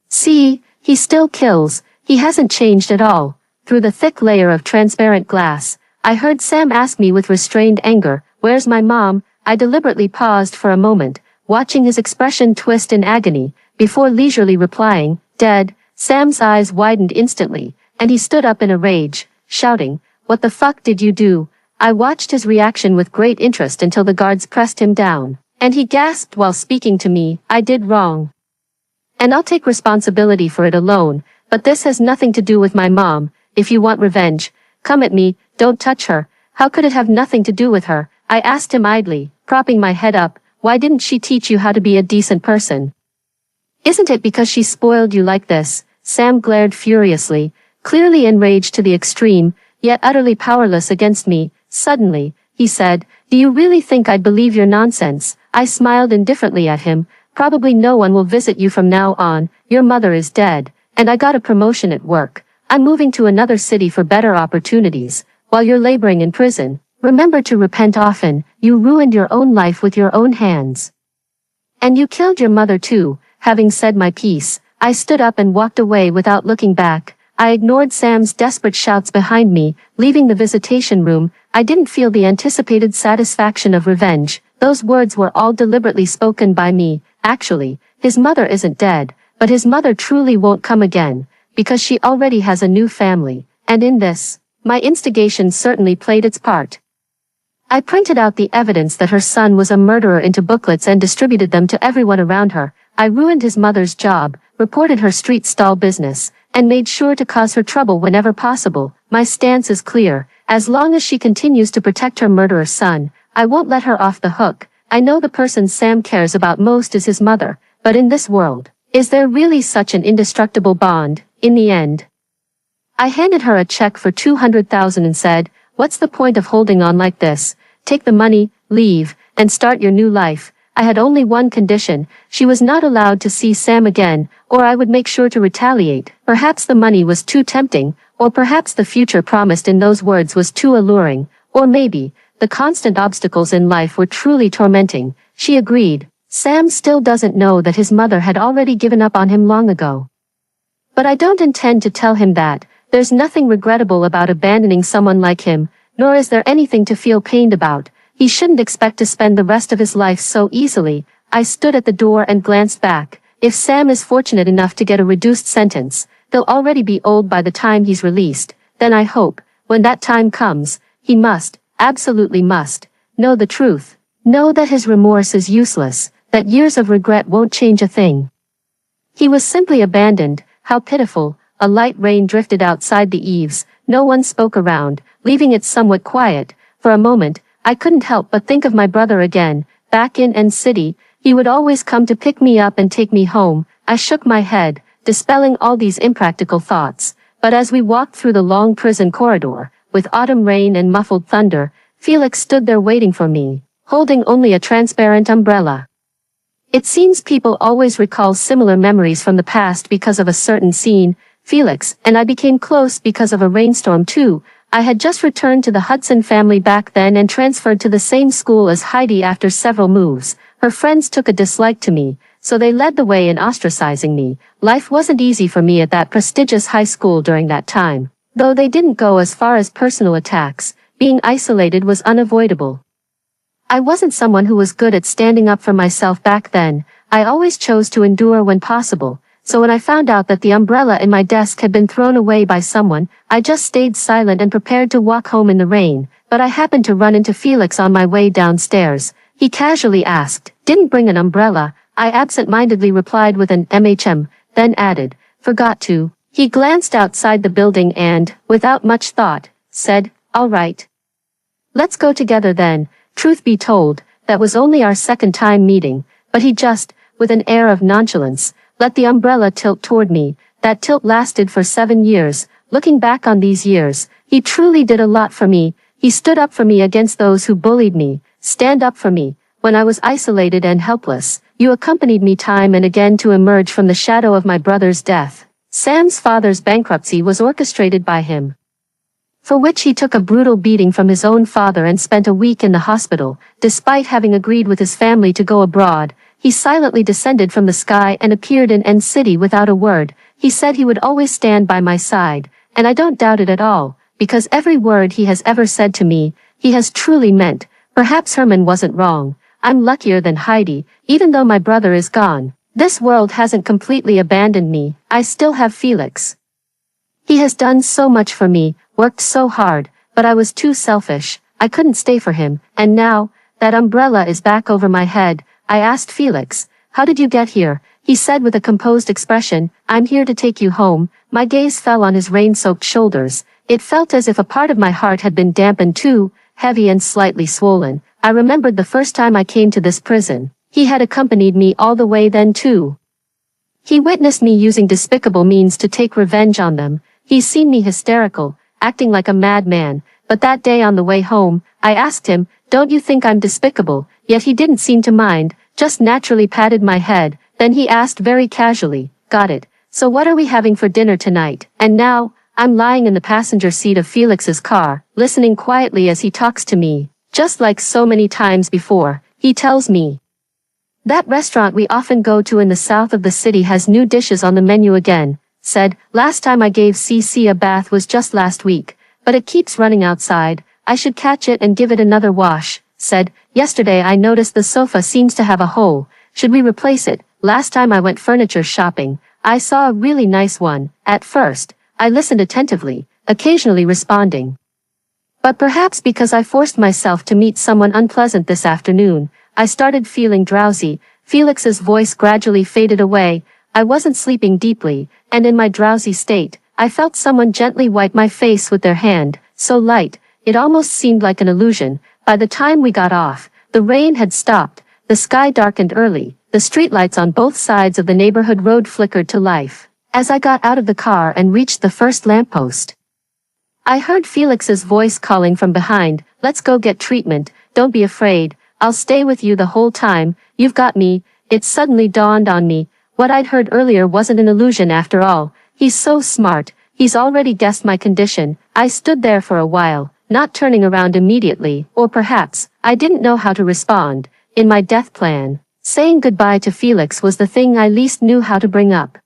"See, he still kills. He hasn't changed at all." Through the thick layer of transparent glass, I heard Sam ask me with restrained anger, "Where's my mom?" I deliberately paused for a moment, watching his expression twist in agony, before leisurely replying, "Dead." Sam's eyes widened instantly, and he stood up in a rage, shouting, "What the fuck did you do?" I watched his reaction with great interest until the guards pressed him down, and he gasped while speaking to me, "I did wrong. And I'll take responsibility for it alone, but this has nothing to do with my mom. If you want revenge, come at me, don't touch her." "How could it have nothing to do with her?" I asked him idly, propping my head up. "Why didn't she teach you how to be a decent person? Isn't it because she spoiled you like this?" Sam glared furiously, clearly enraged to the extreme, yet utterly powerless against me. Suddenly, he said, "Do you really think I'd believe your nonsense?" I smiled indifferently at him. "Probably no one will visit you from now on. Your mother is dead, and I got a promotion at work. I'm moving to another city for better opportunities. While you're laboring in prison, remember to repent often. You ruined your own life with your own hands. And you killed your mother too." Having said my piece, I stood up and walked away without looking back. I ignored Sam's desperate shouts behind me, leaving the visitation room. I didn't feel the anticipated satisfaction of revenge. Those words were all deliberately spoken by me. Actually, his mother isn't dead, but his mother truly won't come again, because she already has a new family, and in this, my instigation certainly played its part. I printed out the evidence that her son was a murderer into booklets and distributed them to everyone around her. I ruined his mother's job, reported her street stall business, and made sure to cause her trouble whenever possible. My stance is clear. As long as she continues to protect her murderer's son, I won't let her off the hook. I know the person Sam cares about most is his mother, but in this world, is there really such an indestructible bond? In the end, I handed her a check for $200,000 and said, "What's the point of holding on like this? Take the money, leave, and start your new life." I had only one condition: she was not allowed to see Sam again, or I would make sure to retaliate. Perhaps the money was too tempting, or perhaps the future promised in those words was too alluring, or maybe, the constant obstacles in life were truly tormenting. She agreed. Sam still doesn't know that his mother had already given up on him long ago. But I don't intend to tell him that. There's nothing regrettable about abandoning someone like him, nor is there anything to feel pained about. He shouldn't expect to spend the rest of his life so easily. I stood at the door and glanced back. If Sam is fortunate enough to get a reduced sentence, they'll already be old by the time he's released. Then I hope, when that time comes, he must, absolutely must, know the truth. Know that his remorse is useless, that years of regret won't change a thing. He was simply abandoned. How pitiful. A light rain drifted outside the eaves. No one spoke around, leaving it somewhat quiet. For a moment, I couldn't help but think of my brother again, back in N City. He would always come to pick me up and take me home. I shook my head, dispelling all these impractical thoughts. But as we walked through the long prison corridor, with autumn rain and muffled thunder, Felix stood there waiting for me, holding only a transparent umbrella. It seems people always recall similar memories from the past because of a certain scene. Felix and I became close because of a rainstorm too. I had just returned to the Hudson family back then and transferred to the same school as Heidi after several moves. Her friends took a dislike to me, so they led the way in ostracizing me. Life wasn't easy for me at that prestigious high school during that time. Though they didn't go as far as personal attacks, being isolated was unavoidable. I wasn't someone who was good at standing up for myself back then. I always chose to endure when possible, so when I found out that the umbrella in my desk had been thrown away by someone, I just stayed silent and prepared to walk home in the rain. But I happened to run into Felix on my way downstairs. He casually asked, "Didn't bring an umbrella?" I absent-mindedly replied with an then added, "Forgot to." He glanced outside the building and, without much thought, said, "All right. Let's go together then." Truth be told, that was only our second time meeting, but he just, with an air of nonchalance, let the umbrella tilt toward me. That tilt lasted for 7 years. Looking back on these years, he truly did a lot for me. He stood up for me against those who bullied me, stand up for me, when I was isolated and helpless. You accompanied me time and again to emerge from the shadow of my brother's death. Sam's father's bankruptcy was orchestrated by him, for which he took a brutal beating from his own father and spent a week in the hospital. Despite having agreed with his family to go abroad, he silently descended from the sky and appeared in N City without a word. He said he would always stand by my side, and I don't doubt it at all, because every word he has ever said to me, he has truly meant. Perhaps Herman wasn't wrong. I'm luckier than Heidi, even though my brother is gone. This world hasn't completely abandoned me. I still have Felix. He has done so much for me, worked so hard, but I was too selfish. I couldn't stay for him, and now, that umbrella is back over my head. I asked Felix, "How did you get here?" He said with a composed expression, "I'm here to take you home." My gaze fell on his rain-soaked shoulders. It felt as if a part of my heart had been dampened too, heavy and slightly swollen. I remembered the first time I came to this prison. He had accompanied me all the way then too. He witnessed me using despicable means to take revenge on them. He's seen me hysterical, acting like a madman, but that day on the way home, I asked him, "Don't you think I'm despicable?" Yet he didn't seem to mind, just naturally patted my head. Then he asked very casually, "Got it. So what are we having for dinner tonight?" And now, I'm lying in the passenger seat of Felix's car, listening quietly as he talks to me. Just like so many times before, he tells me, "That restaurant we often go to in the south of the city has new dishes on the menu again." Said, "Last time I gave CC a bath was just last week, but it keeps running outside. I should catch it and give it another wash." Said, "Yesterday I noticed the sofa seems to have a hole. Should we replace it?" Last time I went furniture shopping, I saw a really nice one. At first, I listened attentively, occasionally responding. But perhaps because I forced myself to meet someone unpleasant this afternoon, I started feeling drowsy. Felix's voice gradually faded away. I wasn't sleeping deeply, and in my drowsy state, I felt someone gently wipe my face with their hand, so light, it almost seemed like an illusion. By the time we got off, the rain had stopped, the sky darkened early, the streetlights on both sides of the neighborhood road flickered to life. As I got out of the car and reached the first lamppost, I heard Felix's voice calling from behind, "Let's go get treatment, don't be afraid, I'll stay with you the whole time, you've got me." It suddenly dawned on me, what I'd heard earlier wasn't an illusion after all. He's so smart, he's already guessed my condition. I stood there for a while, not turning around immediately, or perhaps, I didn't know how to respond. In my death plan, Saying goodbye to Felix was the thing I least knew how to bring up.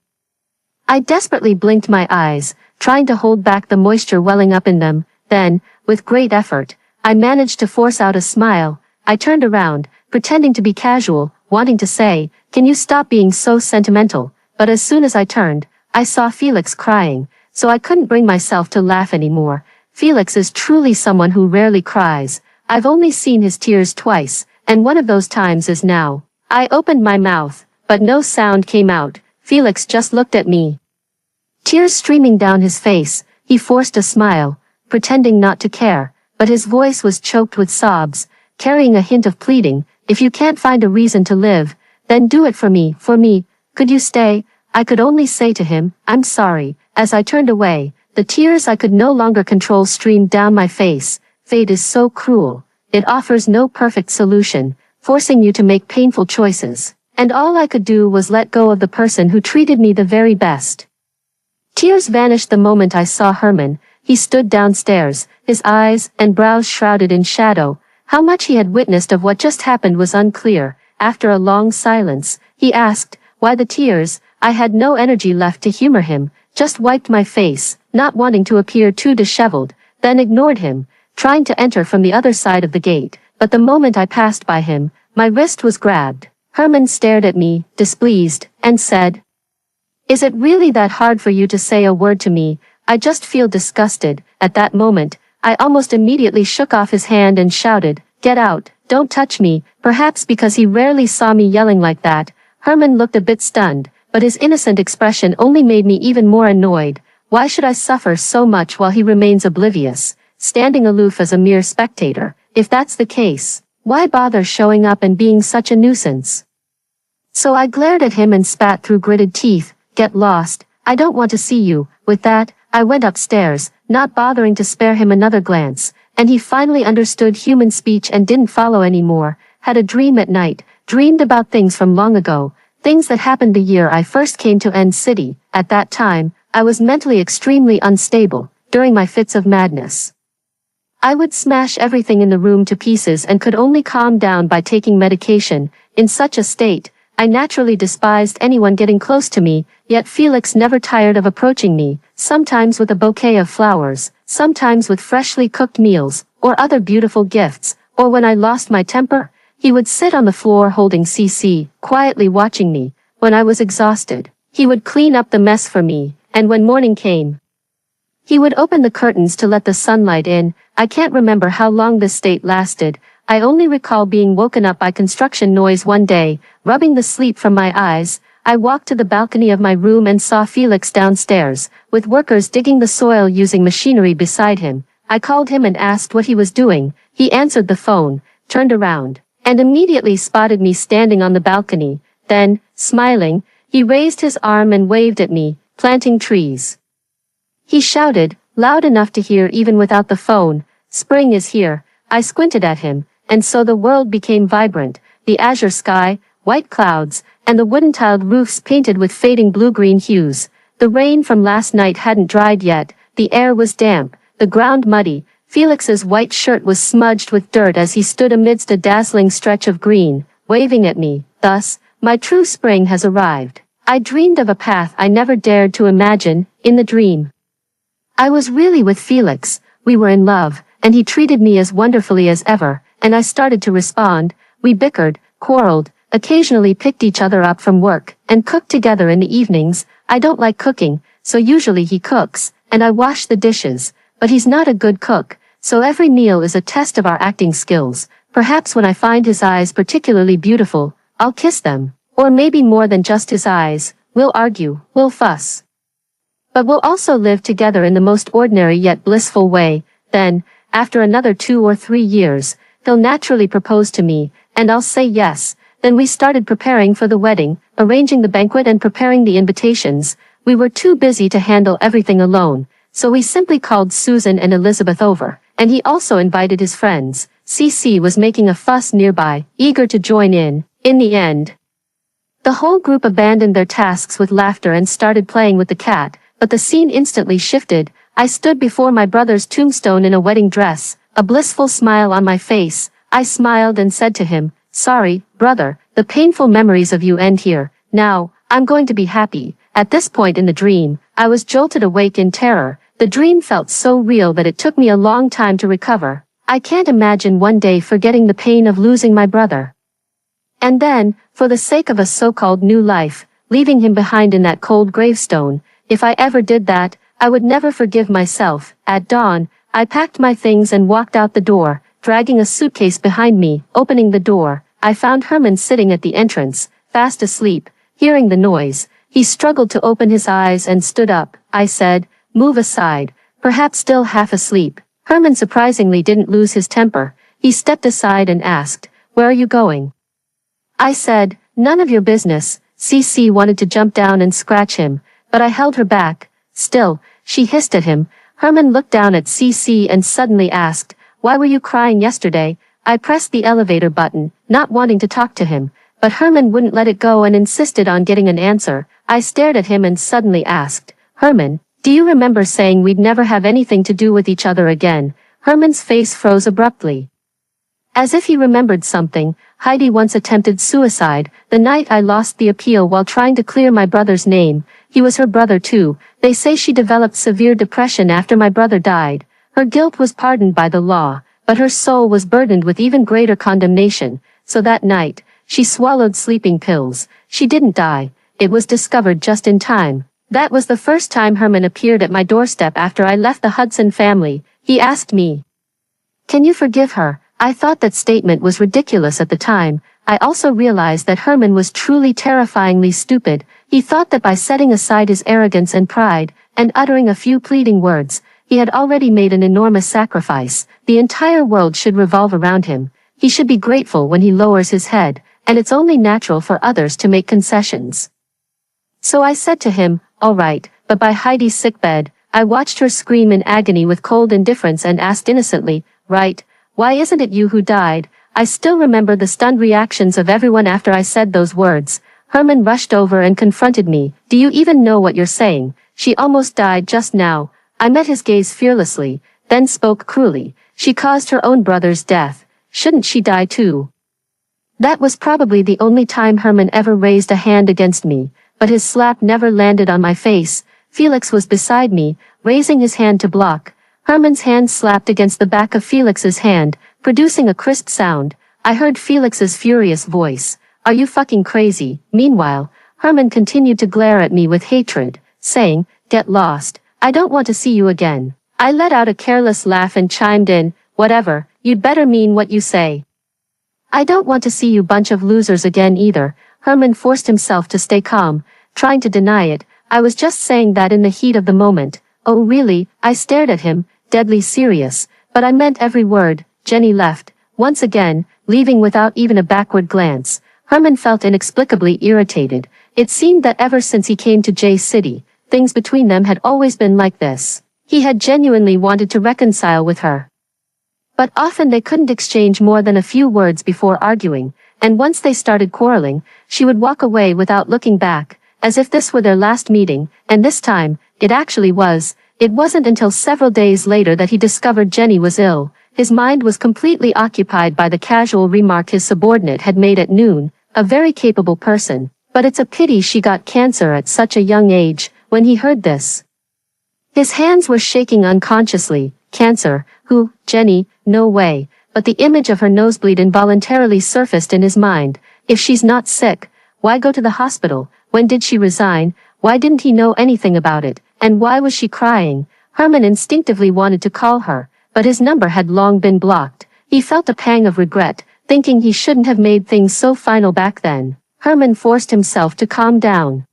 I desperately blinked my eyes, trying to hold back the moisture welling up in them. Then, with great effort, I managed to force out a smile. I turned around, pretending to be casual, wanting to say, "Can you stop being so sentimental?" But as soon as I turned, I saw Felix crying, so I couldn't bring myself to laugh anymore. Felix is truly someone who rarely cries. I've only seen his tears twice, and one of those times is now. I opened my mouth, but no sound came out. Felix just looked at me. Tears streaming down his face, he forced a smile, pretending not to care, but his voice was choked with sobs, carrying a hint of pleading. "If you can't find a reason to live, then do it for me, for me. Could you stay?" I could only say to him, "I'm sorry." As I turned away, the tears I could no longer control streamed down my face. Fate is so cruel. It offers no perfect solution, forcing you to make painful choices. And all I could do was let go of the person who treated me the very best. Tears vanished the moment I saw Herman. He stood downstairs, his eyes and brows shrouded in shadow. How much he had witnessed of what just happened was unclear. After a long silence, he asked, "Why the tears?" I had no energy left to humor him, just wiped my face, not wanting to appear too disheveled, then ignored him, trying to enter from the other side of the gate. But the moment I passed by him, my wrist was grabbed. Herman stared at me, displeased, and said, "Is it really that hard for you to say a word to me? I just feel disgusted." At that moment, I almost immediately shook off his hand and shouted, "Get out, don't touch me." Perhaps because he rarely saw me yelling like that, Herman looked a bit stunned, but his innocent expression only made me even more annoyed. Why should I suffer so much while he remains oblivious, standing aloof as a mere spectator? If that's the case, why bother showing up and being such a nuisance? So I glared at him and spat through gritted teeth, "Get lost, I don't want to see you." With that, I went upstairs, not bothering to spare him another glance, and he finally understood human speech and didn't follow anymore. Had a dream at night, dreamed about things from long ago, things that happened the year I first came to End City. At that time, I was mentally extremely unstable, during my fits of madness. I would smash everything in the room to pieces and could only calm down by taking medication. In such a state, I naturally despised anyone getting close to me, yet Felix never tired of approaching me, sometimes with a bouquet of flowers, sometimes with freshly cooked meals, or other beautiful gifts, or when I lost my temper, he would sit on the floor holding CC, quietly watching me. When I was exhausted, he would clean up the mess for me, and when morning came, he would open the curtains to let the sunlight in. I can't remember how long this state lasted. I only recall being woken up by construction noise one day, rubbing the sleep from my eyes. I walked to the balcony of my room and saw Felix downstairs, with workers digging the soil using machinery beside him. I called him and asked what he was doing. He answered the phone, turned around, and immediately spotted me standing on the balcony. Then, smiling, he raised his arm and waved at me, "Planting trees." He shouted, loud enough to hear even without the phone, "Spring is here." I squinted at him, and so the world became vibrant. The azure sky, white clouds, and the wooden-tiled roofs painted with fading blue-green hues. The rain from last night hadn't dried yet. The air was damp, the ground muddy. Felix's white shirt was smudged with dirt as he stood amidst a dazzling stretch of green, waving at me. Thus, my true spring has arrived. I dreamed of a path I never dared to imagine. In the dream, I was really with Felix. We were in love, and he treated me as wonderfully as ever, and I started to respond. We bickered, quarreled, occasionally picked each other up from work, and cooked together in the evenings. I don't like cooking, so usually he cooks, and I wash the dishes, but he's not a good cook, so every meal is a test of our acting skills. Perhaps when I find his eyes particularly beautiful, I'll kiss them. Or maybe more than just his eyes. We'll argue, we'll fuss, but we'll also live together in the most ordinary yet blissful way. Then, after another 2 or 3 years, he'll naturally propose to me, and I'll say yes. Then we started preparing for the wedding, arranging the banquet and preparing the invitations. We were too busy to handle everything alone, so we simply called Susan and Elizabeth over, and he also invited his friends. CC was making a fuss nearby, eager to join in. In the end, the whole group abandoned their tasks with laughter and started playing with the cat, but the scene instantly shifted. I stood before my brother's tombstone in a wedding dress, a blissful smile on my face. I smiled and said to him, "Sorry, brother, The painful memories of you end here. Now, I'm going to be happy. At this point in the dream, I was jolted awake in terror. The dream felt so real that it took me a long time to recover. I can't imagine one day forgetting the pain of losing my brother. And then, for the sake of a so-called new life, leaving him behind in that cold gravestone, if I ever did that, I would never forgive myself. At dawn, I packed my things and walked out the door, dragging a suitcase behind me. Opening the door, I found Herman sitting at the entrance, fast asleep. Hearing the noise, he struggled to open his eyes and stood up. I said, "Move aside," perhaps still half asleep. Herman surprisingly didn't lose his temper. He stepped aside and asked, "Where are you going?" I said, "None of your business." CC wanted to jump down and scratch him, but I held her back. Still, she hissed at him. Herman looked down at CC and suddenly asked, "Why were you crying yesterday?" I pressed the elevator button, not wanting to talk to him, but Herman wouldn't let it go and insisted on getting an answer. I stared at him and suddenly asked, "Herman, do you remember saying we'd never have anything to do with each other again?" Herman's face froze abruptly. As if he remembered something, Heidi once attempted suicide, the night I lost the appeal while trying to clear my brother's name. He was her brother too. They say she developed severe depression after my brother died. Her guilt was pardoned by the law, but her soul was burdened with even greater condemnation. So that night, she swallowed sleeping pills. She didn't die. It was discovered just in time. That was the first time Herman appeared at my doorstep after I left the Hudson family. He asked me, "Can you forgive her?" I thought that statement was ridiculous at the time. I also realized that Herman was truly terrifyingly stupid. He thought that by setting aside his arrogance and pride, and uttering a few pleading words, he had already made an enormous sacrifice. The entire world should revolve around him. He should be grateful when he lowers his head, and it's only natural for others to make concessions. So I said to him, "All right," but by Heidi's sickbed, I watched her scream in agony with cold indifference and asked innocently, "Right, why isn't it you who died?" I still remember the stunned reactions of everyone after I said those words. Herman rushed over and confronted me. "Do you even know what you're saying? She almost died just now." I met his gaze fearlessly, then spoke cruelly. "She caused her own brother's death. Shouldn't she die too?" That was probably the only time Herman ever raised a hand against me, but his slap never landed on my face. Felix was beside me, raising his hand to block. Herman's hand slapped against the back of Felix's hand, producing a crisp sound. I heard Felix's furious voice, "Are you fucking crazy?" Meanwhile, Herman continued to glare at me with hatred, saying, "Get lost. I don't want to see you again." I let out a careless laugh and chimed in, "Whatever, you'd better mean what you say." "I don't want to see you bunch of losers again either." Herman forced himself to stay calm, trying to deny it. "I was just saying that in the heat of the moment." "Oh really?" I stared at him, deadly serious, but I meant every word. Jenny left, once again, leaving without even a backward glance. Herman felt inexplicably irritated. It seemed that ever since he came to J City, things between them had always been like this. He had genuinely wanted to reconcile with her. But often they couldn't exchange more than a few words before arguing, and once they started quarreling, she would walk away without looking back, as if this were their last meeting, and this time, it actually was. It wasn't until several days later that he discovered Jenny was ill. His mind was completely occupied by the casual remark his subordinate had made at noon, a very capable person, but it's a pity she got cancer at such a young age. When he heard this, his hands were shaking unconsciously. Cancer? Who? Jenny? No way. But the image of her nosebleed involuntarily surfaced in his mind. If she's not sick, why go to the hospital? When did she resign? Why didn't he know anything about it? And why was she crying? Herman instinctively wanted to call her, but his number had long been blocked. He felt a pang of regret, thinking he shouldn't have made things so final back then. Herman forced himself to calm down.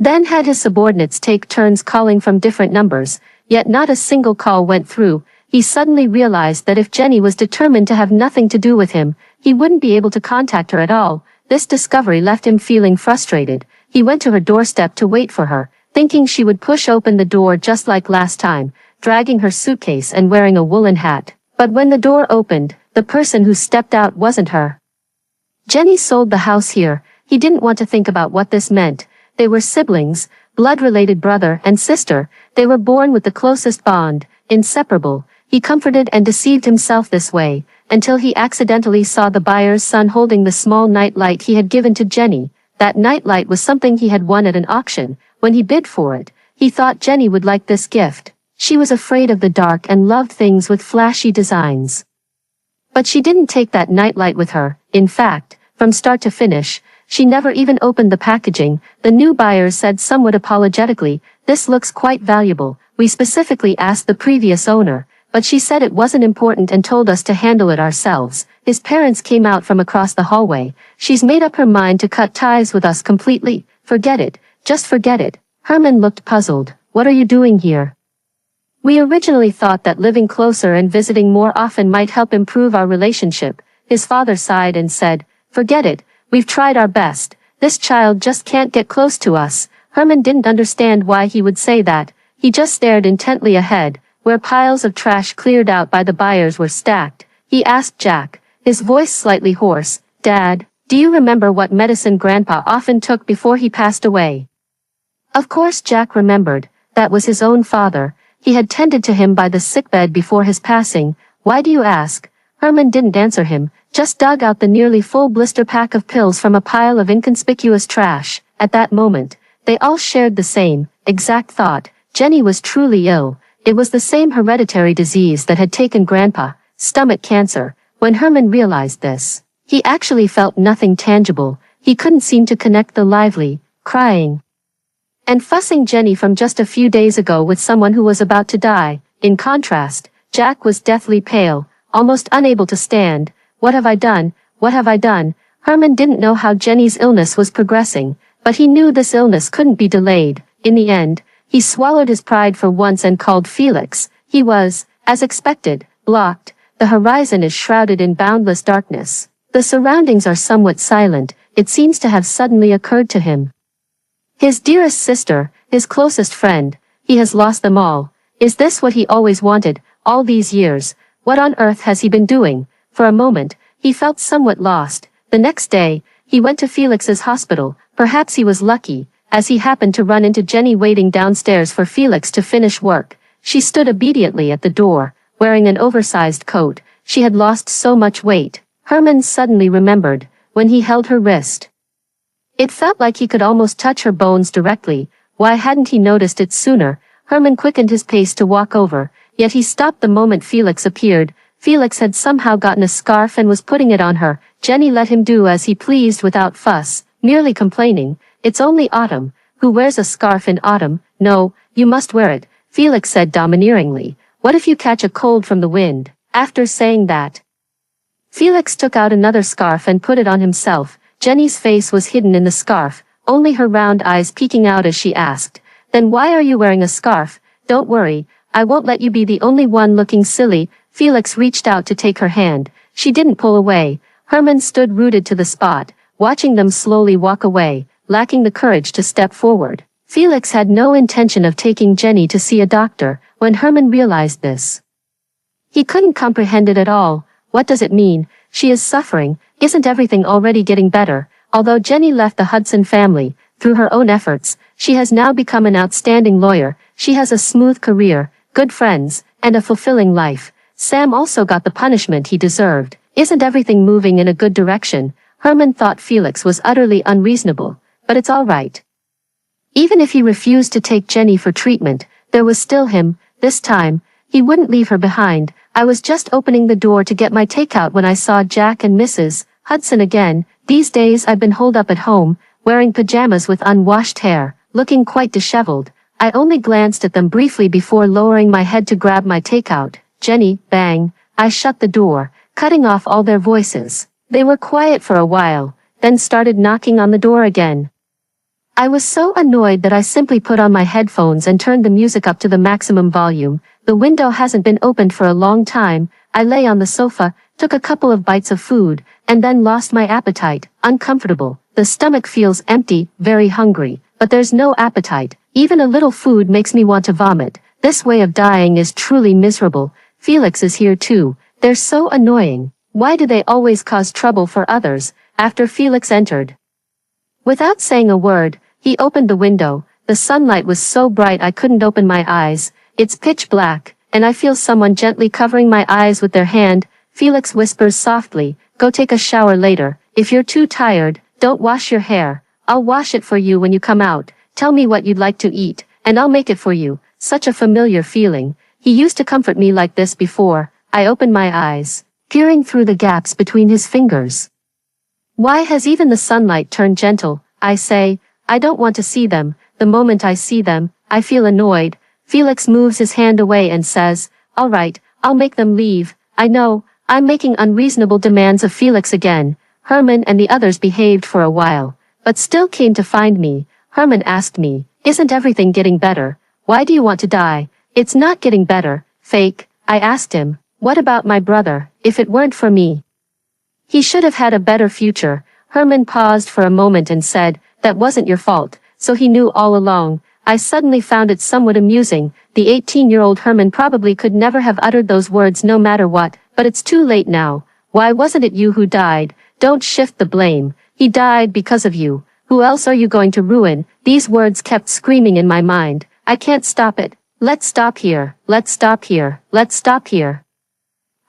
Then had his subordinates take turns calling from different numbers, yet not a single call went through. He suddenly realized that if Jenny was determined to have nothing to do with him, he wouldn't be able to contact her at all. This discovery left him feeling frustrated. He went to her doorstep to wait for her, thinking she would push open the door just like last time, dragging her suitcase and wearing a woolen hat. But when the door opened, the person who stepped out wasn't her. Jenny sold the house here. He didn't want to think about what this meant. They were siblings, blood-related brother and sister. They were born with the closest bond, inseparable. He comforted and deceived himself this way. until he accidentally saw the buyer's son holding the small nightlight he had given to Jenny. That nightlight was something he had won at an auction. When he bid for it, he thought Jenny would like this gift. She was afraid of the dark and loved things with flashy designs. But she didn't take that nightlight with her. In fact, from start to finish, she never even opened the packaging. The new buyer said somewhat apologetically, "This looks quite valuable. We specifically asked the previous owner, but she said it wasn't important and told us to handle it ourselves." His parents came out from across the hallway. "She's made up her mind to cut ties with us completely. Forget it. Just forget it." Herman looked puzzled. "What are you doing here?" "We originally thought that living closer and visiting more often might help improve our relationship." His father sighed and said, "Forget it. We've tried our best. This child just can't get close to us." Herman didn't understand why he would say that. He just stared intently ahead, where piles of trash cleared out by the buyers were stacked. He asked Jack, his voice slightly hoarse, "Dad, do you remember what medicine Grandpa often took before he passed away?" Of course Jack remembered. That was his own father. He had tended to him by the sickbed before his passing. "Why do you ask?" Herman didn't answer him, just dug out the nearly full blister pack of pills from a pile of inconspicuous trash. At that moment, they all shared the same exact thought. Jenny was truly ill. It was the same hereditary disease that had taken Grandpa, stomach cancer. When Herman realized this, he actually felt nothing tangible. He couldn't seem to connect the lively, crying, and fussing Jenny from just a few days ago with someone who was about to die. In contrast, Jack was deathly pale, almost unable to stand. "What have I done? What have I done?" Herman didn't know how Jenny's illness was progressing, but he knew this illness couldn't be delayed. In the end, he swallowed his pride for once and called Felix. He was, as expected, blocked. The horizon is shrouded in boundless darkness. The surroundings are somewhat silent. It seems to have suddenly occurred to him. His dearest sister, his closest friend, he has lost them all. Is this what he always wanted, all these years? What on earth has he been doing? For a moment, he felt somewhat lost. The next day, he went to Felix's hospital. Perhaps he was lucky, as he happened to run into Jenny waiting downstairs for Felix to finish work. She stood obediently at the door, wearing an oversized coat. She had lost so much weight. Herman suddenly remembered, when he held her wrist. It felt like he could almost touch her bones directly. Why hadn't he noticed it sooner? Herman quickened his pace to walk over, yet he stopped the moment Felix appeared. Felix had somehow gotten a scarf and was putting it on her. Jenny let him do as he pleased without fuss, merely complaining, "It's only autumn. Who wears a scarf in autumn? No, you must wear it," Felix said domineeringly. "What if you catch a cold from the wind?" After saying that, Felix took out another scarf and put it on himself. Jenny's face was hidden in the scarf, only her round eyes peeking out as she asked, "Then why are you wearing a scarf?" "Don't worry, I won't let you be the only one looking silly." Felix reached out to take her hand. She didn't pull away. Herman stood rooted to the spot, watching them slowly walk away, lacking the courage to step forward. Felix had no intention of taking Jenny to see a doctor. When Herman realized this, he couldn't comprehend it at all. What does it mean? She is suffering. Isn't everything already getting better? Although Jenny left the Hudson family, through her own efforts, she has now become an outstanding lawyer. She has a smooth career, good friends, and a fulfilling life. Sam also got the punishment he deserved. Isn't everything moving in a good direction? Herman thought Felix was utterly unreasonable, but it's all right. Even if he refused to take Jenny for treatment, there was still him. This time, he wouldn't leave her behind. "I was just opening the door to get my takeout when I saw Jack and Mrs. Hudson again. These days I've been holed up at home, wearing pajamas with unwashed hair, looking quite disheveled. I only glanced at them briefly before lowering my head to grab my takeout." Jenny, bang. I shut the door, cutting off all their voices. They were quiet for a while, then started knocking on the door again. I was so annoyed that I simply put on my headphones and turned the music up to the maximum volume. The window hasn't been opened for a long time. I lay on the sofa, took a couple of bites of food, and then lost my appetite. Uncomfortable. The stomach feels empty, very hungry, but there's no appetite. Even a little food makes me want to vomit. This way of dying is truly miserable. Felix is here too. They're so annoying. Why do they always cause trouble for others? After Felix entered, without saying a word, he opened the window. The sunlight was so bright I couldn't open my eyes. It's pitch black, and I feel someone gently covering my eyes with their hand. Felix whispers softly, go take a shower later. If you're too tired, don't wash your hair. I'll wash it for you when you come out. Tell me what you'd like to eat, and I'll make it for you. Such a familiar feeling. He used to comfort me like this before. I opened my eyes, peering through the gaps between his fingers. Why has even the sunlight turned gentle? I say. I don't want to see them. The moment I see them, I feel annoyed. Felix moves his hand away and says, all right, I'll make them leave. I know, I'm making unreasonable demands of Felix again. Herman and the others behaved for a while, but still came to find me. Herman asked me, isn't everything getting better? Why do you want to die? It's not getting better, fake. I asked him, what about my brother, if it weren't for me? He should have had a better future. Herman paused for a moment and said, that wasn't your fault, so he knew all along. I suddenly found it somewhat amusing. The 18-year-old Herman probably could never have uttered those words no matter what, but it's too late now. Why wasn't it you who died? Don't shift the blame. He died because of you. Who else are you going to ruin? These words kept screaming in my mind. I can't stop it. Let's stop here. Let's stop here. Let's stop here.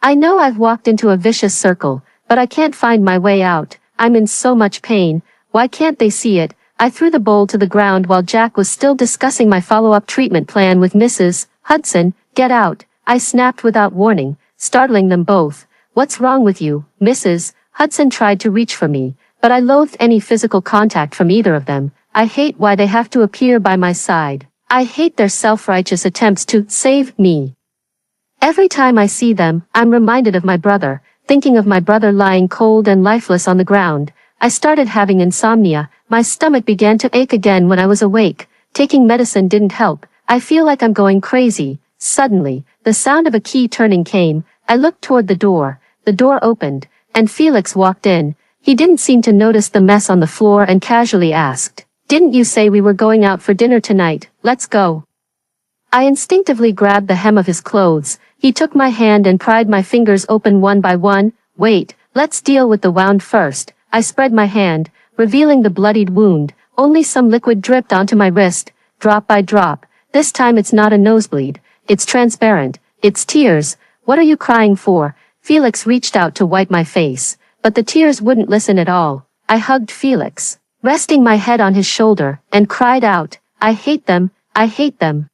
I know I've walked into a vicious circle, but I can't find my way out. I'm in so much pain. Why can't they see it? I threw the bowl to the ground while Jack was still discussing my follow-up treatment plan with Mrs. Hudson. Get out. I snapped without warning, startling them both. What's wrong with you, Mrs. Hudson tried to reach for me, but I loathed any physical contact from either of them. I hate why they have to appear by my side. I hate their self-righteous attempts to save me. Every time I see them, I'm reminded of my brother, thinking of my brother lying cold and lifeless on the ground. I started having insomnia. My stomach began to ache again when I was awake. Taking medicine didn't help. I feel like I'm going crazy. Suddenly, the sound of a key turning came. I looked toward the door. The door opened, and Felix walked in. He didn't seem to notice the mess on the floor and casually asked, didn't you say we were going out for dinner tonight? Let's go. I instinctively grabbed the hem of his clothes. He took my hand and pried my fingers open one by one. Wait, let's deal with the wound first. I spread my hand, revealing the bloodied wound. Only some liquid dripped onto my wrist, drop by drop. This time it's not a nosebleed. It's transparent. It's tears. What are you crying for? Felix reached out to wipe my face, but the tears wouldn't listen at all. I hugged Felix, resting my head on his shoulder, and cried out, I hate them. I hate them.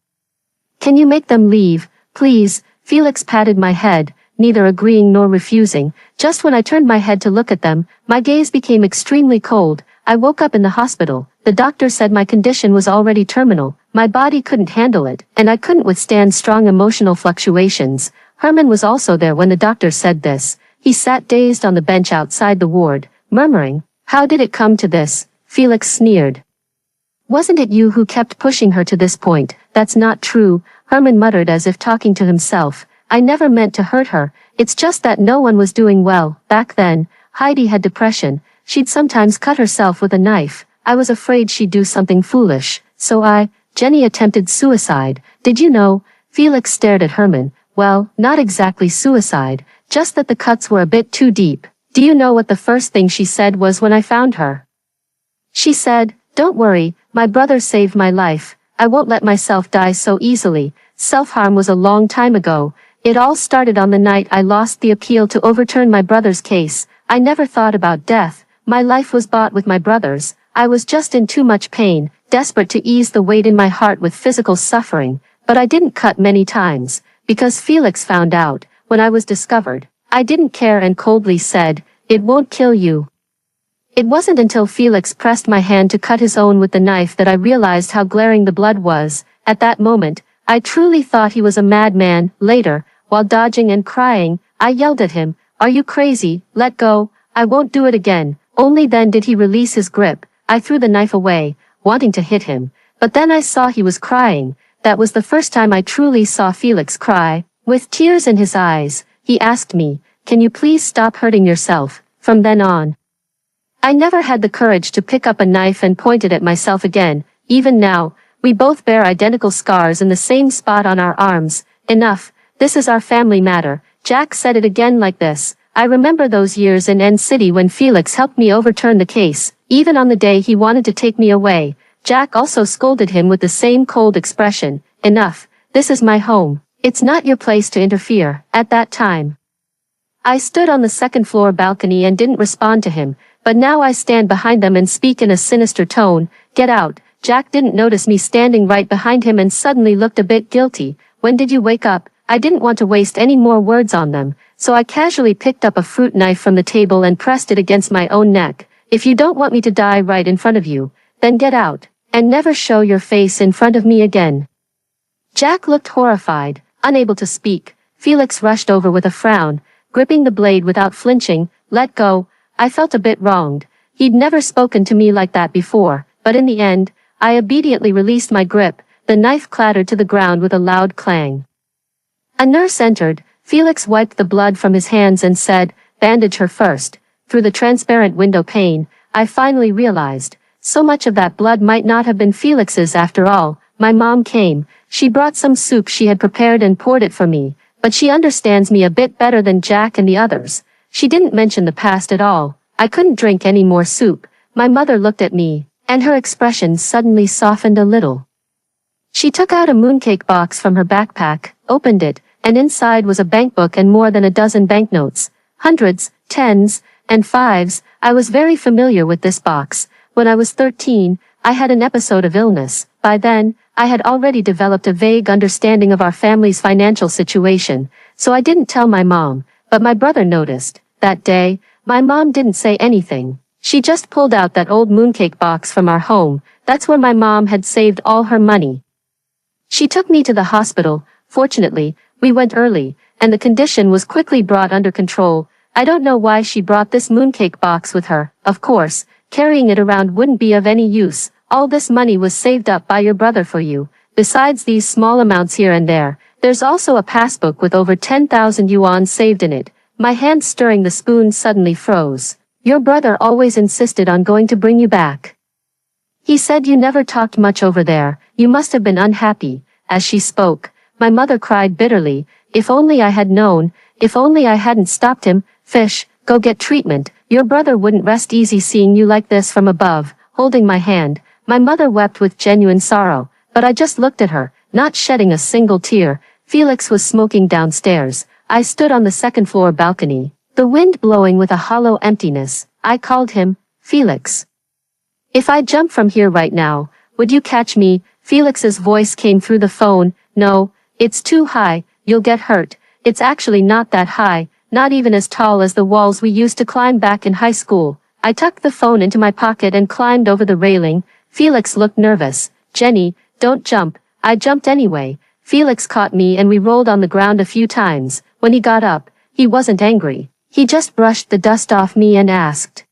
Can you make them leave, please? Felix patted my head, neither agreeing nor refusing. Just when I turned my head to look at them, my gaze became extremely cold. I woke up in the hospital. The doctor said my condition was already terminal. My body couldn't handle it, and I couldn't withstand strong emotional fluctuations. Herman was also there when the doctor said this. He sat dazed on the bench outside the ward, murmuring, how did it come to this? Felix sneered. Wasn't it you who kept pushing her to this point? That's not true, Herman muttered as if talking to himself. I never meant to hurt her. It's just that no one was doing well. Back then, Heidi had depression. She'd sometimes cut herself with a knife. I was afraid she'd do something foolish. So Jenny attempted suicide. Did you know? Felix stared at Herman. Well, not exactly suicide, just that the cuts were a bit too deep. Do you know what the first thing she said was when I found her? She said, don't worry, my brother saved my life. I won't let myself die so easily. Self-harm was a long time ago. It all started on the night I lost the appeal to overturn my brother's case. I never thought about death. My life was bought with my brother's. I was just in too much pain, desperate to ease the weight in my heart with physical suffering. But I didn't cut many times, because Felix found out, when I was discovered. I didn't care and coldly said, it won't kill you. It wasn't until Felix pressed my hand to cut his own with the knife that I realized how glaring the blood was. At that moment, I truly thought he was a madman. Later, while dodging and crying, I yelled at him, are you crazy? Let go. I won't do it again. Only then did he release his grip. I threw the knife away, wanting to hit him. But then I saw he was crying. That was the first time I truly saw Felix cry. With tears in his eyes, he asked me, can you please stop hurting yourself? From then on, I never had the courage to pick up a knife and point it at myself again. Even now, we both bear identical scars in the same spot on our arms. Enough. This is our family matter. Jack said it again like this. I remember those years in N City when Felix helped me overturn the case, even on the day he wanted to take me away. Jack also scolded him with the same cold expression. Enough. This is my home. It's not your place to interfere. At that time, I stood on the second floor balcony and didn't respond to him, but now I stand behind them and speak in a sinister tone. Get out. Jack didn't notice me standing right behind him and suddenly looked a bit guilty. When did you wake up? I didn't want to waste any more words on them, so I casually picked up a fruit knife from the table and pressed it against my own neck. If you don't want me to die right in front of you, then get out, and never show your face in front of me again. Jack looked horrified, unable to speak. Felix rushed over with a frown, gripping the blade without flinching. Let go. I felt a bit wronged. He'd never spoken to me like that before, but in the end, I obediently released my grip. The knife clattered to the ground with a loud clang. A nurse entered. Felix wiped the blood from his hands and said, bandage her first. Through the transparent window pane, I finally realized, so much of that blood might not have been Felix's after all. My mom came. She brought some soup she had prepared and poured it for me, but she understands me a bit better than Jack and the others. She didn't mention the past at all. I couldn't drink any more soup. My mother looked at me, and her expression suddenly softened a little. She took out a mooncake box from her backpack, opened it, and inside was a bankbook and more than a dozen banknotes. Hundreds, tens, and fives. I was very familiar with this box. When I was 13, I had an episode of illness. By then, I had already developed a vague understanding of our family's financial situation, so I didn't tell my mom, but my brother noticed. That day, my mom didn't say anything. She just pulled out that old mooncake box from our home. That's where my mom had saved all her money. She took me to the hospital. Fortunately, we went early, and the condition was quickly brought under control. I don't know why she brought this mooncake box with her. Of course, carrying it around wouldn't be of any use. All this money was saved up by your brother for you. Besides these small amounts here and there, there's also a passbook with over 10,000 yuan saved in it. My hand stirring the spoon suddenly froze. Your brother always insisted on going to bring you back. He said you never talked much over there. You must have been unhappy. As she spoke, my mother cried bitterly. If only I had known. If only I hadn't stopped him. Fish, go get treatment. Your brother wouldn't rest easy seeing you like this from above. Holding my hand, my mother wept with genuine sorrow, but I just looked at her, not shedding a single tear. Felix was smoking downstairs. I stood on the second floor balcony, the wind blowing with a hollow emptiness. I called him, Felix. If I jump from here right now, would you catch me? Felix's voice came through the phone. No, it's too high, you'll get hurt. It's actually not that high, not even as tall as the walls we used to climb back in high school. I tucked the phone into my pocket and climbed over the railing. Felix looked nervous. Jenny, don't jump. I jumped anyway. Felix caught me and we rolled on the ground a few times. When he got up, he wasn't angry. He just brushed the dust off me and asked,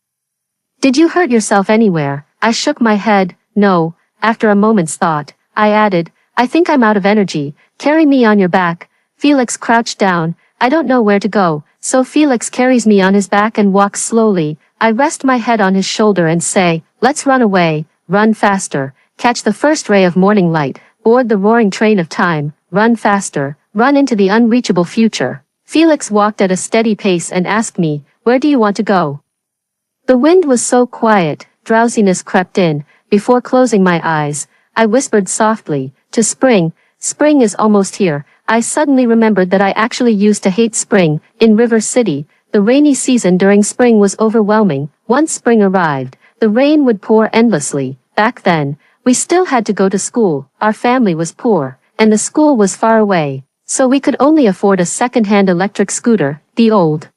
did you hurt yourself anywhere? I shook my head. No. After a moment's thought, I added, I think I'm out of energy. Carry me on your back. Felix crouched down. I don't know where to go, so Felix carries me on his back and walks slowly. I rest my head on his shoulder and say, let's run away. Run faster. Catch the first ray of morning light. Board the roaring train of time. Run faster. Run into the unreachable future. Felix walked at a steady pace and asked me, where do you want to go? The wind was so quiet, drowsiness crept in. Before closing my eyes, I whispered softly, to spring. Spring is almost here. I suddenly remembered that I actually used to hate spring. In River City, the rainy season during spring was overwhelming. Once spring arrived, the rain would pour endlessly. Back then, we still had to go to school. Our family was poor, and the school was far away, so we could only afford a second-hand electric scooter. The old,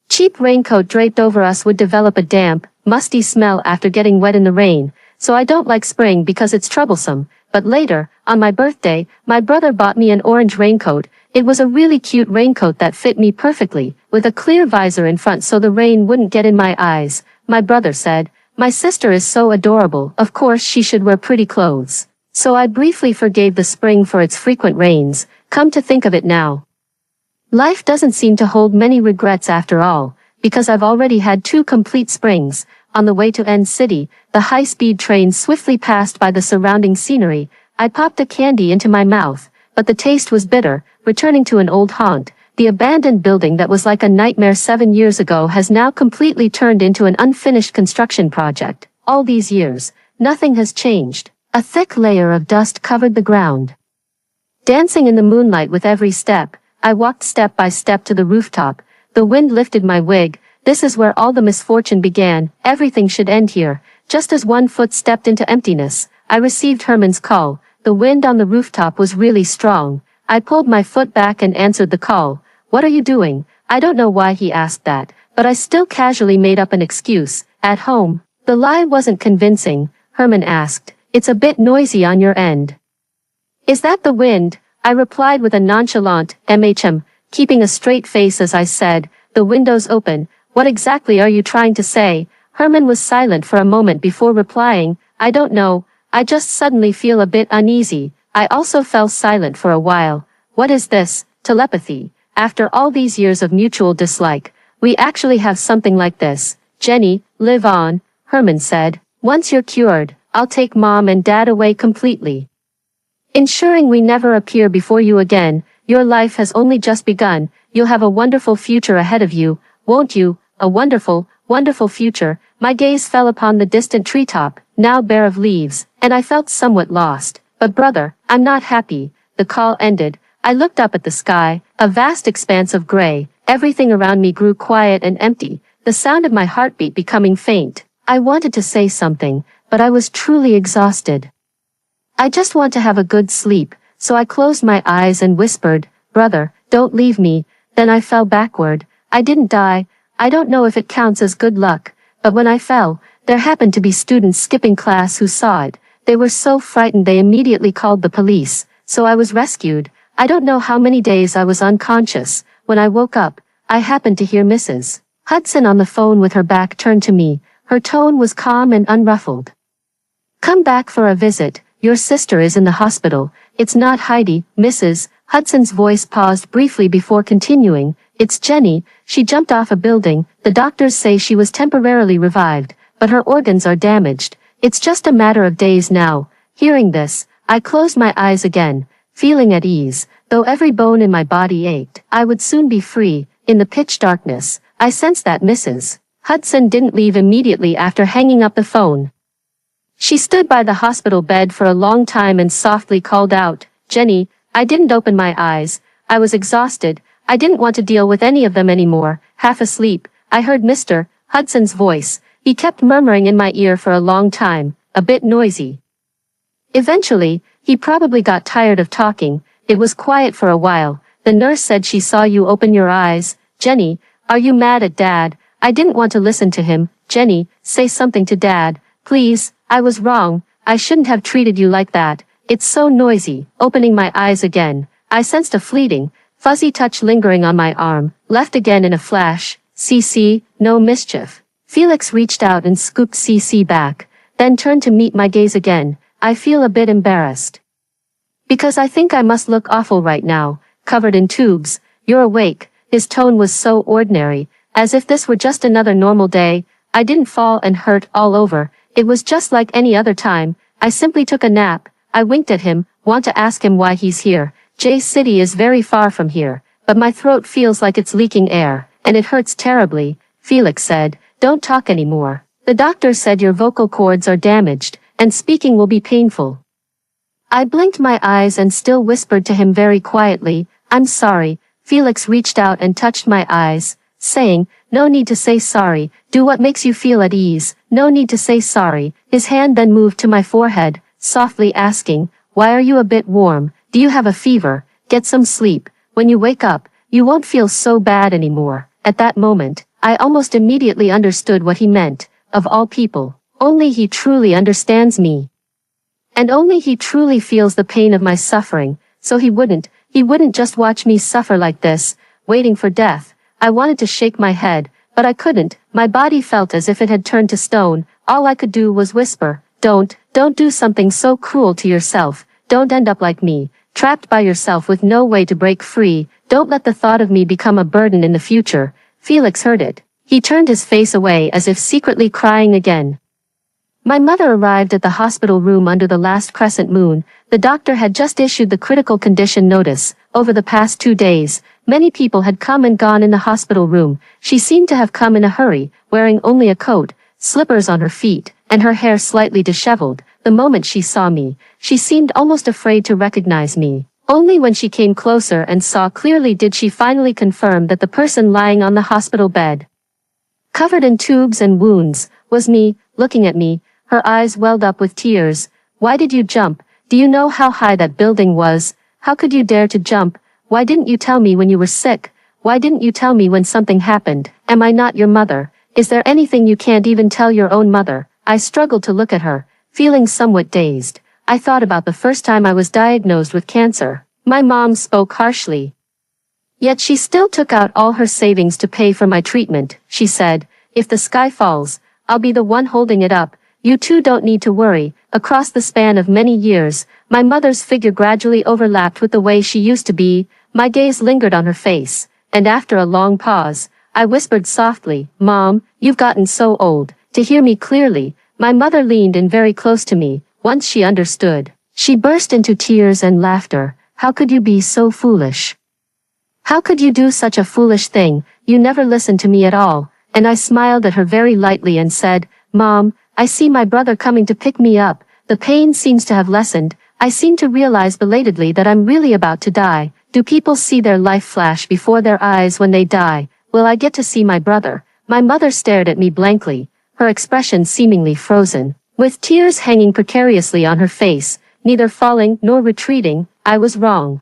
cheap raincoat draped over us would develop a damp, musty smell after getting wet in the rain, so I don't like spring because it's troublesome. But later, on my birthday, my brother bought me an orange raincoat. It was a really cute raincoat that fit me perfectly, with a clear visor in front so the rain wouldn't get in my eyes. My brother said, my sister is so adorable, of course she should wear pretty clothes. So I briefly forgave the spring for its frequent rains. Come to think of it now, life doesn't seem to hold many regrets after all, because I've already had 2 complete springs. On the way to N City, the high-speed train swiftly passed by the surrounding scenery. I popped a candy into my mouth, but the taste was bitter. Returning to an old haunt, the abandoned building that was like a nightmare 7 years ago has now completely turned into an unfinished construction project. All these years, nothing has changed. A thick layer of dust covered the ground. Dancing in the moonlight with every step, I walked step by step to the rooftop. The wind lifted my wig. This is where all the misfortune began. Everything should end here. Just as one foot stepped into emptiness, I received Herman's call. The wind on the rooftop was really strong. I pulled my foot back and answered the call. "What are you doing?" I don't know why he asked that, but I still casually made up an excuse. "At home." The lie wasn't convincing. Herman asked, "It's a bit noisy on your end." "Is that the wind?" I replied with a nonchalant, keeping a straight face as I said, "The window's open. What exactly are you trying to say?" Herman was silent for a moment before replying, "I don't know, I just suddenly feel a bit uneasy." I also fell silent for a while. What is this? Telepathy. After all these years of mutual dislike, we actually have something like this. "Jenny, live on," Herman said. "Once you're cured, I'll take Mom and Dad away completely, ensuring we never appear before you again. Your life has only just begun. You'll have a wonderful future ahead of you, won't you? A wonderful, wonderful future." My gaze fell upon the distant treetop, now bare of leaves, and I felt somewhat lost. "But brother, I'm not happy." The call ended. I looked up at the sky, a vast expanse of gray. Everything around me grew quiet and empty, the sound of my heartbeat becoming faint. I wanted to say something, but I was truly exhausted. "I just want to have a good sleep," so I closed my eyes and whispered, "Brother, don't leave me." Then I fell backward. I didn't die. I don't know if it counts as good luck, but when I fell, there happened to be students skipping class who saw it. They were so frightened they immediately called the police, so I was rescued. I don't know how many days I was unconscious. When I woke up, I happened to hear Mrs. Hudson on the phone with her back turned to me. Her tone was calm and unruffled. "Come back for a visit. Your sister is in the hospital. It's not Heidi." Mrs. Hudson's voice paused briefly before continuing. "It's Jenny. She jumped off a building. The doctors say she was temporarily revived, but her organs are damaged. It's just a matter of days now." Hearing this, I closed my eyes again, feeling at ease. Though every bone in my body ached, I would soon be free. In the pitch darkness, I sensed that Mrs. Hudson didn't leave immediately after hanging up the phone. She stood by the hospital bed for a long time and softly called out, "Jenny." I didn't open my eyes. I was exhausted. I didn't want to deal with any of them anymore. Half asleep, I heard Mr. Hudson's voice. He kept murmuring in my ear for a long time, a bit noisy. Eventually, he probably got tired of talking. It was quiet for a while. "The nurse said she saw you open your eyes. Jenny, are you mad at Dad?" I didn't want to listen to him. "Jenny, say something to Dad, please." I was wrong. I shouldn't have treated you like that. It's so noisy. Opening my eyes again, I sensed a fleeting, fuzzy touch lingering on my arm, left again in a flash. "CC, no mischief." Felix reached out and scooped CC back, then turned to meet my gaze again. I feel a bit embarrassed, because I think I must look awful right now, covered in tubes. "You're awake." His tone was so ordinary, as if this were just another normal day. I didn't fall and hurt all over. It was just like any other time. I simply took a nap. I winked at him, want to ask him why he's here. J City is very far from here, but my throat feels like it's leaking air, and it hurts terribly. Felix said, "Don't talk anymore. The doctor said your vocal cords are damaged, and speaking will be painful." I blinked my eyes and still whispered to him very quietly, "I'm sorry." Felix reached out and touched my eyes, saying, "No need to say sorry. Do what makes you feel at ease. No need to say sorry." His hand then moved to my forehead, softly asking, "Why are you a bit warm? Do you have a fever? Get some sleep. When you wake up, you won't feel so bad anymore." At that moment, I almost immediately understood what he meant. Of all people, only he truly understands me. And only he truly feels the pain of my suffering, so he wouldn't just watch me suffer like this, waiting for death. I wanted to shake my head, but I couldn't. My body felt as if it had turned to stone. All I could do was whisper, don't do something so cruel to yourself. Don't end up like me, trapped by yourself with no way to break free. Don't let the thought of me become a burden in the future." Felix heard it. He turned his face away as if secretly crying again. My mother arrived at the hospital room under the last crescent moon. The doctor had just issued the critical condition notice. Over the past 2 days, many people had come and gone in the hospital room. She seemed to have come in a hurry, wearing only a coat, slippers on her feet, and her hair slightly disheveled. The moment she saw me, she seemed almost afraid to recognize me. Only when she came closer and saw clearly did she finally confirm that the person lying on the hospital bed, covered in tubes and wounds, was me. Looking at me, her eyes welled up with tears. "Why did you jump? Do you know how high that building was? How could you dare to jump? Why didn't you tell me when you were sick? Why didn't you tell me when something happened? Am I not your mother? Is there anything you can't even tell your own mother?" I struggled to look at her, feeling somewhat dazed. I thought about the first time I was diagnosed with cancer. My mom spoke harshly. Yet she still took out all her savings to pay for my treatment. She said, "If the sky falls, I'll be the one holding it up. You two don't need to worry." Across the span of many years, my mother's figure gradually overlapped with the way she used to be. My gaze lingered on her face, and after a long pause, I whispered softly, "Mom, you've gotten so old." To hear me clearly, my mother leaned in very close to me. Once she understood, she burst into tears and laughter. "How could you be so foolish? How could you do such a foolish thing? You never listened to me at all." And I smiled at her very lightly and said, "Mom, I see my brother coming to pick me up." The pain seems to have lessened. I seem to realize belatedly that I'm really about to die. Do people see their life flash before their eyes when they die? Will I get to see my brother? My mother stared at me blankly, her expression seemingly frozen, with tears hanging precariously on her face, neither falling nor retreating. I was wrong.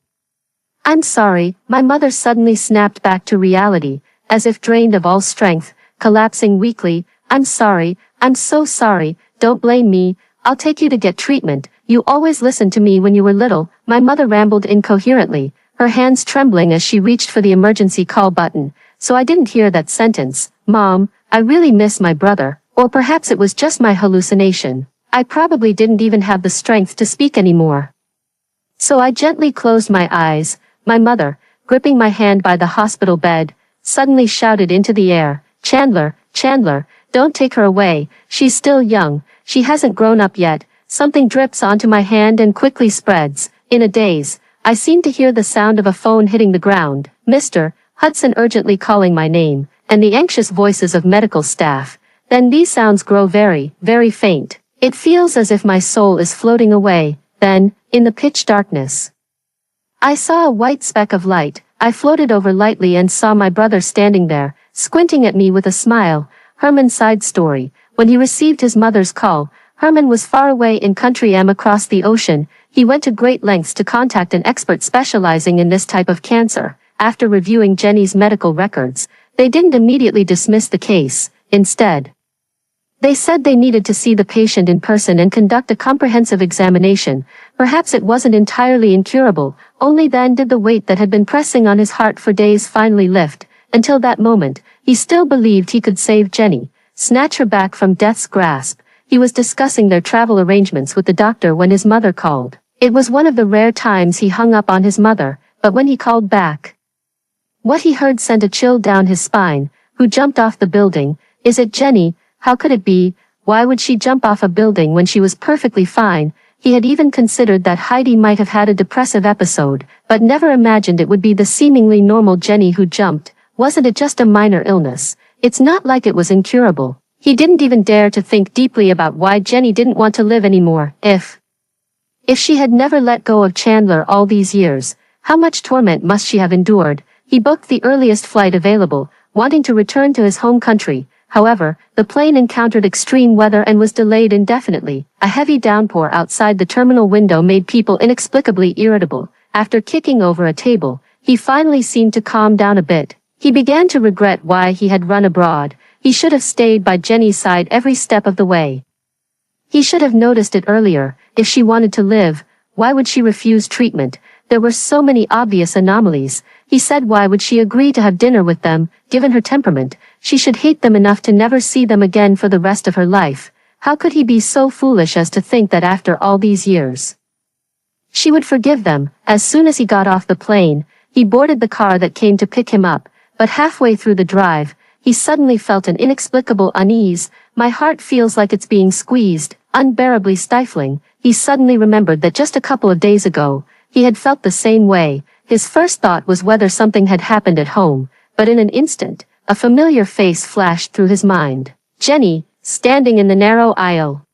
"I'm sorry," my mother suddenly snapped back to reality, as if drained of all strength, collapsing weakly. "I'm sorry, I'm so sorry, don't blame me, I'll take you to get treatment. You always listened to me when you were little." My mother rambled incoherently, her hands trembling as she reached for the emergency call button. So I didn't hear that sentence. "Mom, I really miss my brother." Or perhaps it was just my hallucination. I probably didn't even have the strength to speak anymore. So I gently closed my eyes. My mother, gripping my hand by the hospital bed, suddenly shouted into the air, "Chandler, Chandler, don't take her away. She's still young. She hasn't grown up yet." Something drips onto my hand and quickly spreads. In a daze, I seem to hear the sound of a phone hitting the ground. "Mr. Hudson," urgently calling my name, and the anxious voices of medical staff. Then these sounds grow very, very faint. It feels as if my soul is floating away. Then, in the pitch darkness, I saw a white speck of light. I floated over lightly and saw my brother standing there, squinting at me with a smile. Herman's side story. When he received his mother's call, Herman was far away in country M across the ocean. He went to great lengths to contact an expert specializing in this type of cancer. After reviewing Jenny's medical records, they didn't immediately dismiss the case. Instead, they said they needed to see the patient in person and conduct a comprehensive examination. Perhaps it wasn't entirely incurable. Only then did the weight that had been pressing on his heart for days finally lift. Until that moment, he still believed he could save Jenny, snatch her back from death's grasp. He was discussing their travel arrangements with the doctor when his mother called. It was one of the rare times he hung up on his mother, but when he called back, what he heard sent a chill down his spine. "Who jumped off the building? Is it Jenny? How could it be? Why would she jump off a building when she was perfectly fine?" He had even considered that Heidi might have had a depressive episode, but never imagined it would be the seemingly normal Jenny who jumped. Wasn't it just a minor illness? It's not like it was incurable. He didn't even dare to think deeply about why Jenny didn't want to live anymore. If she had never let go of Chandler all these years, how much torment must she have endured? He booked the earliest flight available, wanting to return to his home country. However, the plane encountered extreme weather and was delayed indefinitely. A heavy downpour outside the terminal window made people inexplicably irritable. After kicking over a table, he finally seemed to calm down a bit. He began to regret why he had run abroad. He should have stayed by Jenny's side every step of the way. He should have noticed it earlier. If she wanted to live, why would she refuse treatment? There were so many obvious anomalies. He said, why would she agree to have dinner with them? Given her temperament, she should hate them enough to never see them again for the rest of her life. How could he be so foolish as to think that after all these years, she would forgive them? As soon as he got off the plane, he boarded the car that came to pick him up, but halfway through the drive, he suddenly felt an inexplicable unease. "My heart feels like it's being squeezed," unbearably stifling. He suddenly remembered that just a couple of days ago, he had felt the same way. His first thought was whether something had happened at home, but in an instant, a familiar face flashed through his mind. Jenny, standing in the narrow aisle,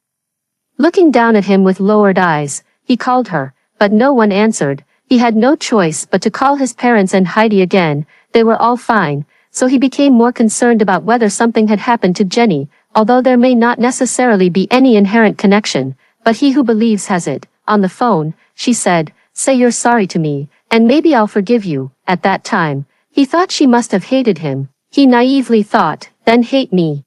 looking down at him with lowered eyes. He called her, but no one answered. He had no choice but to call his parents and Heidi again. They were all fine, so he became more concerned about whether something had happened to Jenny, although there may not necessarily be any inherent connection, but he who believes has it. On the phone, she said, "Say you're sorry to me, and maybe I'll forgive you." At that time, he thought she must have hated him. He naively thought, "Then hate me.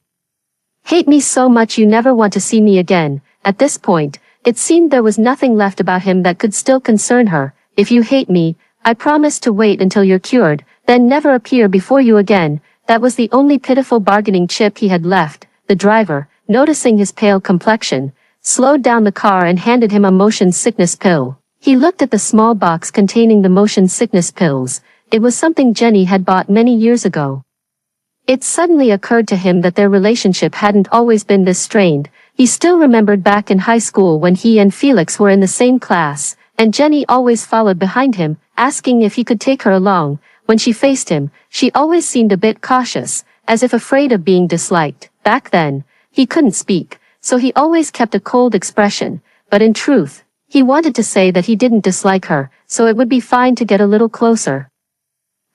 Hate me so much you never want to see me again." At this point, it seemed there was nothing left about him that could still concern her. "If you hate me, I promise to wait until you're cured, then never appear before you again." That was the only pitiful bargaining chip he had left. The driver, noticing his pale complexion, slowed down the car and handed him a motion sickness pill. He looked at the small box containing the motion sickness pills. It was something Jenny had bought many years ago. It suddenly occurred to him that their relationship hadn't always been this strained. He still remembered back in high school when he and Felix were in the same class, and Jenny always followed behind him, asking if he could take her along. When she faced him, she always seemed a bit cautious, as if afraid of being disliked. Back then, he couldn't speak, so he always kept a cold expression, but in truth, he wanted to say that he didn't dislike her, so it would be fine to get a little closer.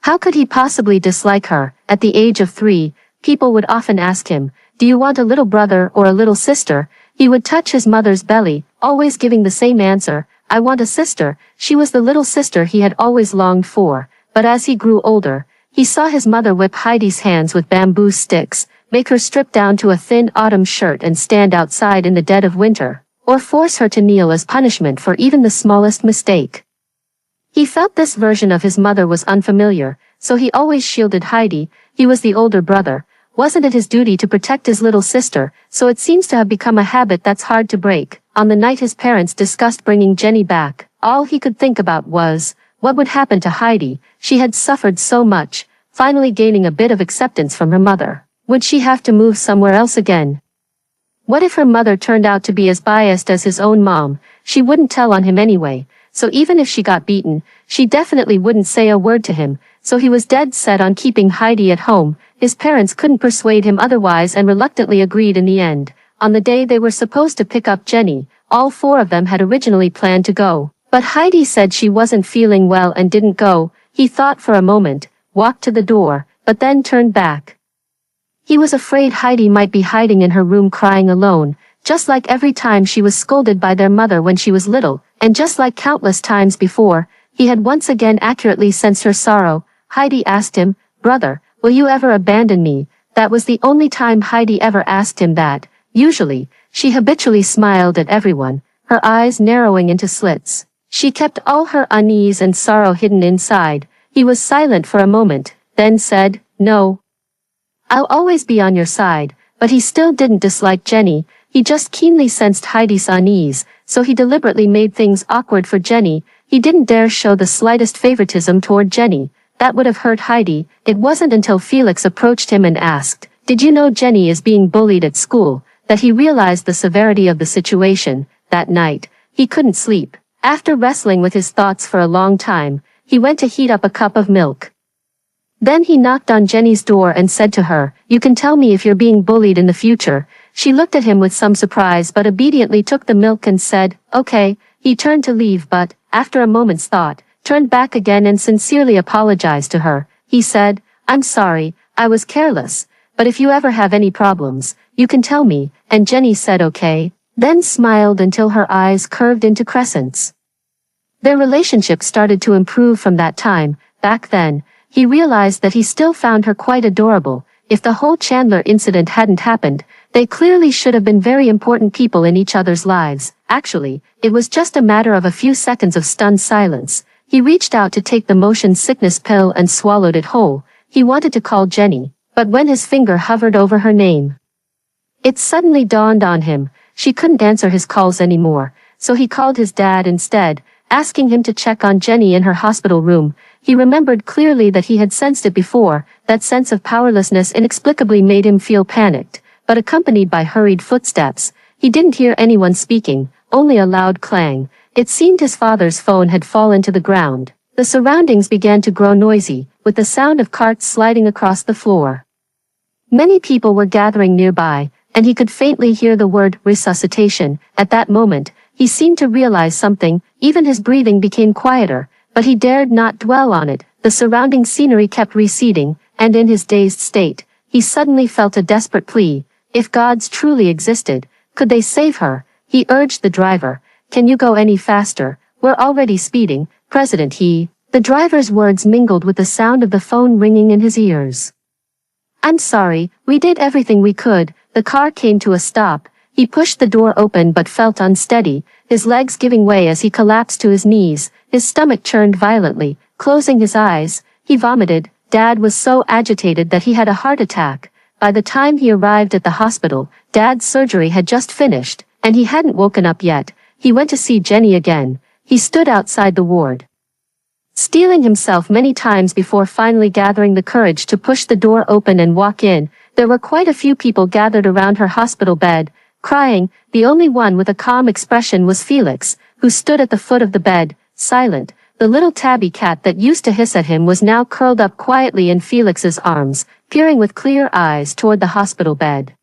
How could he possibly dislike her? At the age of 3, people would often ask him, "Do you want a little brother or a little sister?" He would touch his mother's belly, always giving the same answer, "I want a sister." She was the little sister he had always longed for, but as he grew older, he saw his mother whip Heidi's hands with bamboo sticks, make her strip down to a thin autumn shirt and stand outside in the dead of winter, or force her to kneel as punishment for even the smallest mistake. He felt this version of his mother was unfamiliar, so he always shielded Heidi. He was the older brother. Wasn't it his duty to protect his little sister? So it seems to have become a habit that's hard to break. On the night his parents discussed bringing Jenny back, all he could think about was, what would happen to Heidi? She had suffered so much, finally gaining a bit of acceptance from her mother. Would she have to move somewhere else again? What if her mother turned out to be as biased as his own mom? She wouldn't tell on him anyway, so even if she got beaten, she definitely wouldn't say a word to him, so he was dead set on keeping Heidi at home. His parents couldn't persuade him otherwise and reluctantly agreed in the end. On the day they were supposed to pick up Jenny, all 4 of them had originally planned to go, but Heidi said she wasn't feeling well and didn't go. He thought for a moment, walked to the door, but then turned back. He was afraid Heidi might be hiding in her room crying alone, just like every time she was scolded by their mother when she was little, and just like countless times before, he had once again accurately sensed her sorrow. Heidi asked him, "Brother, will you ever abandon me?" That was the only time Heidi ever asked him that. Usually, she habitually smiled at everyone, her eyes narrowing into slits. She kept all her unease and sorrow hidden inside. He was silent for a moment, then said, "No. I'll always be on your side." But he still didn't dislike Jenny. He just keenly sensed Heidi's unease, so he deliberately made things awkward for Jenny. He didn't dare show the slightest favoritism toward Jenny. That would have hurt Heidi. It wasn't until Felix approached him and asked, "Did you know Jenny is being bullied at school?" that he realized the severity of the situation. That night, he couldn't sleep. After wrestling with his thoughts for a long time, he went to heat up a cup of milk. Then he knocked on Jenny's door and said to her, "You can tell me if you're being bullied in the future." She looked at him with some surprise but obediently took the milk and said, "Okay." He turned to leave but, after a moment's thought, turned back again and sincerely apologized to her. He said, "I'm sorry, I was careless, but if you ever have any problems, you can tell me," and Jenny said okay, then smiled until her eyes curved into crescents. Their relationship started to improve from that time. Back then, he realized that he still found her quite adorable. If the whole Chandler incident hadn't happened, they clearly should have been very important people in each other's lives. Actually, it was just a matter of a few seconds of stunned silence. He reached out to take the motion sickness pill and swallowed it whole. He wanted to call Jenny, but when his finger hovered over her name, it suddenly dawned on him, she couldn't answer his calls anymore, so he called his dad instead, asking him to check on Jenny in her hospital room. He remembered clearly that he had sensed it before. That sense of powerlessness inexplicably made him feel panicked, but accompanied by hurried footsteps. He didn't hear anyone speaking, only a loud clang. It seemed his father's phone had fallen to the ground. The surroundings began to grow noisy, with the sound of carts sliding across the floor. Many people were gathering nearby, and he could faintly hear the word resuscitation. At that moment, he seemed to realize something. Even his breathing became quieter. but he dared not dwell on it. The surrounding scenery kept receding, and in his dazed state, he suddenly felt a desperate plea. If gods truly existed, could they save her? He urged the driver. Can you go any faster? We're already speeding, President. The driver's words mingled with the sound of the phone ringing in his ears. I'm sorry, we did everything we could. The car came to a stop. He pushed the door open but felt unsteady, his legs giving way as he collapsed to his knees. His stomach churned violently. Closing his eyes, he vomited. Dad was so agitated that he had a heart attack. By the time he arrived at the hospital, Dad's surgery had just finished, and he hadn't woken up yet. He went to see Jenny again. He stood outside the ward, steeling himself many times before finally gathering the courage to push the door open and walk in. There were quite a few people gathered around her hospital bed, crying. The only one with a calm expression was Felix, who stood at the foot of the bed, silent. The little tabby cat that used to hiss at him was now curled up quietly in Felix's arms, peering with clear eyes toward the hospital bed.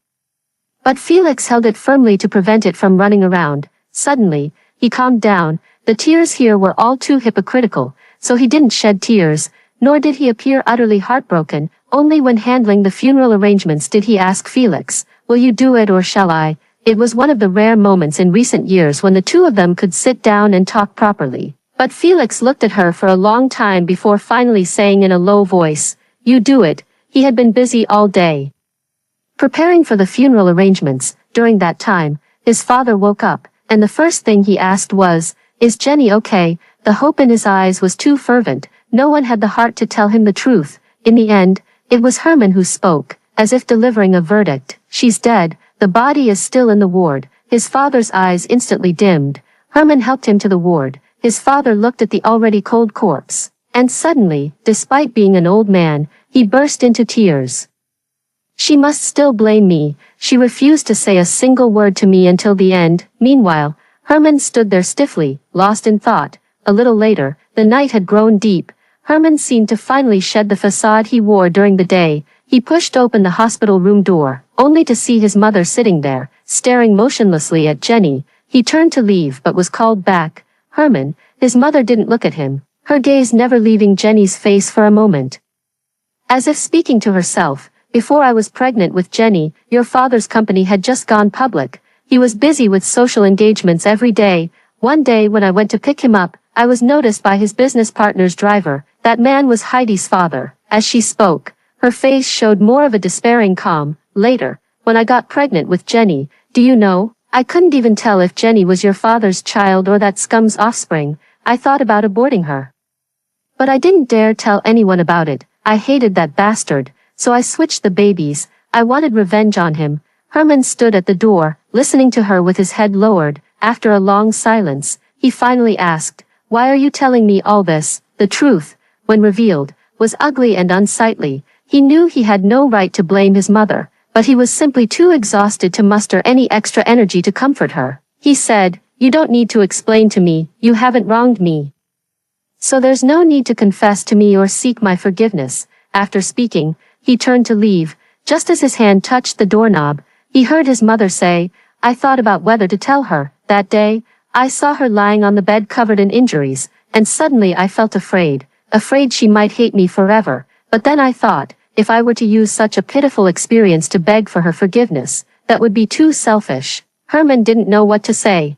But Felix held it firmly to prevent it from running around. Suddenly, he calmed down. The tears here were all too hypocritical, so he didn't shed tears, nor did he appear utterly heartbroken. Only when handling the funeral arrangements did he ask Felix, "Will you do it or shall I?" It was one of the rare moments in recent years when the two of them could sit down and talk properly. But Felix looked at her for a long time before finally saying in a low voice, "You do it." He had been busy all day preparing for the funeral arrangements. During that time, his father woke up, and the first thing he asked was, "Is Jenny okay?" The hope in his eyes was too fervent. No one had the heart to tell him the truth. In the end, it was Herman who spoke, as if delivering a verdict. "She's dead. The body is still in the ward." His father's eyes instantly dimmed. Herman helped him to the ward. His father looked at the already cold corpse, and suddenly, despite being an old man, he burst into tears. "She must still blame me. She refused to say a single word to me until the end." Meanwhile, Herman stood there stiffly, lost in thought. A little later, the night had grown deep. Herman seemed to finally shed the facade he wore during the day. He pushed open the hospital room door, only to see his mother sitting there, staring motionlessly at Jenny. He turned to leave but was called back. "Herman," his mother didn't look at him, her gaze never leaving Jenny's face for a moment. As if speaking to herself, "Before I was pregnant with Jenny, your father's company had just gone public. He was busy with social engagements every day. One day when I went to pick him up, I was noticed by his business partner's driver. That man was Heidi's father." As she spoke, her face showed more of a despairing calm. "Later, when I got pregnant with Jenny, do you know, I couldn't even tell if Jenny was your father's child or that scum's offspring. I thought about aborting her. But I didn't dare tell anyone about it. I hated that bastard, so I switched the babies. I wanted revenge on him." Herman stood at the door, listening to her with his head lowered. After a long silence, he finally asked, "Why are you telling me all this?" The truth, when revealed, was ugly and unsightly. He knew he had no right to blame his mother, but he was simply too exhausted to muster any extra energy to comfort her. He said, "You don't need to explain to me. You haven't wronged me, so there's no need to confess to me or seek my forgiveness." After speaking, he turned to leave. Just as his hand touched the doorknob, he heard his mother say, "I thought about whether to tell her. That day, I saw her lying on the bed covered in injuries, and suddenly I felt afraid she might hate me forever. But then I thought, if I were to use such a pitiful experience to beg for her forgiveness, that would be too selfish." Herman didn't know what to say.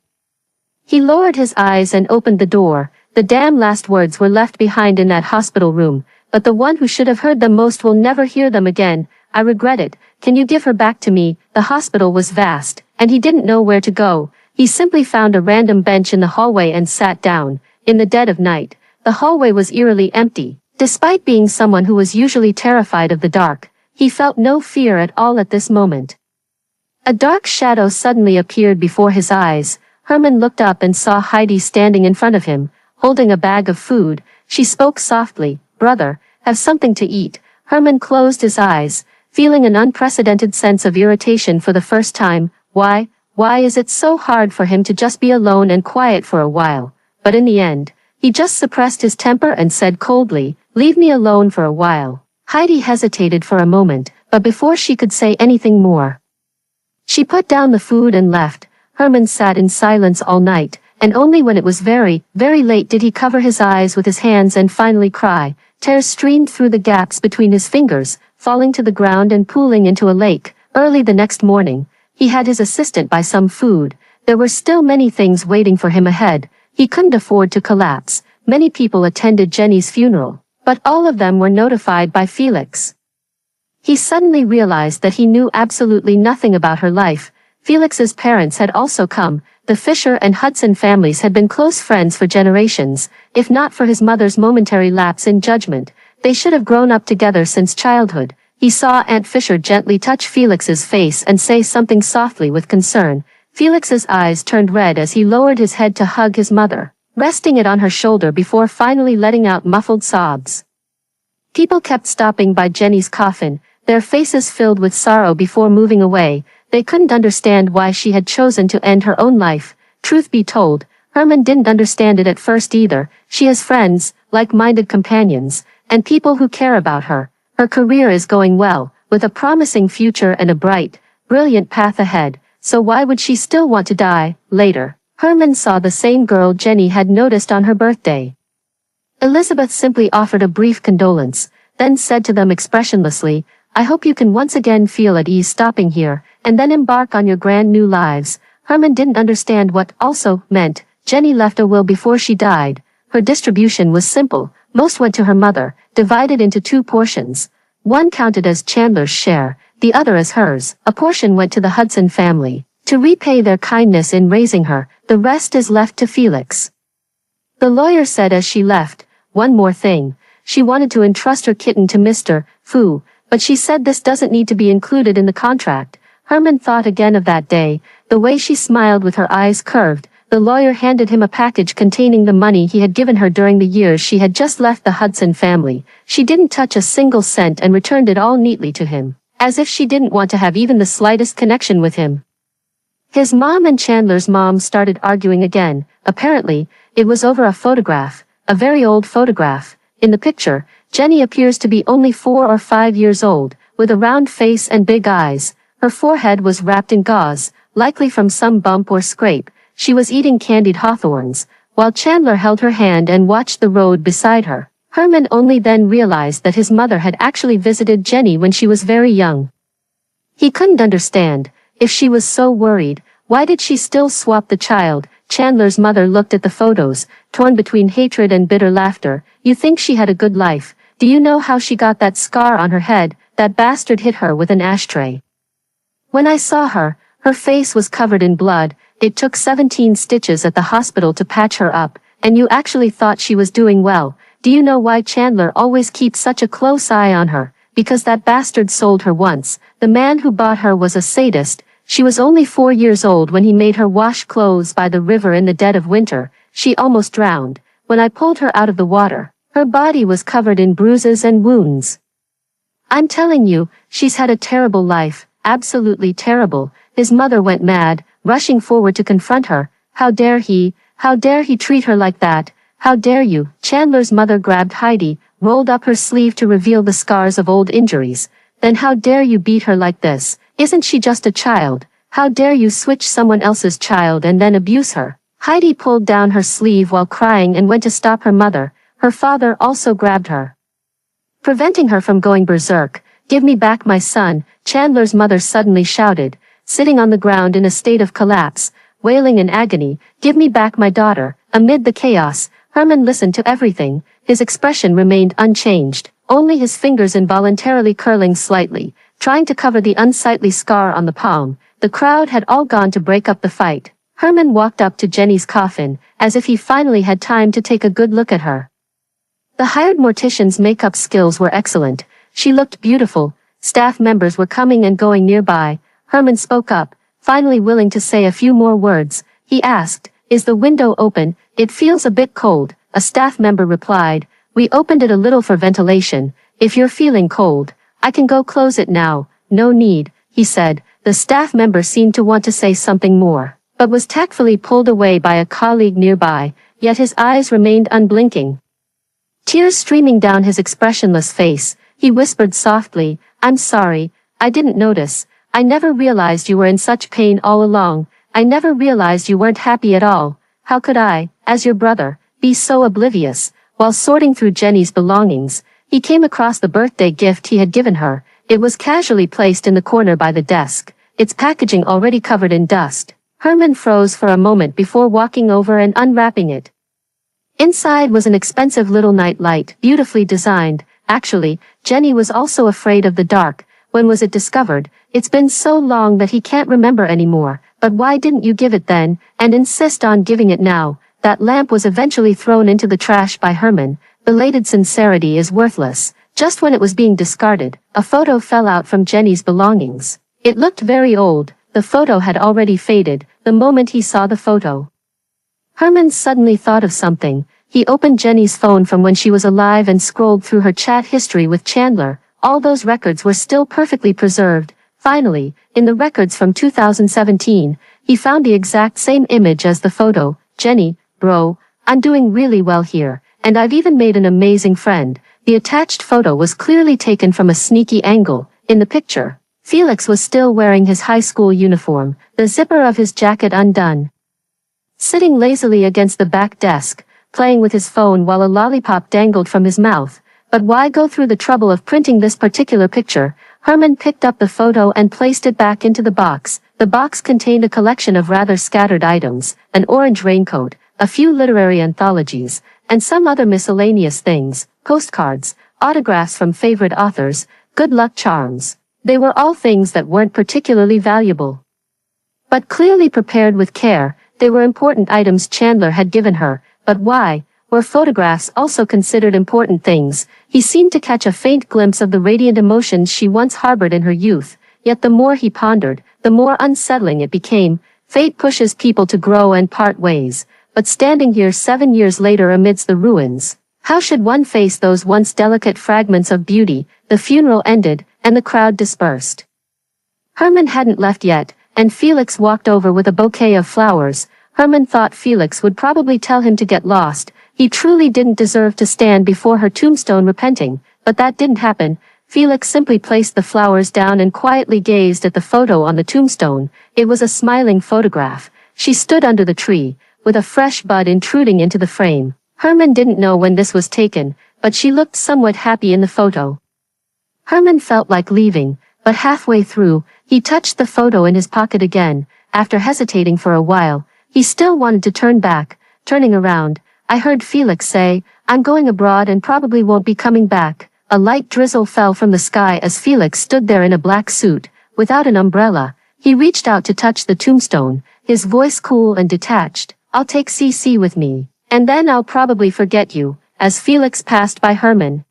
He lowered his eyes and opened the door. The damn last words were left behind in that hospital room, but the one who should have heard them most will never hear them again. "I regret it. Can you give her back to me?" The hospital was vast, and he didn't know where to go. He simply found a random bench in the hallway and sat down. In the dead of night, the hallway was eerily empty. Despite being someone who was usually terrified of the dark, he felt no fear at all at this moment. A dark shadow suddenly appeared before his eyes. Herman looked up and saw Heidi standing in front of him, holding a bag of food. She spoke softly, "Brother, have something to eat." Herman closed his eyes, feeling an unprecedented sense of irritation for the first time. Why is it so hard for him to just be alone and quiet for a while? But in the end, he just suppressed his temper and said coldly, "Leave me alone for a while." Heidi hesitated for a moment, but before she could say anything more, she put down the food and left. Herman sat in silence all night. and only when it was very, very late did he cover his eyes with his hands and finally cry. Tears streamed through the gaps between his fingers, falling to the ground and pooling into a lake. Early the next morning, he had his assistant buy some food. There were still many things waiting for him ahead. He couldn't afford to collapse. Many people attended Jenny's funeral, but all of them were notified by Felix. He suddenly realized that he knew absolutely nothing about her life. Felix's parents had also come. The Fisher and Hudson families had been close friends for generations. If not for his mother's momentary lapse in judgment, they should have grown up together since childhood. He saw Aunt Fisher gently touch Felix's face and say something softly with concern. Felix's eyes turned red as he lowered his head to hug his mother, resting it on her shoulder before finally letting out muffled sobs. People kept stopping by Jenny's coffin, their faces filled with sorrow before moving away. They couldn't understand why she had chosen to end her own life. Truth be told, Herman didn't understand it at first either. She has friends, like-minded companions, and people who care about her. Her career is going well, with a promising future and a bright, brilliant path ahead, so why would she still want to die? Later, Herman saw the same girl Jenny had noticed on her birthday. Elizabeth simply offered a brief condolence, then said to them expressionlessly, "I hope you can once again feel at ease stopping here, and then embark on your grand new lives." Herman didn't understand what "also" meant. Jenny left a will before she died. Her distribution was simple. Most went to her mother, divided into two portions. One counted as Chandler's share, the other as hers. A portion went to the Hudson family, to repay their kindness in raising her. The rest is left to Felix. The lawyer said as she left, "One more thing. She wanted to entrust her kitten to Mr. Fu, but she said this doesn't need to be included in the contract." Herman thought again of that day, the way she smiled with her eyes curved. The lawyer handed him a package containing the money he had given her during the years she had just left the Hudson family. She didn't touch a single cent and returned it all neatly to him, as if she didn't want to have even the slightest connection with him. His mom and Chandler's mom started arguing again. Apparently, it was over a photograph, a very old photograph. In the picture, Jenny appears to be only 4 or 5 years old, with a round face and big eyes. Her forehead was wrapped in gauze, likely from some bump or scrape. She was eating candied hawthorns, while Chandler held her hand and watched the road beside her. Herman only then realized that his mother had actually visited Jenny when she was very young. He couldn't understand. If she was so worried, why did she still swap the child? Chandler's mother looked at the photos, torn between hatred and bitter laughter. "You think she had a good life. Do you know how she got that scar on her head? That bastard hit her with an ashtray. When I saw her, her face was covered in blood. It took 17 stitches at the hospital to patch her up, and you actually thought she was doing well. Do you know why Chandler always keeps such a close eye on her? Because that bastard sold her once. The man who bought her was a sadist. She was only 4 years old when he made her wash clothes by the river in the dead of winter. She almost drowned. When I pulled her out of the water, her body was covered in bruises and wounds. I'm telling you, she's had a terrible life, absolutely terrible." His mother went mad, rushing forward to confront her. How dare he treat her like that? How dare you? Chandler's mother grabbed Heidi, rolled up her sleeve to reveal the scars of old injuries. Then how dare you beat her like this? Isn't she just a child? How dare you switch someone else's child and then abuse her? Heidi pulled down her sleeve while crying and went to stop her mother. Her father also grabbed her, preventing her from going berserk. "Give me back my son," Chandler's mother suddenly shouted, sitting on the ground in a state of collapse, wailing in agony. "Give me back my daughter." Amid the chaos, Herman listened to everything. His expression remained unchanged, only his fingers involuntarily curling slightly, trying to cover the unsightly scar on the palm. The crowd had all gone to break up the fight. Herman walked up to Jenny's coffin, as if he finally had time to take a good look at her. The hired mortician's makeup skills were excellent. She looked beautiful. Staff members were coming and going nearby. Herman spoke up, finally willing to say a few more words. He asked, "Is the window open? It feels a bit cold." A staff member replied, "We opened it a little for ventilation. If you're feeling cold, I can go close it now." "No need," he said. The staff member seemed to want to say something more, but was tactfully pulled away by a colleague nearby, yet his eyes remained unblinking. Tears streaming down his expressionless face, he whispered softly, "I'm sorry, I didn't notice. I never realized you were in such pain all along. I never realized you weren't happy at all." How could I, as your brother, be so oblivious? While sorting through Jenny's belongings, he came across the birthday gift he had given her. It was casually placed in the corner by the desk, its packaging already covered in dust. Herman froze for a moment before walking over and unwrapping it. Inside was an expensive little night light, beautifully designed. Actually, Jenny was also afraid of the dark. When was it discovered? It's been so long that he can't remember anymore. But why didn't you give it then, and insist on giving it now? That lamp was eventually thrown into the trash by Herman. Belated sincerity is worthless. Just when it was being discarded, a photo fell out from Jenny's belongings. It looked very old. The photo had already faded the moment he saw the photo. Herman suddenly thought of something. He opened Jenny's phone from when she was alive and scrolled through her chat history with Chandler. All those records were still perfectly preserved. Finally, in the records from 2017, he found the exact same image as the photo. Jenny, bro, I'm doing really well here, and I've even made an amazing friend. The attached photo was clearly taken from a sneaky angle. In the picture, Felix was still wearing his high school uniform, the zipper of his jacket undone. Sitting lazily against the back desk, playing with his phone while a lollipop dangled from his mouth. But why go through the trouble of printing this particular picture? Herman picked up the photo and placed it back into the box. The box contained a collection of rather scattered items, an orange raincoat, a few literary anthologies, and some other miscellaneous things, postcards, autographs from favorite authors, good luck charms. They were all things that weren't particularly valuable. But clearly prepared with care, they were important items Chandler had given her. But why? Were photographs also considered important things? He seemed to catch a faint glimpse of the radiant emotions she once harbored in her youth, yet the more he pondered, the more unsettling it became. Fate pushes people to grow and part ways, but standing here 7 years later amidst the ruins, how should one face those once delicate fragments of beauty? The funeral ended, and the crowd dispersed. Herman hadn't left yet, and Felix walked over with a bouquet of flowers. Herman thought Felix would probably tell him to get lost. He truly didn't deserve to stand before her tombstone repenting, but that didn't happen. Felix simply placed the flowers down and quietly gazed at the photo on the tombstone. It was a smiling photograph. She stood under the tree, with a fresh bud intruding into the frame. Herman didn't know when this was taken, but she looked somewhat happy in the photo. Herman felt like leaving, but halfway through, he touched the photo in his pocket again. After hesitating for a while, he still wanted to turn back. Turning around, I heard Felix say, "I'm going abroad and probably won't be coming back." A light drizzle fell from the sky as Felix stood there in a black suit, without an umbrella. He reached out to touch the tombstone, his voice cool and detached. "I'll take CC with me, and then I'll probably forget you." As Felix passed by Herman,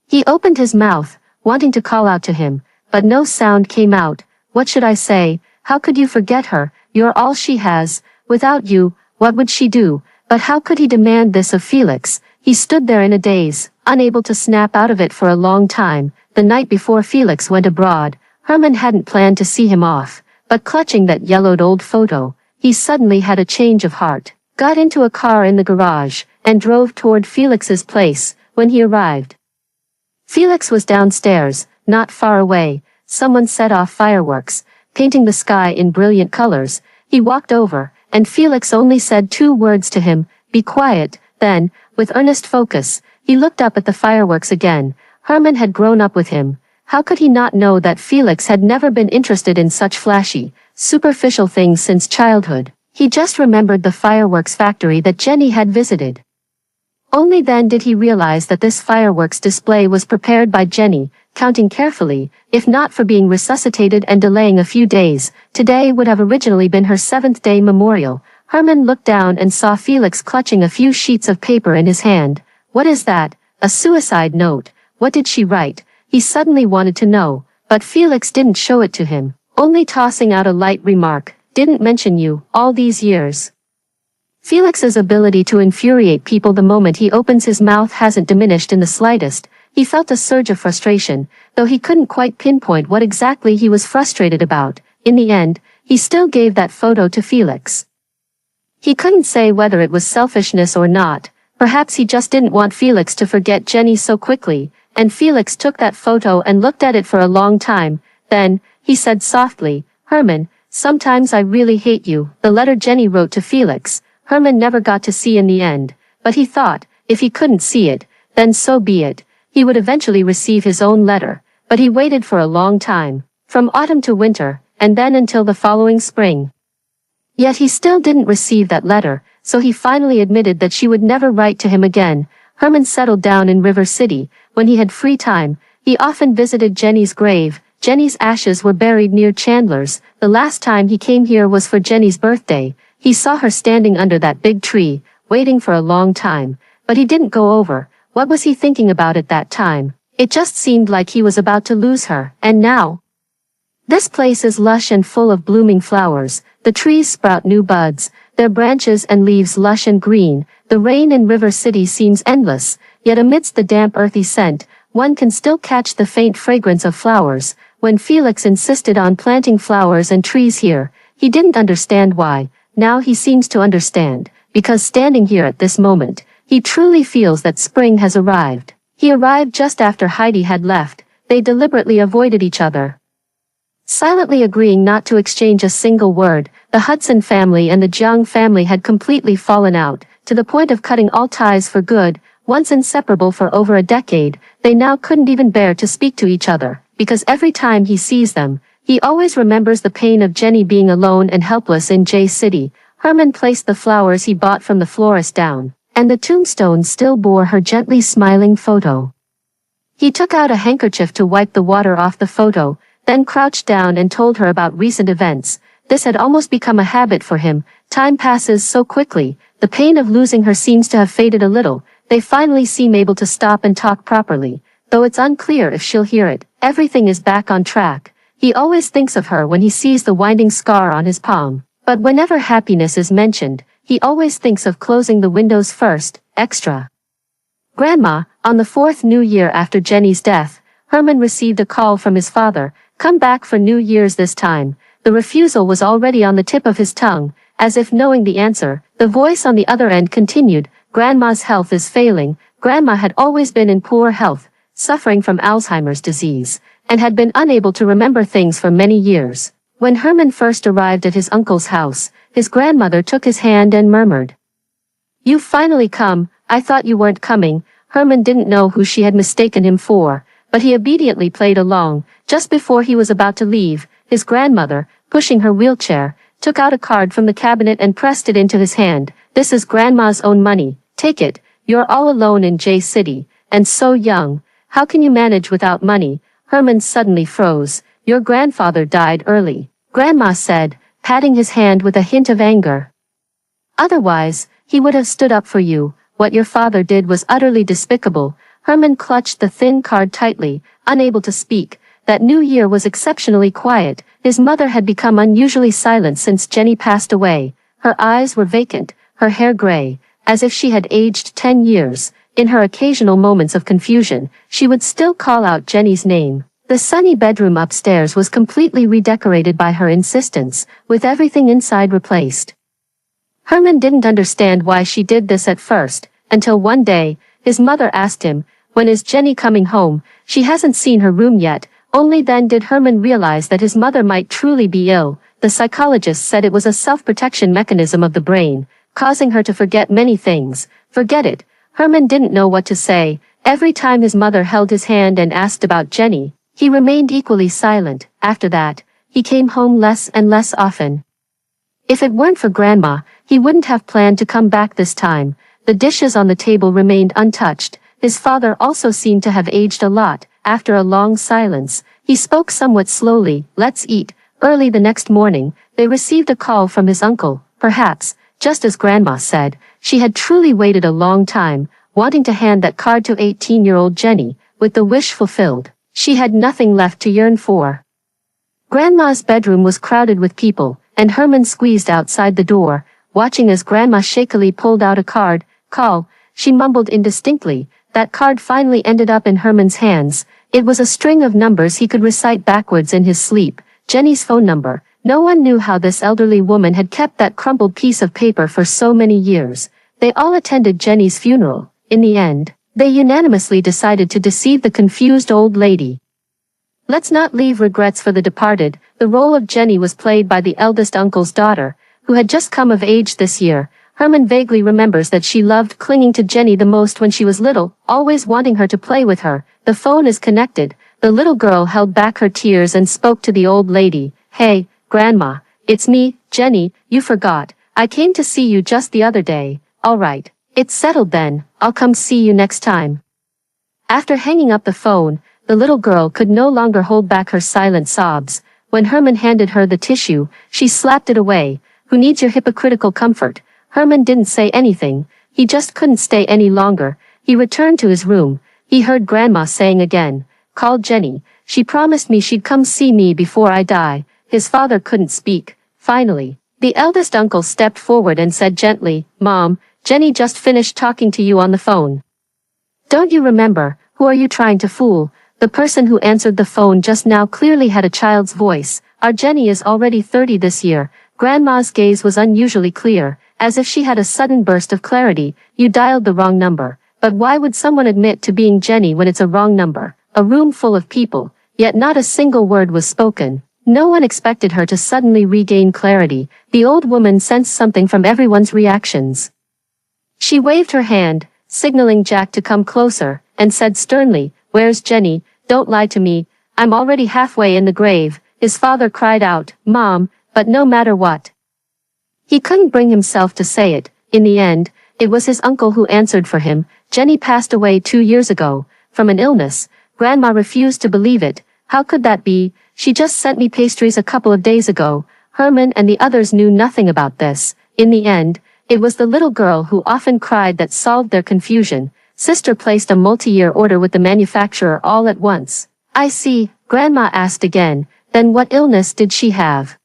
he opened his mouth, wanting to call out to him, but no sound came out. What should I say? How could you forget her? You're all she has. Without you, what would she do? But how could he demand this of Felix? He stood there in a daze, unable to snap out of it for a long time. The night before Felix went abroad, Herman hadn't planned to see him off, but clutching that yellowed old photo, he suddenly had a change of heart, got into a car in the garage, and drove toward Felix's place. When he arrived, Felix was downstairs, not far away. Someone set off fireworks, painting the sky in brilliant colors. He walked over, and Felix only said 2 words to him, "Be quiet." Then, with earnest focus, he looked up at the fireworks again. Herman had grown up with him. How could he not know that Felix had never been interested in such flashy, superficial things since childhood? He just remembered the fireworks factory that Jenny had visited. Only then did he realize that this fireworks display was prepared by Jenny. Counting carefully, if not for being resuscitated and delaying a few days, today would have originally been her 7th-day memorial. Herman looked down and saw Felix clutching a few sheets of paper in his hand. What is that? A suicide note. What did she write? He suddenly wanted to know, but Felix didn't show it to him, only tossing out a light remark, "Didn't mention you, all these years." Felix's ability to infuriate people the moment he opens his mouth hasn't diminished in the slightest. He felt a surge of frustration, though he couldn't quite pinpoint what exactly he was frustrated about. In the end, he still gave that photo to Felix. He couldn't say whether it was selfishness or not. Perhaps he just didn't want Felix to forget Jenny so quickly, and Felix took that photo and looked at it for a long time. Then, he said softly, "Herman, sometimes I really hate you." The letter Jenny wrote to Felix, Herman never got to see in the end, but he thought, if he couldn't see it, then so be it. He would eventually receive his own letter, but he waited for a long time, from autumn to winter, and then until the following spring. Yet he still didn't receive that letter, so he finally admitted that she would never write to him again. Herman settled down in River City. When he had free time, he often visited Jenny's grave. Jenny's ashes were buried near Chandler's. The last time he came here was for Jenny's birthday. He saw her standing under that big tree, waiting for a long time, but he didn't go over. What was he thinking about at that time? It just seemed like he was about to lose her, and now? This place is lush and full of blooming flowers. The trees sprout new buds, their branches and leaves lush and green. The rain in River City seems endless, yet amidst the damp earthy scent, one can still catch the faint fragrance of flowers. When Felix insisted on planting flowers and trees here, he didn't understand why. Now he seems to understand, because standing here at this moment, he truly feels that spring has arrived. He arrived just after Heidi had left. They deliberately avoided each other, silently agreeing not to exchange a single word. The Hudson family and the Jiang family had completely fallen out, to the point of cutting all ties for good. Once inseparable for over a decade, they now couldn't even bear to speak to each other, because every time he sees them, he always remembers the pain of Jenny being alone and helpless in J City. Herman placed the flowers he bought from the florist down, and the tombstone still bore her gently smiling photo. He took out a handkerchief to wipe the water off the photo, then crouched down and told her about recent events. This had almost become a habit for him. Time passes so quickly. The pain of losing her seems to have faded a little. They finally seem able to stop and talk properly, though it's unclear if she'll hear it. Everything is back on track. He always thinks of her when he sees the winding scar on his palm, but whenever happiness is mentioned, he always thinks of closing the windows first. Extra. Grandma, on the 4th New Year after Jenny's death, Herman received a call from his father. Come back for New Year's this time. The refusal was already on the tip of his tongue. As if knowing the answer, the voice on the other end continued, Grandma's health is failing. Grandma had always been in poor health, suffering from Alzheimer's disease, and had been unable to remember things for many years. When Herman first arrived at his uncle's house, his grandmother took his hand and murmured, "You've finally come. I thought you weren't coming." Herman didn't know who she had mistaken him for, but he obediently played along. Just before he was about to leave, his grandmother, pushing her wheelchair, took out a card from the cabinet and pressed it into his hand. "This is Grandma's own money. Take it. You're all alone in J City, and so young. How can you manage without money?" Herman suddenly froze. "Your grandfather died early," Grandma said, patting his hand with a hint of anger. "Otherwise, he would have stood up for you. What your father did was utterly despicable." Herman clutched the thin card tightly, unable to speak. That New Year was exceptionally quiet. His mother had become unusually silent since Jenny passed away. Her eyes were vacant, her hair gray, as if she had aged 10 years. In her occasional moments of confusion, she would still call out Jenny's name. The sunny bedroom upstairs was completely redecorated by her insistence, with everything inside replaced. Herman didn't understand why she did this at first, until one day, his mother asked him, "When is Jenny coming home? She hasn't seen her room yet." Only then did Herman realize that his mother might truly be ill. The psychologist said it was a self-protection mechanism of the brain, causing her to forget many things. Forget it. Herman didn't know what to say. Every time his mother held his hand and asked about Jenny, he remained equally silent. After that, he came home less and less often. If it weren't for Grandma, he wouldn't have planned to come back this time. The dishes on the table remained untouched. His father also seemed to have aged a lot. After a long silence, he spoke somewhat slowly, "Let's eat." Early the next morning, they received a call from his uncle. Perhaps, just as Grandma said, she had truly waited a long time, wanting to hand that card to 18-year-old Jenny. With the wish fulfilled, she had nothing left to yearn for. Grandma's bedroom was crowded with people, and Herman squeezed outside the door, watching as Grandma shakily pulled out a card. "Call," she mumbled indistinctly. That card finally ended up in Herman's hands. It was a string of numbers he could recite backwards in his sleep. Jenny's phone number. No one knew how this elderly woman had kept that crumpled piece of paper for so many years. They all attended Jenny's funeral. In the end, they unanimously decided to deceive the confused old lady. Let's not leave regrets for the departed. The role of Jenny was played by the eldest uncle's daughter, who had just come of age this year. Herman vaguely remembers that she loved clinging to Jenny the most when she was little, always wanting her to play with her. The phone is connected. The little girl held back her tears and spoke to the old lady. "Hey, Grandma, it's me, Jenny, you forgot. I came to see you just the other day." "All right. It's settled then, I'll come see you next time." After hanging up the phone, the little girl could no longer hold back her silent sobs. When Herman handed her the tissue, she slapped it away. "Who needs your hypocritical comfort?" Herman didn't say anything. He just couldn't stay any longer. He returned to his room. He heard Grandma saying again, "Call Jenny. She promised me she'd come see me before I die." His father couldn't speak. Finally, the eldest uncle stepped forward and said gently, "Mom, Jenny just finished talking to you on the phone. Don't you remember? Who are you trying to fool?" The person who answered the phone just now clearly had a child's voice. "Our Jenny is already 30 this year." Grandma's gaze was unusually clear, as if she had a sudden burst of clarity. "You dialed the wrong number." But why would someone admit to being Jenny when it's a wrong number? A room full of people, yet not a single word was spoken. No one expected her to suddenly regain clarity. The old woman sensed something from everyone's reactions. She waved her hand, signaling Jack to come closer, and said sternly, "Where's Jenny? Don't lie to me. I'm already halfway in the grave." His father cried out, "Mom," but no matter what. He couldn't bring himself to say it. In the end, it was his uncle who answered for him. "Jenny passed away 2 years ago, from an illness." Grandma refused to believe it. "How could that be? She just sent me pastries a couple of days ago." Herman and the others knew nothing about this. In the end, it was the little girl who often cried that solved their confusion. Sister placed a multi-year order with the manufacturer all at once. "I see," Grandma asked again. "Then what illness did she have?"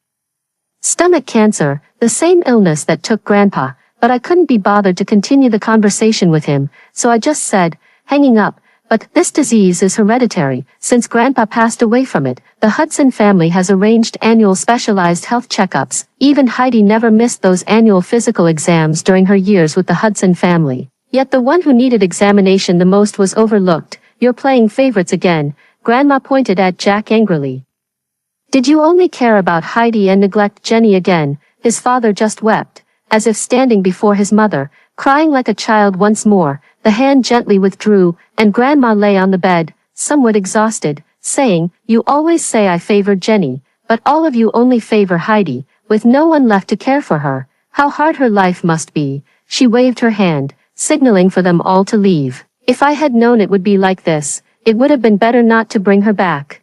"Stomach cancer, the same illness that took Grandpa." But I couldn't be bothered to continue the conversation with him, so I just said, hanging up, "But this disease is hereditary. Since Grandpa passed away from it, the Hudson family has arranged annual specialized health checkups." Even Heidi never missed those annual physical exams during her years with the Hudson family. Yet the one who needed examination the most was overlooked. "You're playing favorites again," Grandma pointed at Jack angrily. "Did you only care about Heidi and neglect Jenny again?" His father just wept, as if standing before his mother, crying like a child once more. The hand gently withdrew, and Grandma lay on the bed, somewhat exhausted, saying, "You always say I favor Jenny, but all of you only favor Heidi, with no one left to care for her. How hard her life must be." She waved her hand, signaling for them all to leave. "If I had known it would be like this, it would have been better not to bring her back.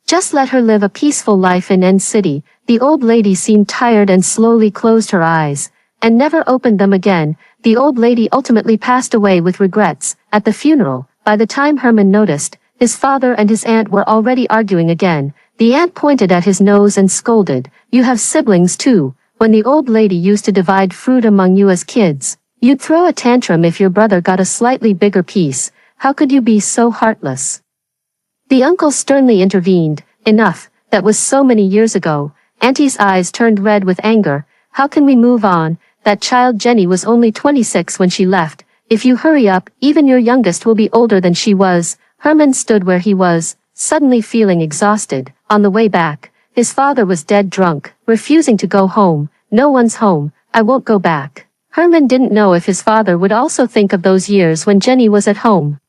Just let her live a peaceful life in N City." The old lady seemed tired and slowly closed her eyes, and never opened them again. The old lady ultimately passed away with regrets. At the funeral, by the time Herman noticed, his father and his aunt were already arguing again. The aunt pointed at his nose and scolded, "You have siblings too. When the old lady used to divide fruit among you as kids, you'd throw a tantrum if your brother got a slightly bigger piece. How could you be so heartless?" The uncle sternly intervened. "Enough, that was so many years ago." Auntie's eyes turned red with anger. "How can we move on? That child Jenny was only 26 when she left. If you hurry up, even your youngest will be older than she was." Herman stood where he was, suddenly feeling exhausted. On the way back, his father was dead drunk, refusing to go home. "No one's home. I won't go back." Herman didn't know if his father would also think of those years when Jenny was at home,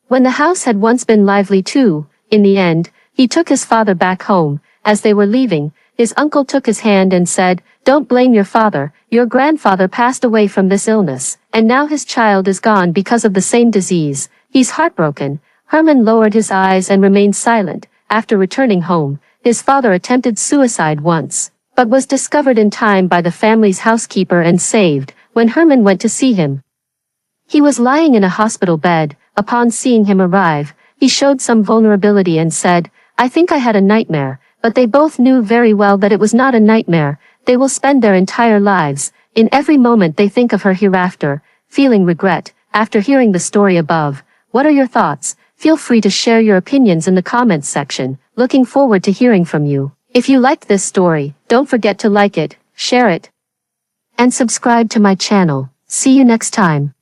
when the house had once been lively too. In the end, he took his father back home. As they were leaving, his uncle took his hand and said, "Don't blame your father. Your grandfather passed away from this illness, and now his child is gone because of the same disease. He's heartbroken." Herman lowered his eyes and remained silent. After returning home, his father attempted suicide once, but was discovered in time by the family's housekeeper and saved. When Herman went to see him, he was lying in a hospital bed. Upon seeing him arrive, he showed some vulnerability and said, "I think I had a nightmare." But they both knew very well that it was not a nightmare. They will spend their entire lives, in every moment they think of her hereafter, feeling regret. After hearing the story above, what are your thoughts? Feel free to share your opinions in the comments section. Looking forward to hearing from you. If you liked this story, don't forget to like it, share it, and subscribe to my channel. See you next time.